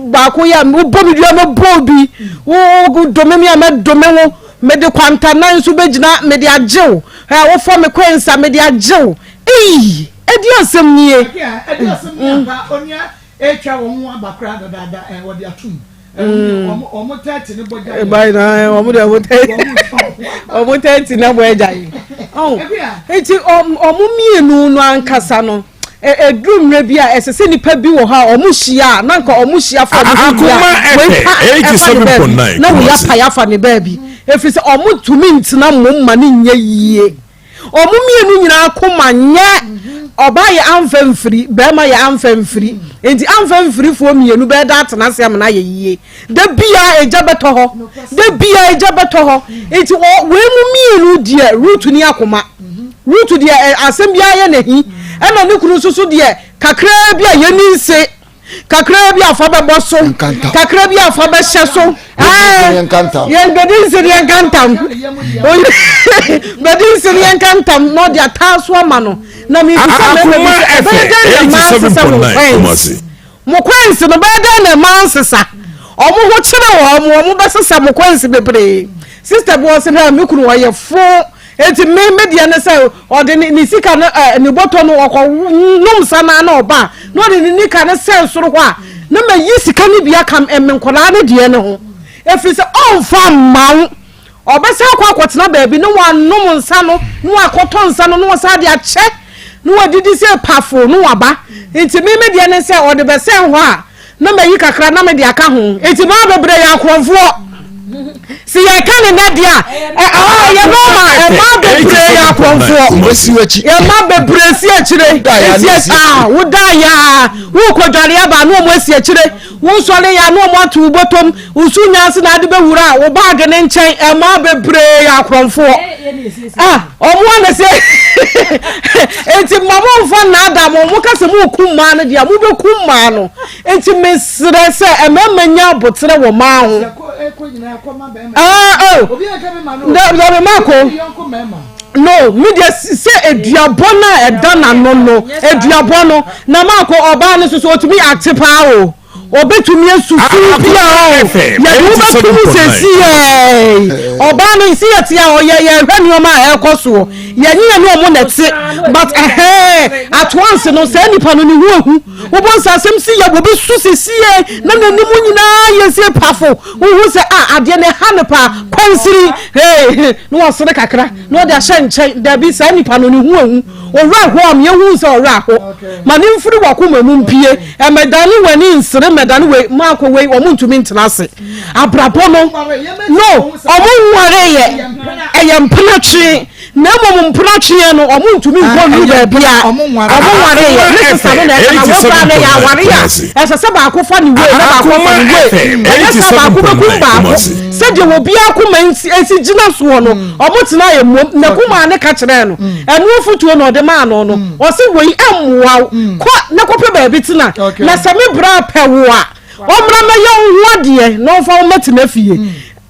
ba ko ya mo bo bi mo bo bi wo dome mi am dome wo me de kwanta nan so begina me de ajew wo fo me kwensa me de ajew edi asem nie edi asem nie ba onia etwa wo mu abakra dada wo de atum omo 30 ne boja bai na omo de omo 30 na boja yi eti omo mienu no ankasa no edrumre bia esese nipa bi wo ha omo hia na nka omo hia fa Akoma 87.9 na wo ya pa ya fa ne ba bi efise omo tumi ntina momma ne nya yie omo mienu nyina akoma nye oba ye amfamfiri be ma ye amfamfiri enti amfamfiri fo mienu be da atena se am na ye yie da bia eja beto ho enti we mu mienu die root ni akoma root die asem bia ye nahi e na ne kunu susu die kakra bia ye ni nse kakra bia afa be boso kakra bia afa be hyeso ye bedin se ye kantam bedin se ye kantam no dia taso ama no na mi fisa me 87.9 Kumasi mo kwansi no beda na mansesa omo ho kire wo omo besesa mo kwansi bebre sister bo se na me kunu wo ye fo enti me media ne say o de ni sika no ni boto no okọ num sana na oba no de ni nika ne say soro ho a na ma yi sika ni bia kam emmenkola ne de ne ho efise on fa mawo obesa akotena baabi no wa num nsa no no akoto nsa no no sa de ache no wadidi se pafo no waba enti me media ne say o de be say ho a na ma yi kakra na me de aka ho enti ma bebre ya akrofo si ya kan na dia ya ma bebre ya akrofo ya ma bebre si akire wo da ya wo kodware aba no mo si akire wo sole ya no mo atu botom usunya se na de be wura wo ba de ne nchen e ma bebre ya akrofo omo na se enti mama mfa na adam mo kase mo kumma no dia mo be kumma no enti mesre se e ma manya botere wo ma ho no media say eduabona edana no eduabono na mako oba ne so otumi atipa o obetumi esusu bia o ya do betumi sesi oba ne si atia o ye hwani o ma ekoso ye nyi ne o mo neti but at once no say nipa no ni hu obonsa asem si ya bobe su sesi na nanimu nyina ye se pafo hu se ade ne hanepa kwansiri no wasore kakra no de ahye nchen da bi sa nipa no ni hu owra ho am ye hu se owra ho ma ne mfiri wakoma mu mpie e medani wani nsire medani we mako we o muntumi ntenase abrabo no omo nware ye mpratwe na mo mpratwe no o muntumi nkonu ba bia omo nware ye ne sesa no na na ya ware ya ese se ba akofo ni we na ba akofo ni we ese ba akofo kumba se je wo bia akoma ensi gina so no omo tena ye mom na kuma ne ka kire no enu ofutuo no de ma no o se wei amwa ko na kope ba bi tena na se me bra pewo a omra me ye nwade no fa o metena fie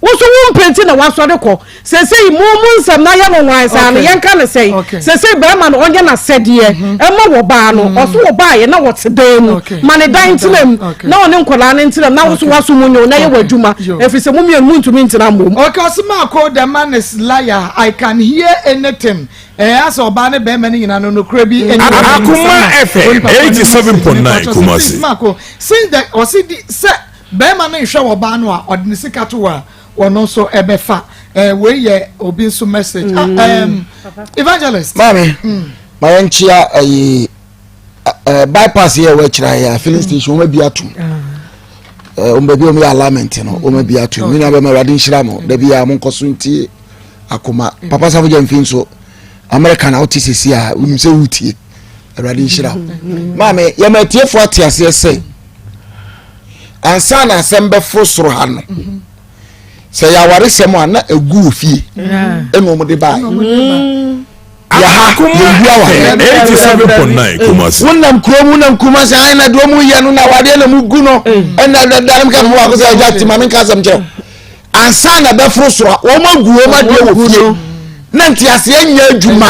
woso wo mpenti na wasode ko sesei mumu nsam na ye no wansa na ye nka ne sei sesei ba ma no onye na sede ma wo ba no oso wo ba ye na wo tede mu ma ne dan tilem na one nkola ne tilem na woso waso munyo na ye wadwuma efise mu mienu ntumi ntina mom okay osima ko the man is liar I can hear anything as oba ne be mani nyina no kura bi Akoma FM 87.9 Kumasi mako since that osidi se be ma ne hwe wo ba no a odne sika to a wono so ebefa we ye obi so message evangelist mami ma yanchia bypass here we kira ya filling station we bi atum be bi o mi alignment no o ma bi atum mi na be ma radin shira mo da bi ya mon koso nti Akoma papa sa mo je mfin so American out CC a unim se wutie awurade nhyira maame yɛmatiefo ate aseɛ sɛ ansa na asɛm bɛforo soro ha no sɛ yɛaware sɛm a na ɛgu ofie ɛna ɔmo de baa yaha yɛwu aware 87.9 Kumasi wonam kurom wonam Kumasi ayi na deɛ ɔmo yɛ no na awadeɛ na mu gu no ɛna dadarem ka mo akɔ sɛ agya tima me nka asɛm kyerɛ ansa na bɛforo soro a wɔn agu wɔn adeɛ wɔ fie na nti aseɛ nya adwuma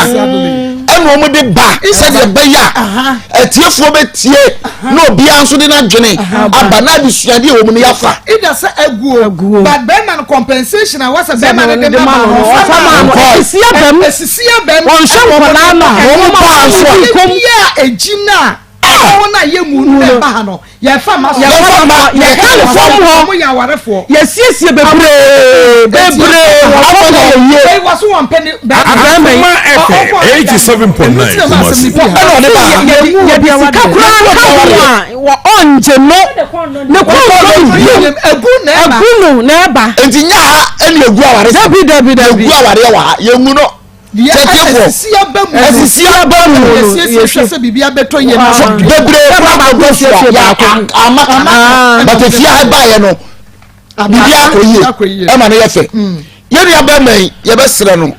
ɛna wɔn de ba sɛdeɛ bɛyɛ atiefoɔ bɛtie na obiara nso de n'adwene aba na adesuadeɛ wɔ mu no yafa ida sɛ aguo but bɛrima no compensation a wasa bɛrima no de ma no esisia bɛm wɔn hwɛ wɔn n'ano wɔn ba nso a egyina wɔn na yɛ mu no ɛba ha no yɛfa ma so yɛka ne fɔm hɔ yɛ awarefoɔ yɛsiesie bebree wɔn so wɔn pɛ ne Akoma FM 87.9 Kumasi yɛde sika koraa wɔ ɔngye no ne kɔkɔɔ egu no ɛba nti nya ha ɛna egu aware dabi egu aware wɔ ha yɛngu no esisia ba mu yɛsiesie sɛ bibia bɛtɔ yɛ no bebree ba go so amaka but if you have buy no bibia akɔyie ɛma no yɛ fɛ yɛne aba man yɛbɛsrɛ no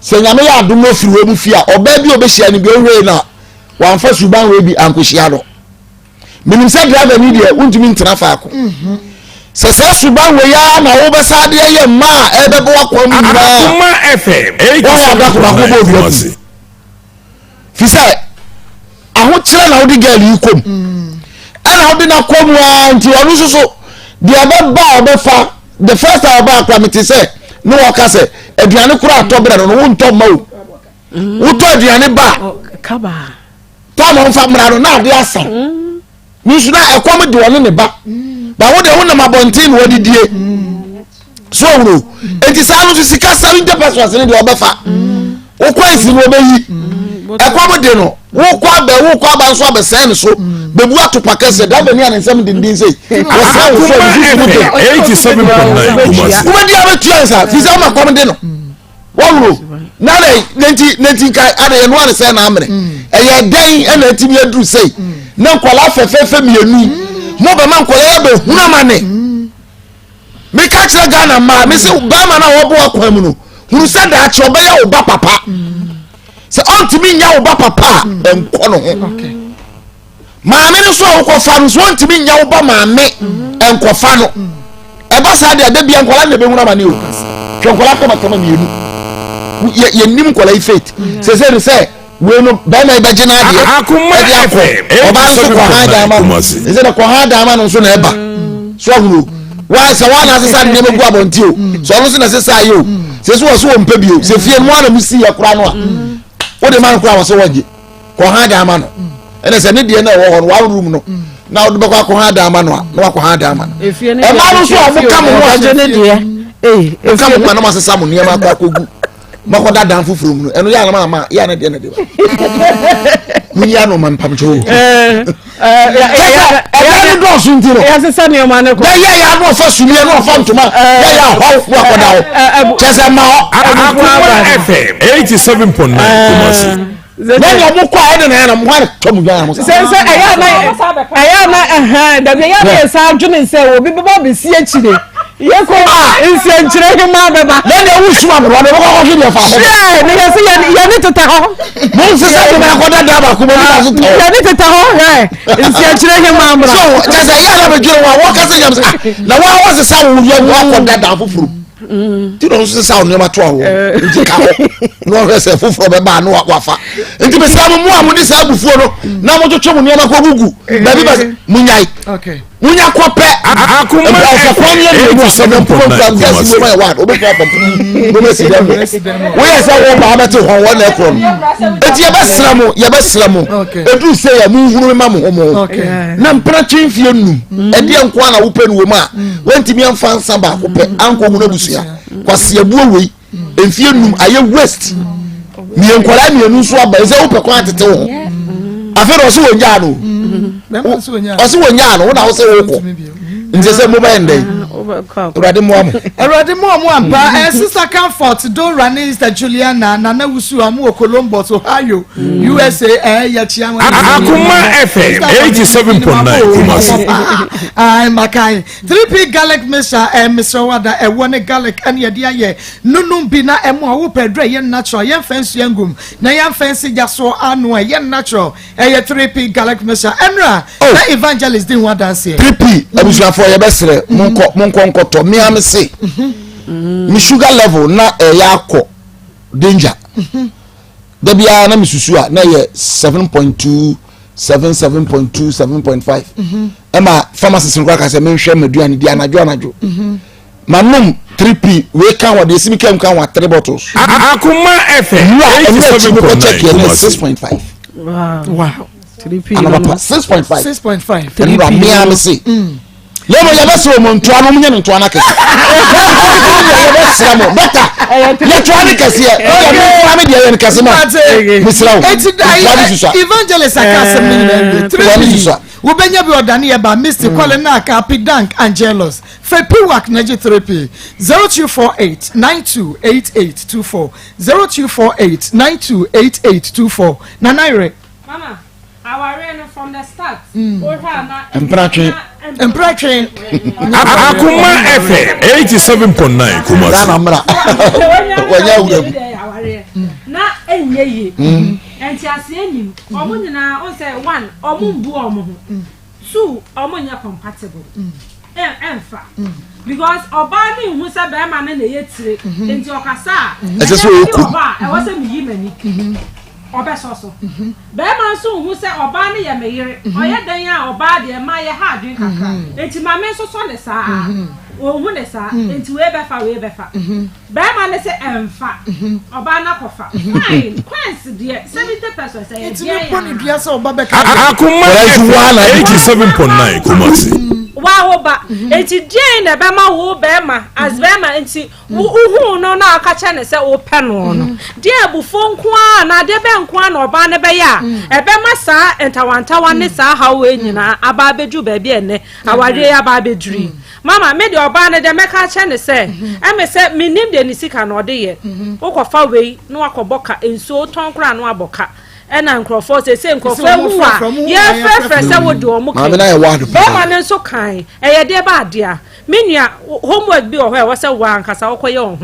sɛ nyame yɛ adom ofiri wɔ mu fie a ɔbaa bi obɛhyia no bi ɔhwɛ na wamfa suban wɔ bi ankohyia no menim sɛ driver ni deɛ wontumi ntena faako sɛ sɛ suban wɔ ya na wobɛsa deɛ yɛ mma a ɛbɛbɔ wakɔ mu Akoma FM 87.9 Kumasi fi sɛ ahokyerɛ na wode girl yi kom ɛna wode na kom a nti ɔno nso so deɛ ɔbɛba a ɔbɛfa the first time ɔba akora mete sɛ ne wɔka sɛ aduane koro atɔ berɛ no wontɔ ma o wotɔ aduane ba tɔma womfa mmara no na ade asa nso na ɛkɔm de ɔne ne ba ba wode wonam abɔnten na wɔdedie so wuro enti saa no so sika 70% ne deɛ ɔbɛfa wokɔ esi no ɔbɛyi ɛkɔm de no wokɔ aba nso abɛsɛn ne so bebu atopa kɛsɛ da bɛni ane nsɛm dindin sɛ wɔsɛ wo so 87.9 Kumasi womadi abɛtua nsa fi sɛ woma kɔm de no wɔwuro na nenti ka ade yɛ no ane sɛ na amene ɛyɛ dɛn ɛna atimi aduru sei na nkɔla fɛfɛɛfɛ mmienu mo bɛma nkɔla yɛ bɛhunu ama ne meka kyerɛ Ghana mmaa me sɛ bɛrima no a wɔbɔ akwan mu no hunu sɛ daakye ɔbɛyɛ wo ba papa sɛ ɔntumi nya wo ba papa a ɛnkɔ no ho maame no so a wokɔfa no so ɔntumi nya wo ba maame ɛnkɔfa no ɛba saa deɛ da bia nkɔla na bɛhunu ama ne o hwɛ nkɔla kamakama mmienu yɛnim nkɔla yi faith sɛ no sɛ we no bɛrima ɛbɛgye no adeɛ ɛde akɔ ɔba nso kɔha dama no ɛsɛ dɛ kɔha dama no nso na ɛba so ahunu sɛ woana asesa nneɛma gu abɔnte o sɛ ɔno so na ɛsesa ayɛ o sɛ so wɔ so wɔ mpɛ bio sɛ fie no ana mu si yɛ kora no a wode ma no kora wɔ so wɔgye kɔha dama no ɛnɛ sɛ ne deɛ no ɛwɔ hɔ no waroom no na wode bɛkɔ akɔha dama no a na wakɔha dama no ɛma no so a moka mo ho aka mo ho a na masesa mo nneɛma akɔ akɔgu makoda dan fufuru mu eno ya na mama ya na de na de ba munya no man pamcho ya do so ntiro ya sesa ne ma ne ko ya no fa sumi no fa ntoma ya ho makoda ho chese ma Akoma FM 87.9 Kumasi then you mo kwa ede na mo ha to mu ya mo se aya na da bi ya na sa adwene se obi beba be si akire yeko nsi enkyire he ma beba then you wusu am ro na ko ko fi fa ne ya se ya ni teta ho mo se se na ko da ba ko mo ni so to ya ni teta ho nsi enkyire he ma bra so chese ya na be jiro wa ka se yam na wa se sa wo ya wa ko da fufuru ti no se sa o ne ma to awo nti ka ho no ho se fufuru be ba no wa fa nti be sa mo amu ni sa bufuo no na mo twetwe mo ne ma ko gugu ba bi ba munyai okay munya kope Akoma FM 87.9 we say wo ba mate ho wo na ekro no enti ye besra mo edu say ya mu hunu ma mo homo na mpra twemfie num ede enko na wo pe no wo ma wantimi amfa nsa ba ko pe anko hu na busua kwase abuo wei emfie num aye west mi enkola mi enu so aba ze wo pe kwa tete wo afero so wo nya no o so wo nya no wo na wo se wo ko nti se mo ba ndai Urade mo ampa sister Comfort do running Sister Juliana Nana Wusu amu Columbus Ohio USA ya chiama Akoma FM 87.9 Kumasi. Makai 3P garlic mixture Mr. Wada one garlic and ya dia nunum bina emu awu pedre yen natural yen fancy ngum na yen fancy jaso anu yen natural 3P garlic mixture Emra na evangelist din wada say 3P abusua for ye besere monko to me am say mi sugar level na yakọ danger da bia na mi susu a na ye 7.2 7.2 7.5 ema pharmacist nkwa ka say me hwe maduane di anajo manum 3P we kan wa de simi kan wa 3 bottles Akoma FM 87.5 wow 3P 6.5 3P me am say lemo ya bese o monto anu munye nto anake ya bese mo beta ya to anake se ya me dia ya nkase ma misrawo evangelist akasem ni 3P wo benya bi odane ye ba Mr. Colin na ka Pidank Angelos Fepiwak na 3P 0248928824 0248928824 na naire mama our rain from the start Empratrin Akoma FM 87.9 Kumasi. Wanya wuram na enye enti ase enyim omo nyina on say one omo mbu omo ho two omo nya compatible emfa because oba ni hu se be ma na ye tire enti okasa ese so oku oba e wo se mi yi mani obesoso be ma so hu se oba ni ye meyire oye dan a oba de ma ye ha adwen kakra enti ma me so ne saa ohun ne saa enti we be fa be ma ne se emfa oba na kofa fine quench de 70% say ye enti me poni bia se oba be ka Akoma 87.9 Kumasi. wa oba enti die na be ma wo be ma as be ma enti uhu no na aka cha ne se wo pe no no die abufo nko a na de be nko a na oba ne be ya e be ma saa entawantawa ne saa hawe nyina aba beju ba bi ene aware aba beduri mama me de oba ne de meka cha ne se e me se minim de ni sika no de ye ukofa wei no akoboka enso ton kra no aboka ena nkrofo se nkrofo wu a ye frefre se wo de omo kan ma ne so kan eye de ba de a menua homework bi o ho e wo se wa nkasa wo koye ho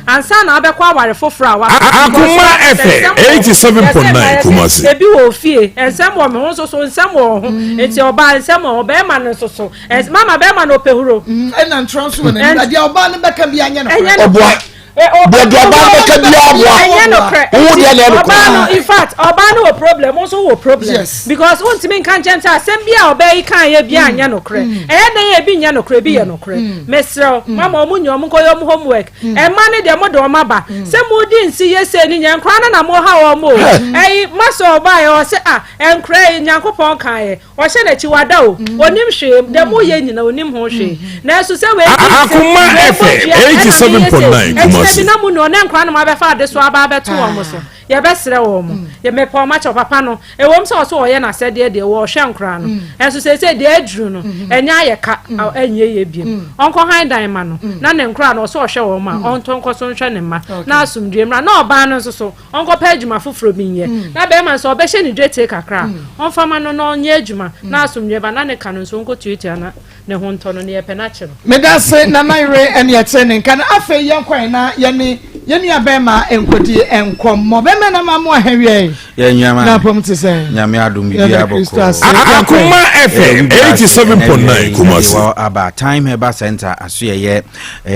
ansa na abekwa aware foforo wa Akoma FM 87.9 Kumasi. ebi wo fie ensem wo me ho so ensem wo ho enti oba ensem wo be ma ne so mama be ma no pehuro ena ntronso ne na dia oba ne beka bi anya no oboa Bodo oba ka bia oba in fact oba no problem also wo problem yes. Because won't me kan chenta asem bia oba yi kan ye bia anya no kre na ye bi nya no kre bi ye no kre mesro mama omunyo omko yo homework ma ne de modo maba se mudi nsi ye se ni nya nkra na mo ha o mo maso oba ye o se enkra nyankopon kan ye o hye na chi wada o onim hwe de mo ye nyina onim ho hwe na so se we Akoma FM 87.9 Maybe na mu no na nkra na ma be fa de so aba beto wo mo so ye be sere wo mo ye me pa ma cho papa no e wo so so ye na se de wo hwe nkra no enso se de aduru no enya ye ka enye ye biem onko han dan ma no na ne nkra no so hwe wo ma onto nko so hwe ne ma na asumdwe mra na oba no so onko pa adwuma foforo bi nye na be ma so be hye ni dwete kakra onfa ma no no nye adwuma na asumdwe ba na ne ka no so onko tuitia na ne ho nto no ne ye pena chiro me da se na naire ene yetene kan afa yankwan na yeni abema enkodi enkommo be me na mamu ahwe ye nyama na pom te se nyame adom bibia boko Akoma FM 87.9 Kumasi. Aba time heba center aso ye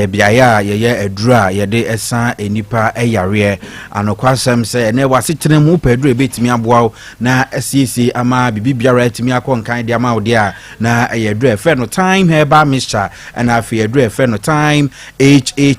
biaya ye adura ye de esa enipa eyare anokwasem se ne wasetene mu pedro ebetimi aboa na asiesi ama bibiara etimi akonkan de ama ode a na eyadura efe no time heba mixture na afi yadura efe no time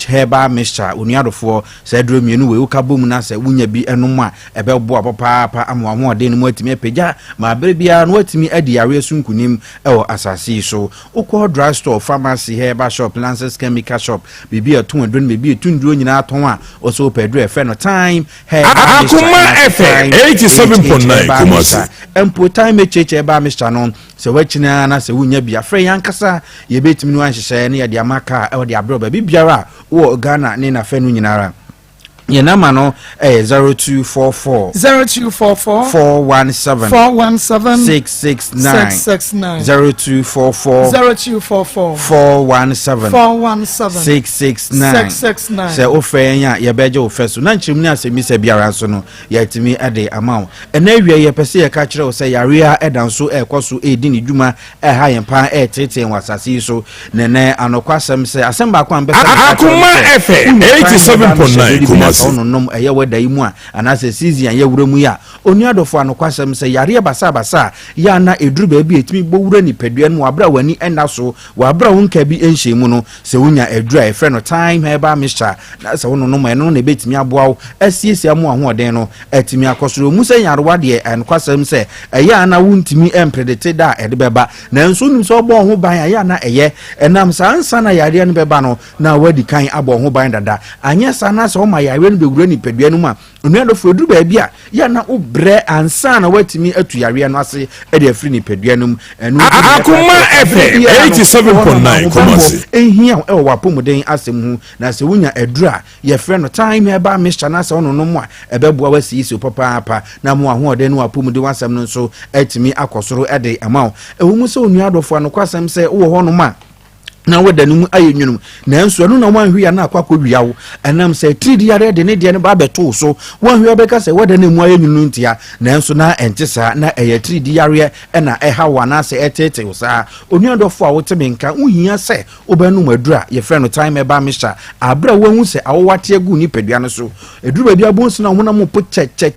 heba mixture uniadofo se adura mienu we ukabom na se wunya bi enoma ebebo papa papa ama ahoɔden no mu atimi apagya ma abere bia no atimi adi yare sunkunim ɛwɔ asase so ukɔ dry store pharmacy herbal shop lances chemical shop bibi aton aduro no bibi etunduro nyina aton a oso pedro efe no time Akoma FM 87.9 Kumasi empo time cheche ba Mr. no se wachina na se wunya bia frɛ yankasa ye betimi no anhyehyɛ ne ye de amaka e de abro ba bibiara wo Ghana ne na fe no nyinara ye nama no 0244 417 669 0244 417 669 se ofenya ye beje ofeso na nchim ni asemi se biara so no ye timi ade amaw ena wie ye pese ye ka kire o se yarea edanso ekoso edi ni dwuma ha ye pa tete wasase so nene anokwasem se asemba kwa mbesa Akoma FM 87.9 Kumasi ononom eye weda yi mu a anase season ye wuramu ya onuadofo anokwasem se yare basa ya na eduru ba bi etimi bowura ni padua no abra wani enda so wabra wonka bi enhyemu no se wonya eduru a efre no time heba misha na se wononom eno na betimi aboawo asiesia mu ahoɔden no etimi akosoro mu se yarwa de anokwasem se eye na wontimi empredicted da ede beba na nso nim so bɔ ho ban aya na eye enam sansa na yare no beba no na wadi kan abɔ ho ban dada anya sana se o ma yare no bewura ni padua no mu a onuadofo eduru ba bia ya na obrɛ ansa na watimi atu yare no ase ede afri ni padua no mu enu Akoma FM 87.9 Kumasi ehia e wapomuden asem hu na se wonya eduru a ye frɛ no time eba Mr. na se ono no mu a ebeboa wasiisi papa na mu ahoɔden no wapomuden wasem no nso etimi akosoro ede amaw ewu se onuadofo anokwasem se wo hɔ no ma na weda nimu ayenwunum na enso anu na wanhwe ya na akwakọ wiawo enam se tridi yare de ne de ne ba beto so wanhwe obeka se weda ne mu ayenwunum ntia na enso na entisa na eye tridi yare na eha wana se etete usa onuadofo a woteme nka uhia se obanum adura ye frɛ no time eba Mr. abra wanhu se awowate agu ni padua no so eduru ba bia bonsu na honam po cheche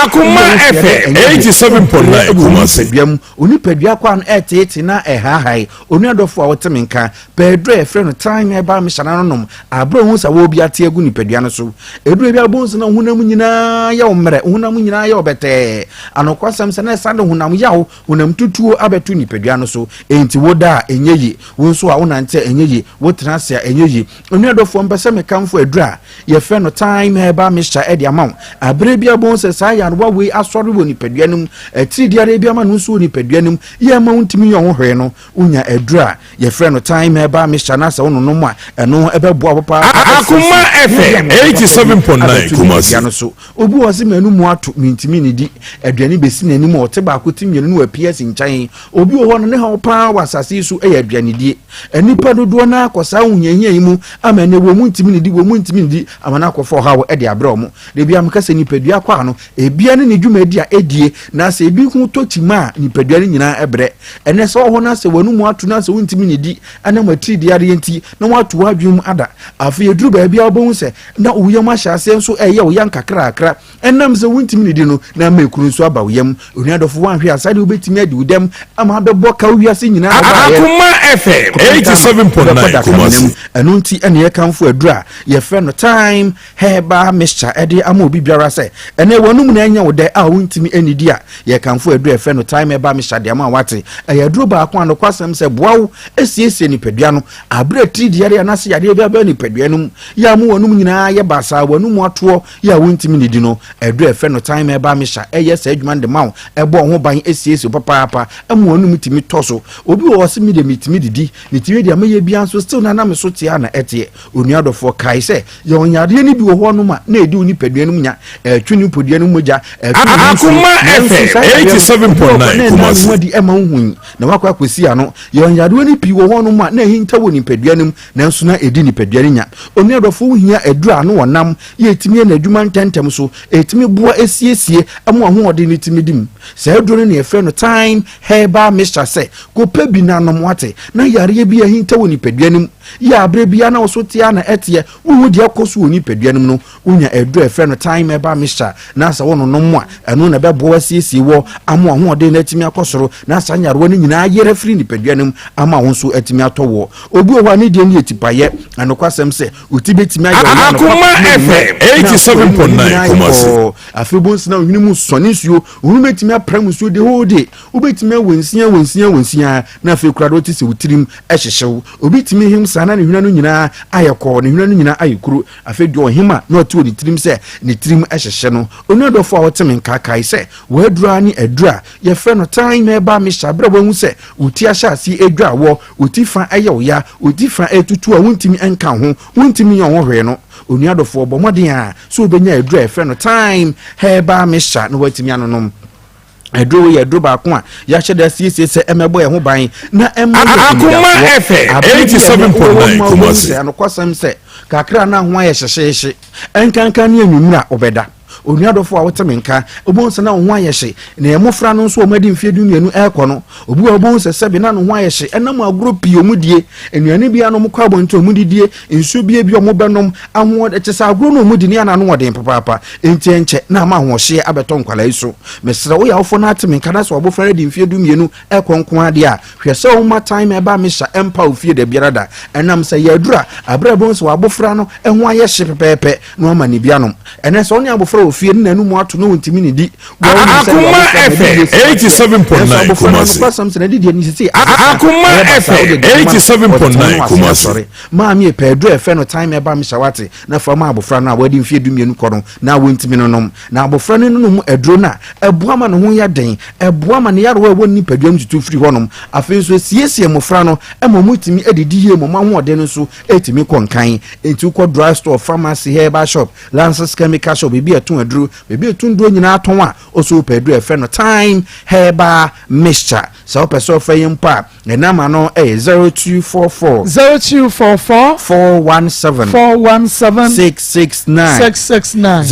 Akoma FM 87.9 Kumasi biam oni padua kwa no etete na ehahai onuadofo a woteme nka Pedro efre no time eba Mr. nanom abro hu sa wo bia te agu ni padua no so eduru bia bonsu na honam nyina ya omre honam nyina ya obete anokwasam se na sande honam yawo honam tutuo abetu ni padua no so enti woda enyeyi wonso a wonante enyeyi wotrase enyeyi onuadofo mpese mekamfo edura ye fre no time eba Mr. edi amaw abre bia bonsu sa ya no we asori wo ni padua num etiri diare bia ma no so ni padua num ye ma wontimi yo hwe no unya edura ye fre no time eba Mr. na se wono no mu a eno ebeboa papa Akoma FM 87.9 Kumasi no so obi wose manu mu ato mintimi ni di aduane besi nani mu ote ba akoti mienu no apies nkyan obi wo no ne ha pa wasase so eya aduane die anipa dodo na akosa hunyanya yi mu amane wo mu ntimi ni di wo mu ntimi ni di amana akofo ha wo ede abra mo de bia mkase ni padua kwa no ebia ne dwuma dia edie na se ebi hu totima ni padua ni nyina ebre ene so ho na se wanu mu ato na se wo ntimi ni di ana matri diare enti na watu wadwum ada afi eduru ba bia obon se na uyam ahyase nso eye uyan kakra enam se wontimi ni di no na mekuru nso aba uyam onuadofo wanhwe asade obetimi adi udem ama bebo ka wiase nyina Akoma FM 87.9 Kumasi anu nti ene ye kanfo adura ye frɛ no time heba Mr. ede ama obi biara se ene wanum na anya wode a wontimi anidi a ye kanfo adura ye frɛ no time heba Mr. de ama wate eye duro ba akwa no kwasem se boawo esiesie ni padua no abre tridi yare anase yare bia ba ni padua no ya mu wanum nyina ye basa wanum ato ya wontimi ni di no adura ye frɛ no time heba Mr. eye sa adwuma de mawo ebo ho ban esiesie papa amu wanum timi toso obi wo se mi de mitimi didi mitimi de amaye bia so still na me so tia na ete onuadofo kai se ye onyade ni bi wo ho no ma na edi oni padua no nya twini podua no moja Akoma FM 87.9 Kumasi wadi ema hunyi na wakwa akosi ano ye onyade ni pi wo ho no ma na hinta wo ni padua no na nso na edi ni padua nya onuadofo hia edura no wonam ye timi na adwuma ntentem so etimi boa esiesie amu ahoɔden ni timi dim se aduro ne efre no time herbal mixture se ko pa bi na nom wate na yare bi ahinta woni paduanim ya abre bia na so tia na etie wo de akoso woni paduanim no unya aduro efre no time herbal mixture na sa wono nom a eno na bebo asiesie wo amo ho de na atimi akosoro na sa nyarwo ni nyina yere free ni paduanim ama wo so atimi atowo obi o wa ni de ni etipaye anokwasem se utibetimi ayo Akoma FM 87.9 Kumasi afebons na ohini mu sone suo ohunu betimi apram suo de hode obetimi wonsia na afekurado ti se utirim ehyehew obetimi him sana ne hwina no nyina ayekọ ne hwina no nyina ayekuru afedu ohima na otu ni tirim se ne tirim ehyehe no onu adofo a wotemi nkakai se wadura ni adura ye fre no time eba me shabra wahu se uti ahyasi adura wo uti fa eye ya uti fa etutu a wontimi enka ho wontimi ye ho hwe no onu adofo obomodin a so obenya adura ye fre no time heba me sha no watimi anonom edro ye edro ba ko a ya hyeda siesie se emebo ye ho ban na Akoma FM 87.9 Kumasi anokwasam se kakra na ho aye hyehye enkankan ne anwumra obeda onuadofo a wotemenka obonsa na ho ayehye na emofra no nso omadi mfie dunuanu ekọ no obu obonsa sebe na no ho ayehye enam agropie omudie enuane bia no mkwa bonto omudidie nsu bia bi omobenom aho echesa agro no omudini ana no wode papa entienche na ma hohye abeto nkwala iso mesra wo ya wofo na atemenka na so obofra di mfie dunuanu ekọ nko ade a hwese wo ma time eba mesha empa ofie de biarada enam se yadura abra bonsa wabofra no eho ayehye pepepe no ma ni bianom enese oni abofra ofie nanu mu ato no wontimi ne di Akoma FM 87.9 Kumasi Akoma FM 87.9 Kumasi maami pedro efe no time eba mi shawate na fama abofra no awadi mfie dumienu kono na wontimi no nom na abofra no no mu edro na eboa ma no ho ya den eboa ma ne yaro ewo ni paduam tutu firi honom afi so siesie mofra no emomutimi edidi ye moma ho ode no so etimi konkan enti ko dry store pharmacy herbal shop lances chemical shop bibi etu adru bibi etu ndo nyina aton a oso pedro efe no time herbal mixture so person fa yempa enama no 0244 417 669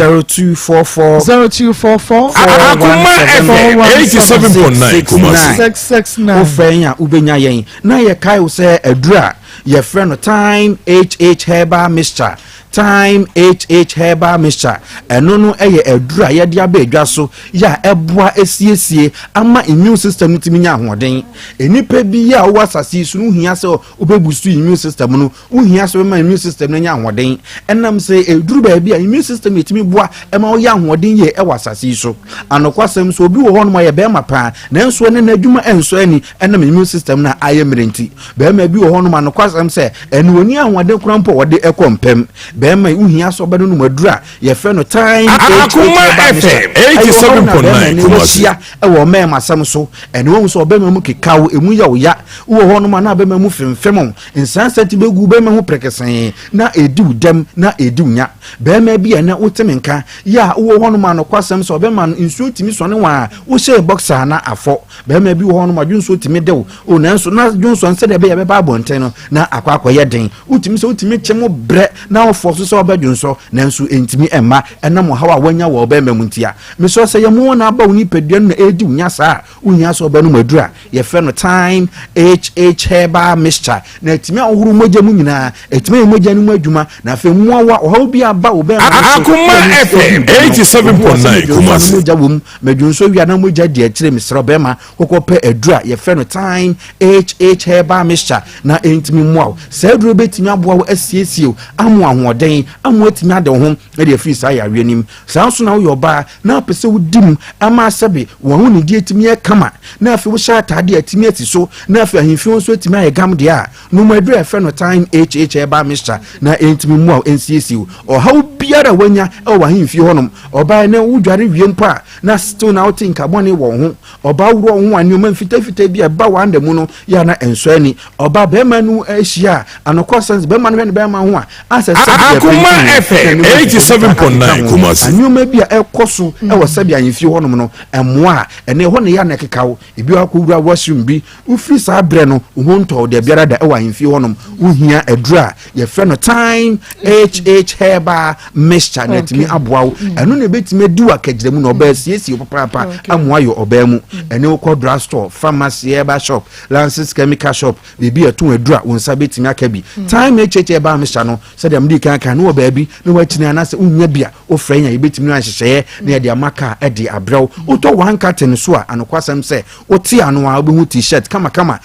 0244 Akoma FM 87.9 Kumasi 669 ofenya ubenya yen na ye kai wo se adura ye friend time HH herbal mixture time HH herbal mixture eno no eye adura ye dia ba adwa so ya eboa esiesie ama immune system ntimi nya ahoden enipa bi ya wo asase su no hia se obebusu immune system no wo hia se ma immune system no nya ahoden enam se eduru ba bi a immune system etimi boa ema wo ya ahoden ye e wasase so anokwasem so obi wo ho no ye be ma pa na enso ne na adwuma enso ani enam immune system na ayemrenti be ma bi wo ho no anokwasem se enu oni ahoden krampo wode ekompem bema uhia so bado no madura ye fe no time Akoma FM 87.9 Kumasi e wo me masam so ene wo so bema mu kekawo emu ya wo ya wo ho no ma na bema mu femfem insansati begu bema ho prekesen na ediu dem na ediu nya bema bia na wotemenka ya wo ho no ma no kwasam so bema nsu timi so ne wa wo she boxer na afọ bema bi wo ho no ma dwunso timi dew o na nso na dwunso nse de be ya be ba bonten no na akwakoye den utimi so utimi chemo bre na wo fo so obadwunso na nso entimi emma enam hawa wanya wo bema muntia me so se ye mu na ba woni paduan na edi unya sa unya so ba no madura ye fe no time HH herbal mixture na etimi ahuru mogya mu nyina etimi mogya no mu adwuma na fe mu awa o bi aba wo bema Akoma FM 87.9 Kumasi mogya wom madwunso wi na mogya de akire misro bema kokope adura ye fe no time HH herbal mixture na entimi mu se aduro betimi aboa wo asiesie amu ahoden amu etimi ade ho e de free sa ya wenim sanso na wo yoba na pese wudim ama sebe wo hu ne die etimi e kama na afi wo sha atade etimi ati so na afi ahimfi wo so etimi ayegam de a no madura e fe no time HH eba mixture na entimi mu a ensiesie o hawo biara wanya e wo ahimfi honom oba na wudware wiem pa na still na wo think abone wo ho oba wuro ho anoma mfita bi eba wanda mu no ya na enso ani oba be ma nu ahia anokwa sense be ma no be ma ho a asa Akoma FM 87.9 Kumasi anoma bi a ekoso e wo sabi anfie honom no emoa ene ho ne ya na kekawo ebi akowura washroom bi ufiri sa bre no ho nto de biara da e wa anfie honom uhia adura ye frɛ no time HH Herba mixture netimi aboawo eno na betime di wakagiremu na oba siesie papa amoa yo oba mu ene wo drug store pharmacy Herba shop Lances chemical shop bibi etu adura wonsa betime aka bi time HH Herba mixture no se dem di kan no oba bi no wachini anase unya bia o franya ye betime no ahyehyeye na de amaka e de abrew o to wan carton so a anokwasem se o ti ano a obehu t-shirt kama Akoma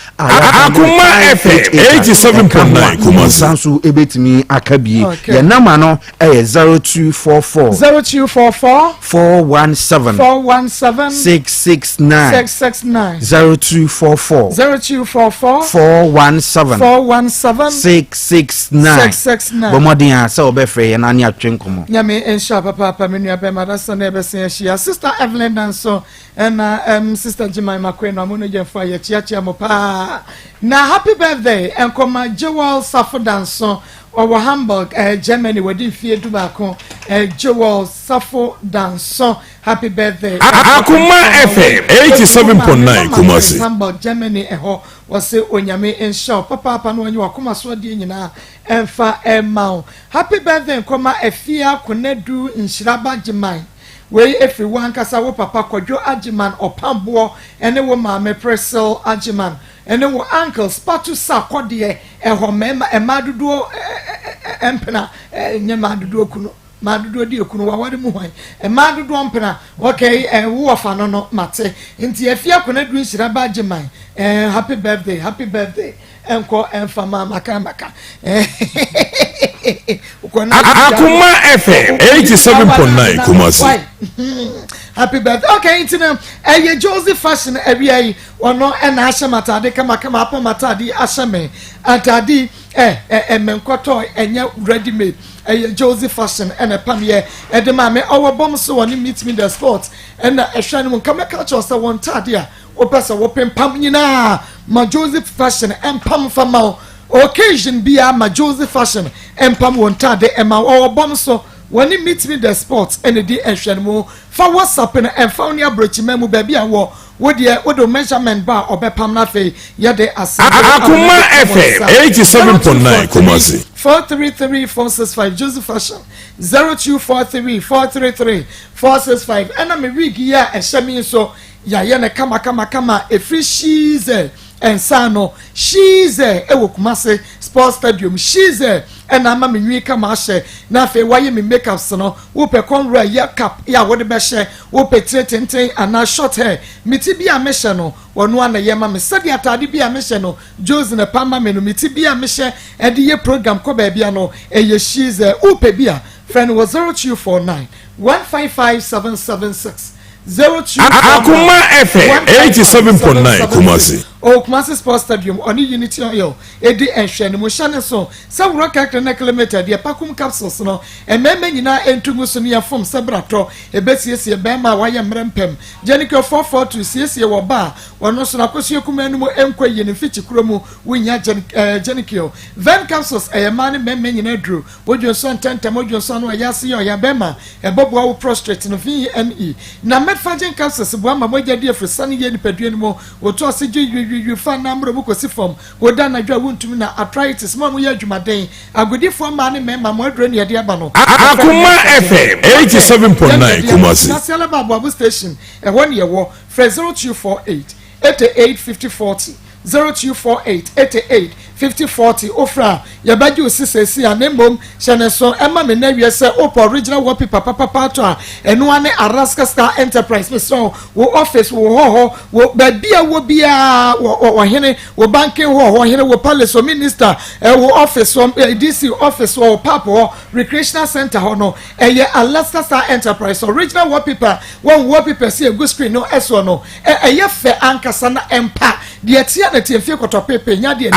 FM 87.9 Kumasi sansu ebetimi akabi ya nama no 0244 417 669 0244 417 669 bomodin a se obefre ya na anya twenkomo nyame ensha papa menu abema da so na ebese ya sister Evelyn Danso and sister Jemima Kweno amono jemfa ya chiachia mo pa na happy birthday enkoma Joel Safo Danso or Hamburg Germany within fear to back Joel Safo Danso happy birthday Akoma FM 87.9 Kumasi Hamburg Germany was say onyame ensha papa no anyi wakoma so de nyina emfa emma happy birthday enkoma efia konedu nshiraba Jemai we everyone kasa wo papa Kwadwo Ajiman opambo ene wo maame Presel Ajiman ene wo uncle Spatu Sakode eho mema emadudo empena nyema dudo kuno madudo di kuno wawade mu hwan emadudo empena okay wo afa no mate nti afia konedu Nshiraba Ajiman happy birthday enko enfama maka Akoma FM 87.9 Kumasi happy birthday okay intina Joseph fashion area ono na ashamatade kama apa matadi ashame atadi menkoto enya ready made Joseph fashion and pam ye de mame our bomb so one meet me the sport and ehwan mu kama culture so one tade a opesa wo pam nyina ma Joseph fashion and pam fama occasion bia ma Joseph fashion and pam one tade e ma our bomb so when you meet me the sports and the ehwan mu fa WhatsApp and found your brochi memu baby awo wo the measurement bar obepam na fe ye de Akoma FM 87.9 Kumasi 433-465 Joseph Fashion 0243-433-465 and I'm a week ya and shami so ya ne kama free she's and sano she's ewo Kumasi sports stadium she's and I'm a me kama she na fe why me makeup so wo pe conra ya cap ya wo de be she wo pe tenten and na short hair miti bia me she no wonu ana ye ma me sadi atade bia me she no Jose na pama me no miti bia me she e de ye program ko ba bia no ye she's wo pe bia friend was 0249 155776 Akoma FM 87.9 Kumasi Kumasi Sports Stadium on Unity Hill edi enhwe mo hye ne so sawro kakra na kilometer de pakum capsules no ememe nyina entugu so ne yafom sebrato ebesiesie bema waye mrempem Jenicure 442 siesie wo ba wono so na kosue kumanu mu enkwaye ne fichi kromu wunya Jenicure van capsules eyemane meme nyina dru wodwo so ntenta modwo so no yase yo ya bema ebobo wo prostrate no VNE na medfagen capsules bo ama mogya de afrisane ye nipadua no mo woto asegye you fan number of kosi form wo da na dwa wontumi na arthritis ma mo ya adwumaden agodi form ma ne mema mo adro ne de aba no Akoma FM 87.9 Kumasi National Babu station e won ye wo 0248 885040 0248 885040 ofra yabaji osisesi anemom sheneso ema me na wiese opo original wallpaper papa to a eno ane Araska Star Enterprise me so wo office wo ho wo babia wo bia wo hene wo banking wo hene wo palace wo minister wo office wo DC office wo papa recreational center ho no eye Alaska Star Enterprise original wallpaper one wallpaper see a good screen no eso no eye fe ankasa na empa de atia na tie fie kotopepe nya de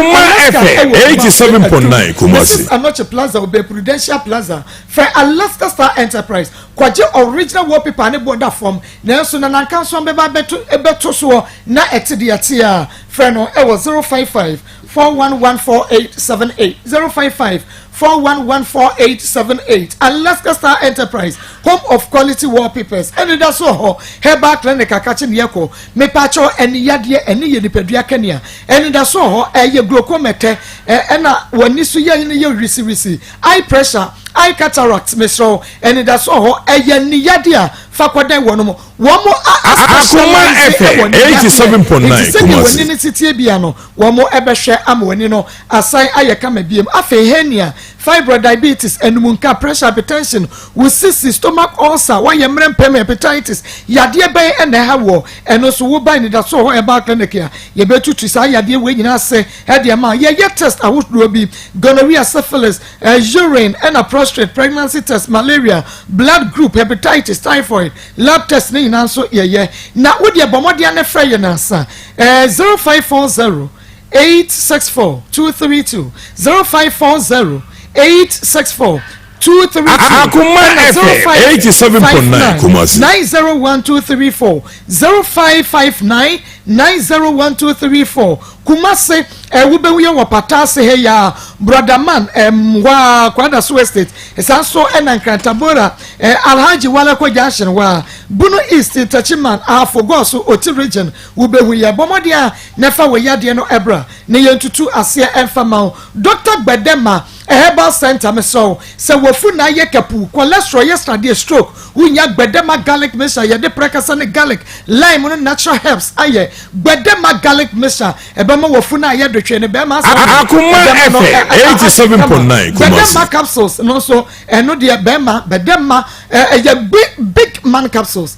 Akoma FM 87.9 Kumasi. This is Anoche Plaza Obe Prudential Plaza for Alaska Star Enterprise. Kwaje original wallpaper ne border form. Na so na nanka so beba beto so na etidi atia. Friend no e was 055 4114878 055 4114878 Alaska Star Enterprise, home of quality wallpapers. And that's so herbal clinic catching yako me pacho and yadia and ye pedria kenya and that's so ye glaucomete and when you see your risi eye pressure eye cataract meso and that's so ye yadia fakwade wono womo Akoma FM 87.9 Kumasi when city biano womo ebehwe amwani no asai ayeka mabiem afe henia fibroid diabetes and munka pressure hypertension with cyst stomach ulcer why yemrem pem hepatitis yade be and hawo eno so wo ban da so ho e ba clinic ya ye betu tu sa yade we nyina se he de ma ye test awodro bi gonorrhea syphilis urine and a prostate pregnancy test malaria blood group hepatitis typhoid lab test ni na so ye na wo de bomode an fra ye na sa 0540 864 232 0540 864 232 Akoma FM 87.9 Kumasi 901234 0559 901234 Kumasi we wa patase he ya brother man wa kwada so estate esanso enankantabora alhaji wala ko junction wa Buno East Tachiman afogoso oti region ubehu ya bomodia nefa we yade no ebra ne yentutu ase enfama Dr. Gbedema herbal center meso se wofu na ye kapu cholesterol yesterday stroke unya Gbedema garlic mixture ye de prekasa ne garlic lime no natural herbs aye Gbedema garlic mixture ebema wofu na ye de twene bema Akoma FM 87.9 Gbedema capsules no so eno de bema Gbedema big man capsules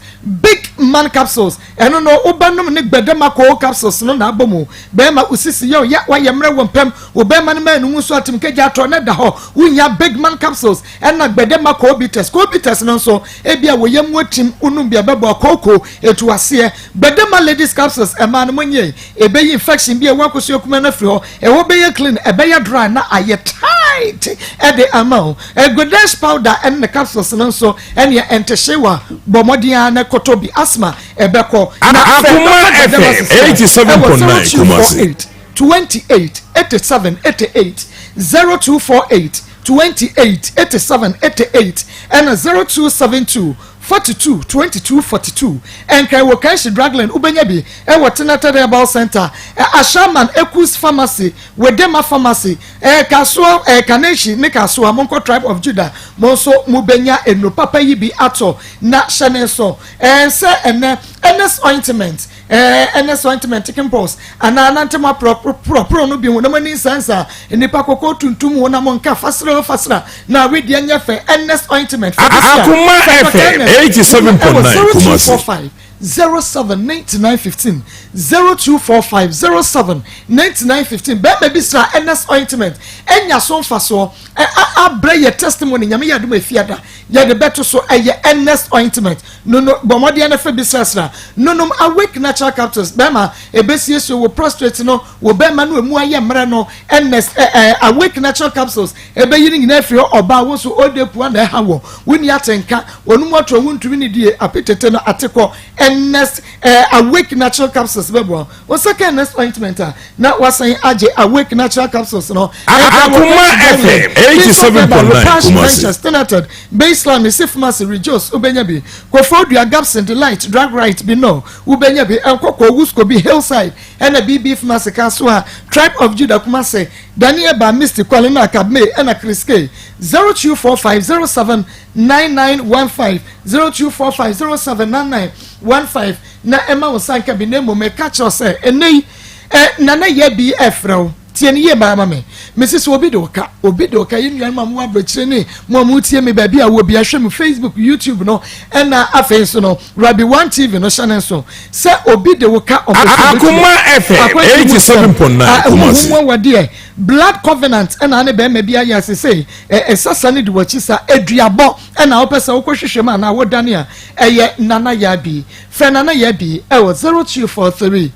eno no ubanum ne Gbedema ko capsules no na abomu bema usisi yo ya wa yemre wompem obema ne manu so atim keja to ne da ho unya big man capsules ena Gbedema ko bitters no so ebia wo yem watim unum bia bebo koko etu ase Gbedema ladies capsules ema no monye ebe infection bia wakoso kuma na fri ho e wo be clean ebe ya dry na aye tight e de amount godash powder and the capsules no so ene enteshewa bomodia na kotobi asthma ebeko Akoma FM 87.9 Kumasi 28 87 88 0248 28 87 88 and 0272 42 22 42 and kai wo kai Dragland ubenya bi e wotenata herbal center Ashaman Ekus pharmacy Wedema pharmacy kaso Kaneshi ne kaso amonko tribe of Judah monso mubenya eno papa yi bi ato na shanenso se NS ointment NS ointment chicken pox anantema pro no bi wona mani sansa nipa kokko tuntum wona monka fasra na we de nyefe NS ointment Akoma FM 87.9 Kumasi 079915 0245 079915 bema bisra NS ointment enya so faso abre ye testimony nyame ya dum afiada ye de beto so eye NS ointment no bomode na fa bisra no awake natural capsules bema ebesie so wo prostate no wo bema no emu aye mre no NS awake natural capsules ebe yiri nyina afri oba wo so odepu na ha wo woni atenka wonu motro wuntumi ni die apetete no ateko NS awake natural capsules bebo o second NS ointment na wasan age awake natural capsules no Akoma FM 87.9 Kumasi standard baseline is pharmacy rejoice ubenya bi Kofodua gaps in the light drug right bi no ubenya bi enkoko wusko bi hillside and a BB pharmacy kaswa tribe of Judah Kumasi Daniel ba Mr. Kwalina Kabme and a Kriske 024507 9915 0245079915 na Emma Osanka bi nemo me catch us enei nana ye bi efro tie ne ye mama me Mrs. Obidoka yin ma mo abrechire ne mo tie me ba bi a wo bi ahwe me Facebook YouTube no na afen so no Rabi 1 TV no channel so se Obidoka Akoma FM 87.9 Kumasi wode blood covenant na ne be ma bi aya sese esasa ne de wachisa aduabo na opesa wokohwehwe ma na wodane a eye nana ya bi fe nana ya bi 0243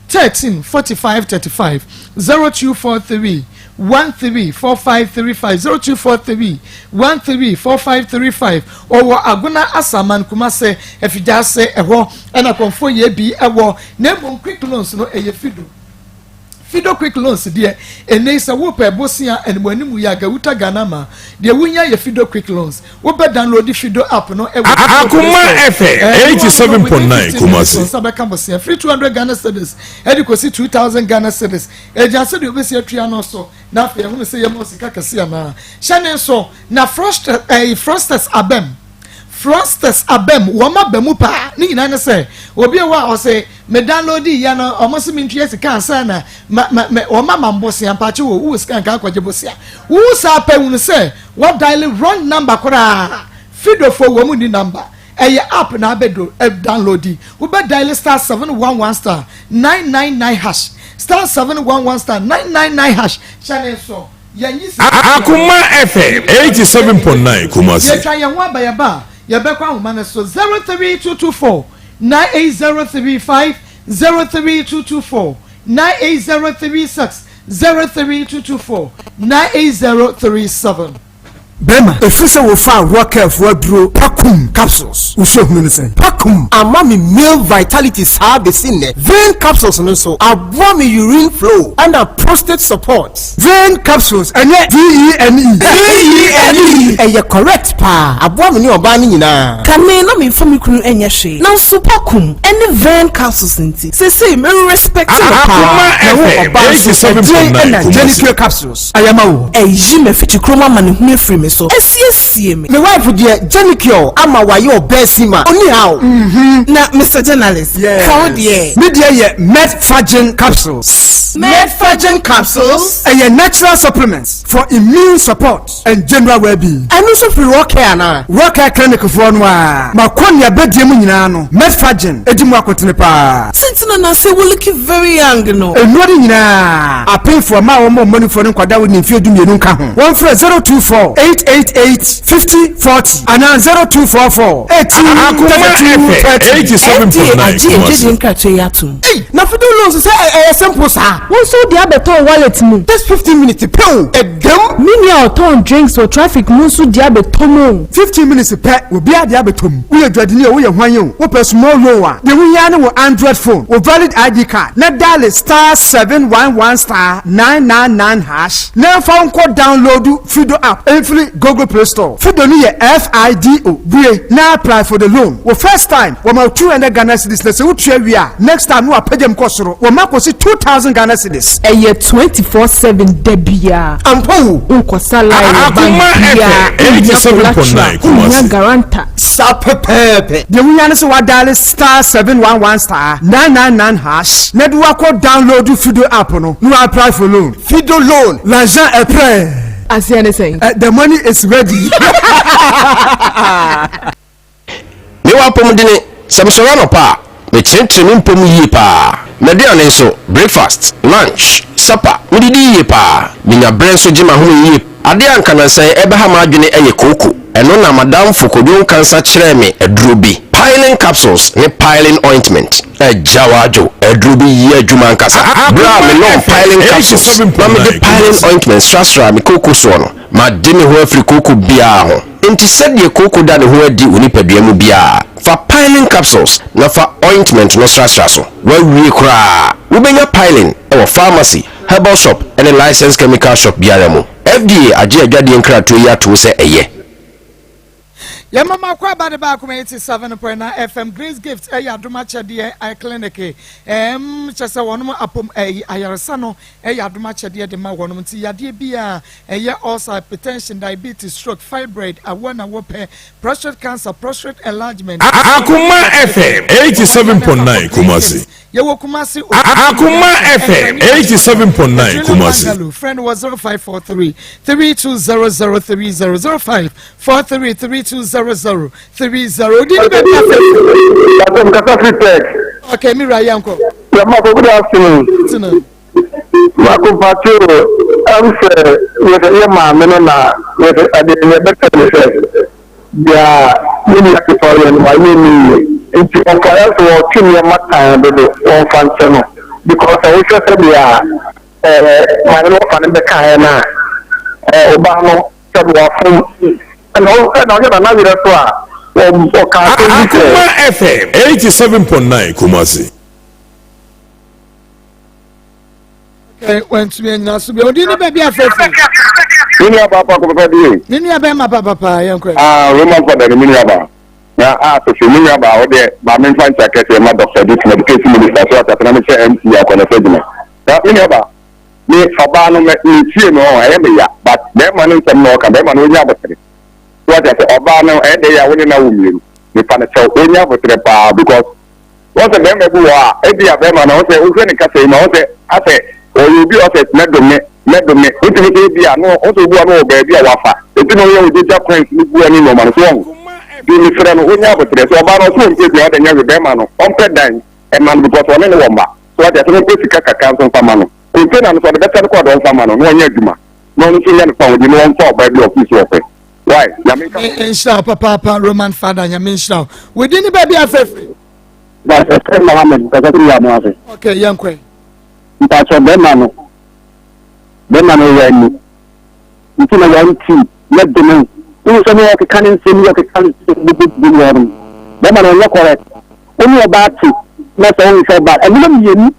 13 45 35 0243 134535 0243 134535 owo aguna asaman kumase efijase eho ena konfo ye bi ewo na ebon quick loans no eye fido quick loans de ene se wo pe bosia enmanimu ya gawuta ganama de wunya ye fido quick loans wo be download the fido app no Akoma FM 87.9 Kumasi sabeka bosia free 200 Ghana cedis edikosi 2000 Ghana cedis ejase de obesia tria no so na fe hu se ye mo sika kase na shane so na frosters abem woma bemu pa ni nyina ne se obi wa o se me download ya no omo se mi ntue sika ansa na woma mambosi ampache wo sika nka kwaje bosia wo sa pa hu se what dial wrong number kora fido fo wo mu ni number eye app na abedo download wo be dial *711 999 hash *711 999 hash channel so Akoma FM 87.9 Kumasi ye try yan wa ba ya ba ya be kwa homa so 03224 98035 03224 98036 03224 98037 Bema, efuse wo fa rocker for duro Pakum capsules. Usho hunse. Pakum amami male vitality have seen vein capsules so abwami urine flow and prostate support. Vein capsules enye VENE. Eye correct pa. Abwami ni oba ni nyina. Kame na me fomi kunu enye hwe. Na so Pakum any vein capsules nti. Say me respect pa. Akoma FM 87.9 Genical capsules. Ayama wo. Eyi me fiti kroma ma ne hu afiri me so. Esiesie me. Me wife dear Genical ama waye obesima. Oni how. Na Mr. Journalist. How dear. Me dear ye Medfagen capsules. Medfagen capsules. A natural supplements for immune support and general well-being. And also for Rocker na. Rocker clinic for noa. Makonya bedie mu nyina no. Medfagen edimu akotene pa. Sentina na say we look very young no. Enwadi nyina. I pay for ma wo money for nkwada we nimfie dumienu nka ho. 14024 888-5040 and 0244 87.9 Hey, na fido loans say simple sir. Won so dia beton wallet mu. Just 15 minutes pay. Edem Mini auton drinks or traffic mu so dia beton mu. 15 minutes pay we bia dia beton. We adwadini we hwan yo. We pay small loan a. The we yan wo Android phone. We valid ID card. Na dial *711*999 hash. Na phone code download Fido app. Every Google Play Store. Fido ni FIDO. We now apply for the loan. We first time we ma 200 Ghana cedis. Let's say we try we are. Next time we pay them kosoro. We ma kosi 2,000 Ghana cedis. Eye 24/7 debia. Ampo unko salary. Akoma FM 87.9 Kumasi. Garanta. Sapepepe. The we yan so wa dial *711*999 hash. Na do ko download Fido app no. No apply for loan. Fido loan. L'argent est prêt. As you saying, the money is ready. Me wa pom dine samsora no pa me chenchene mpom yi pa na dia ne so breakfast lunch supper udidi yi pa binya brɛ so gima ho yi ade anka na sai ebe ha ma adwene eye koko eno na madam fokodun kansa kyerɛ me aduro bi piling capsules ne piling ointment jawajo aduro bi yi adwuma nkasa bra me no piling capsules na me de piling ointment strastra me koko so no ma de me ho afri koko bia ho enti sɛdeɛ koko da ne ho adi onipadua mu bia fa piling capsules na fa ointment no strastra so wa wie kra wo benya piling e pharmacy herbal shop and a licensed chemical shop biara mu FDA agye adwade nkrato yi ato sɛ ɛyɛ ya mama kwa ba de ba kuma 87.9 FM Grace Gift aduma chede clinic chese wonum apom ayaresa no aduma chede de ma wonum ti yade bia ulcer hypertension diabetes stroke fibroid awona wope prostate cancer prostate enlargement Akoma FM 87.9 Kumasi Yewo Kumasi Akoma FM 87.9 Kumasi friend was 0543 32003005 43 3200 30 did okay me right yanko good afternoon Mako Pacho I'm say with a mama na with a better yeah many people and why you into okay so 2 year time do one function because I wish I said we are my little fan in the Kayana Obama said we are from and also another as well. Akoma FM 87.9 Kumasi. Okay, went to me now. So we didn't be afraid. Minya papa ko papa die. Minya be ma papa yankwe. Roman father ni minya ba. Ya to fi minya ba o de ba men fan cha kese ma doctor dit medication minister so ata na me che MC ya ko na fedina. Ya minya ba. Ni oba no me ni tie no e me ya but be ma no nsem no ka be ma no nya botre. So ata se oba no e de ya woni na wumiru. Ni pa na che onya botre pa because once be me bu wa e bi ya be ma no se o se ni ka se no se ate o you be o se medome utimi bia no oso bua no ba bia wafa enti no ye o jeja coins ni bua ni no man so on bi ni fere no onya botre so ba no so nti bia da nya be ma no on pe dan e man because one ne womba so that no pe sika kaka so fama no enti na no so be tell ko don fama no no nya adwuma no no so nya no fa di no on fa ba bia office ofe why ya me insha papa Roman father nya me insha we didn't be afraid ba se Mohammed ka ka ya mo ase okay yankwe nta so be ma no bema no yani ntuna yanti yadene uso no ke kanin semi ke kanin bubu yarum bema no ya correct oni obati na so on se ba enu mi yeni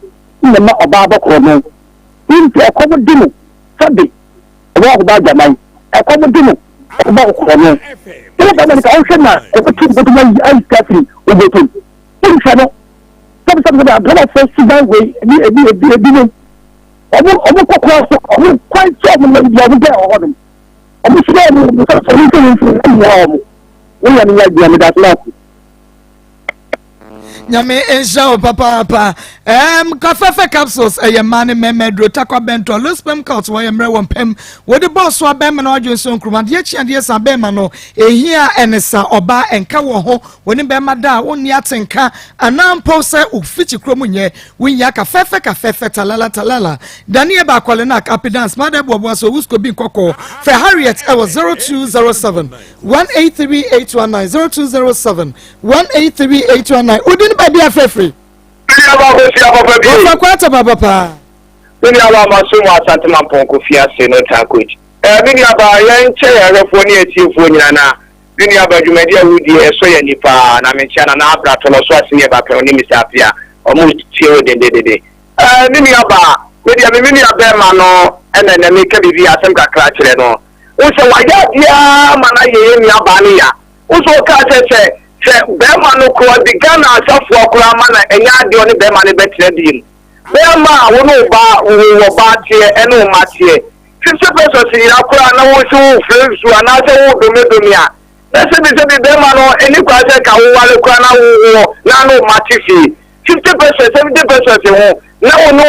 na ma oba ba ko no nti akomo dimo sabe oba ko ba jamai akomo dimo oba ko no ila ba na ka o shema e ko tu butu mai ai kafri o butu nti no sabe da bla se si ba we ebi omo kokko so omo quite so mo ya bu de ohodum omo sire mo so so ni so ya omo wo ya ni ya dia me da so nyame enja papa kafefe capsules mane memedro takwa bento lospem cult wo yemre wo pem wo de boss wa bem na odwen so nkruma de chia sa bem no ehia enesa oba enka wo ho woni bem da woni atenka anampo se ufichi kromu nye winya kafefe talala daniel ba kwale na capidance made bobo so wusko bi kokko fe harriet e was 0207 183819 0207 183819 udin baby afefre Ofa kwata baba pa. Mini aba masumu asante mamponko fiase no takoji. Mini aba yenche yarefo ni etifo nyina na. Mini aba dwumadi awudi so ya nipa na menchia na abra to no so asine ba pe oni misapia. Omo tie o dendedede. Mini aba mini aba ma no ena na meka bibi asem kakra kire no. Wo se waya dia mana ye mi aba ne ya. Wo so ka se bema no ko di Ghana asafo akura mana enya de oni bema ne betre dim bema wo no ba wo ba tie eno ma tie 50% ira akura na wo so frezu ana se wo domia ese bi se bema no eni kwa se ka wo wale kura na wo na no ma tie 50% 70% wo na wo no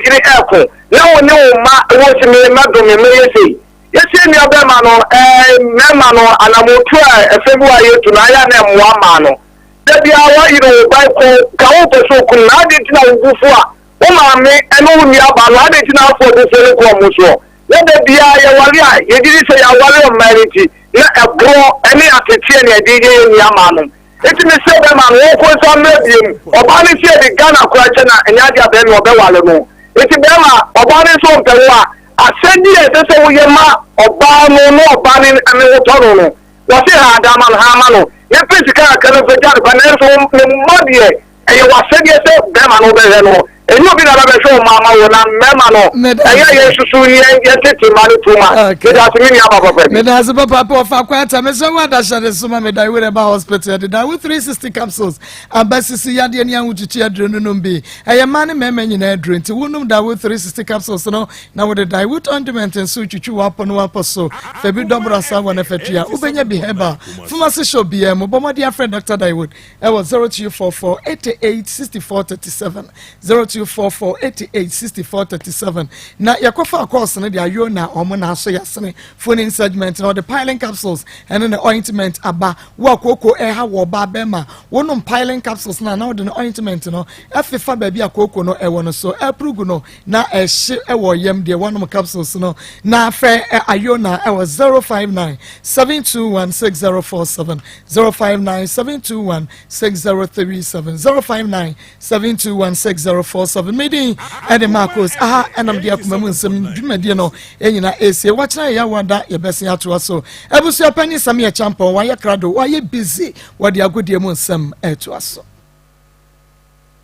iri eko na wo ne wo ma wo se me ma domia me yesi yesi ni abema no mema no anamotu efebuwa yetu na ya na mwa ma no debi awa iro ba ko ka wo peso kun na de tina wufu a wo ma me eno ni aba no ade tina afo de se ko mu so na debi ya wale a ye diri se ya wale o marriage na ebro eni atetie na de ye ni ama no eti me se be ma no ko so mebiem oba ni se de Ghana ko ache na enya dia be no be wale no eti be ma oba ni so mpewo a asedi ese wo ye ma oba no oba ni ame wo toro no wo se ha da man ha ma no ye physical ka no fe jar ba na so modie e wa asedi ese be ma no be he no enyo bi na ba be so ma wo na me ma no ye susu ni ye tete ma ni tuma ke da se ni aba papa me da se papa fa kwata me so wa da shade suma me da we ba hospital da with 360 capsules ambasisi ya de ni anwuchichi adre no bi eye ma ne me nyina adre nti wonum da with 360 capsules no na with the dilute ointment and so chuchu wapo so fe bi dobra sa wona fatua ubenya bi heba pharmacy shop bi mo bomo dia friend Dr. Daiwood e was 0244 88 64 37 0244 88 64 37 na yakofa course na dia yo na omo na so yasene phone segment na the piling capsules and then the ointment aba wa koko ha wo ba bema wonum piling capsules na the ointment no afifa ba bi akoko no e wono so aprugu no na ehye e wo yam de wonum capsules no na fe ayona e was 059 721 6047 059 721 6037 059 721 6047 24/7 meeting and the Maa Akos and I'm the Akoma mu nsem dwumadi no enyina ese watchna ya wada ye besen ato so ebusu apani same ya champion wa ye krado wa ye busy wa de agodie mu nsem eto so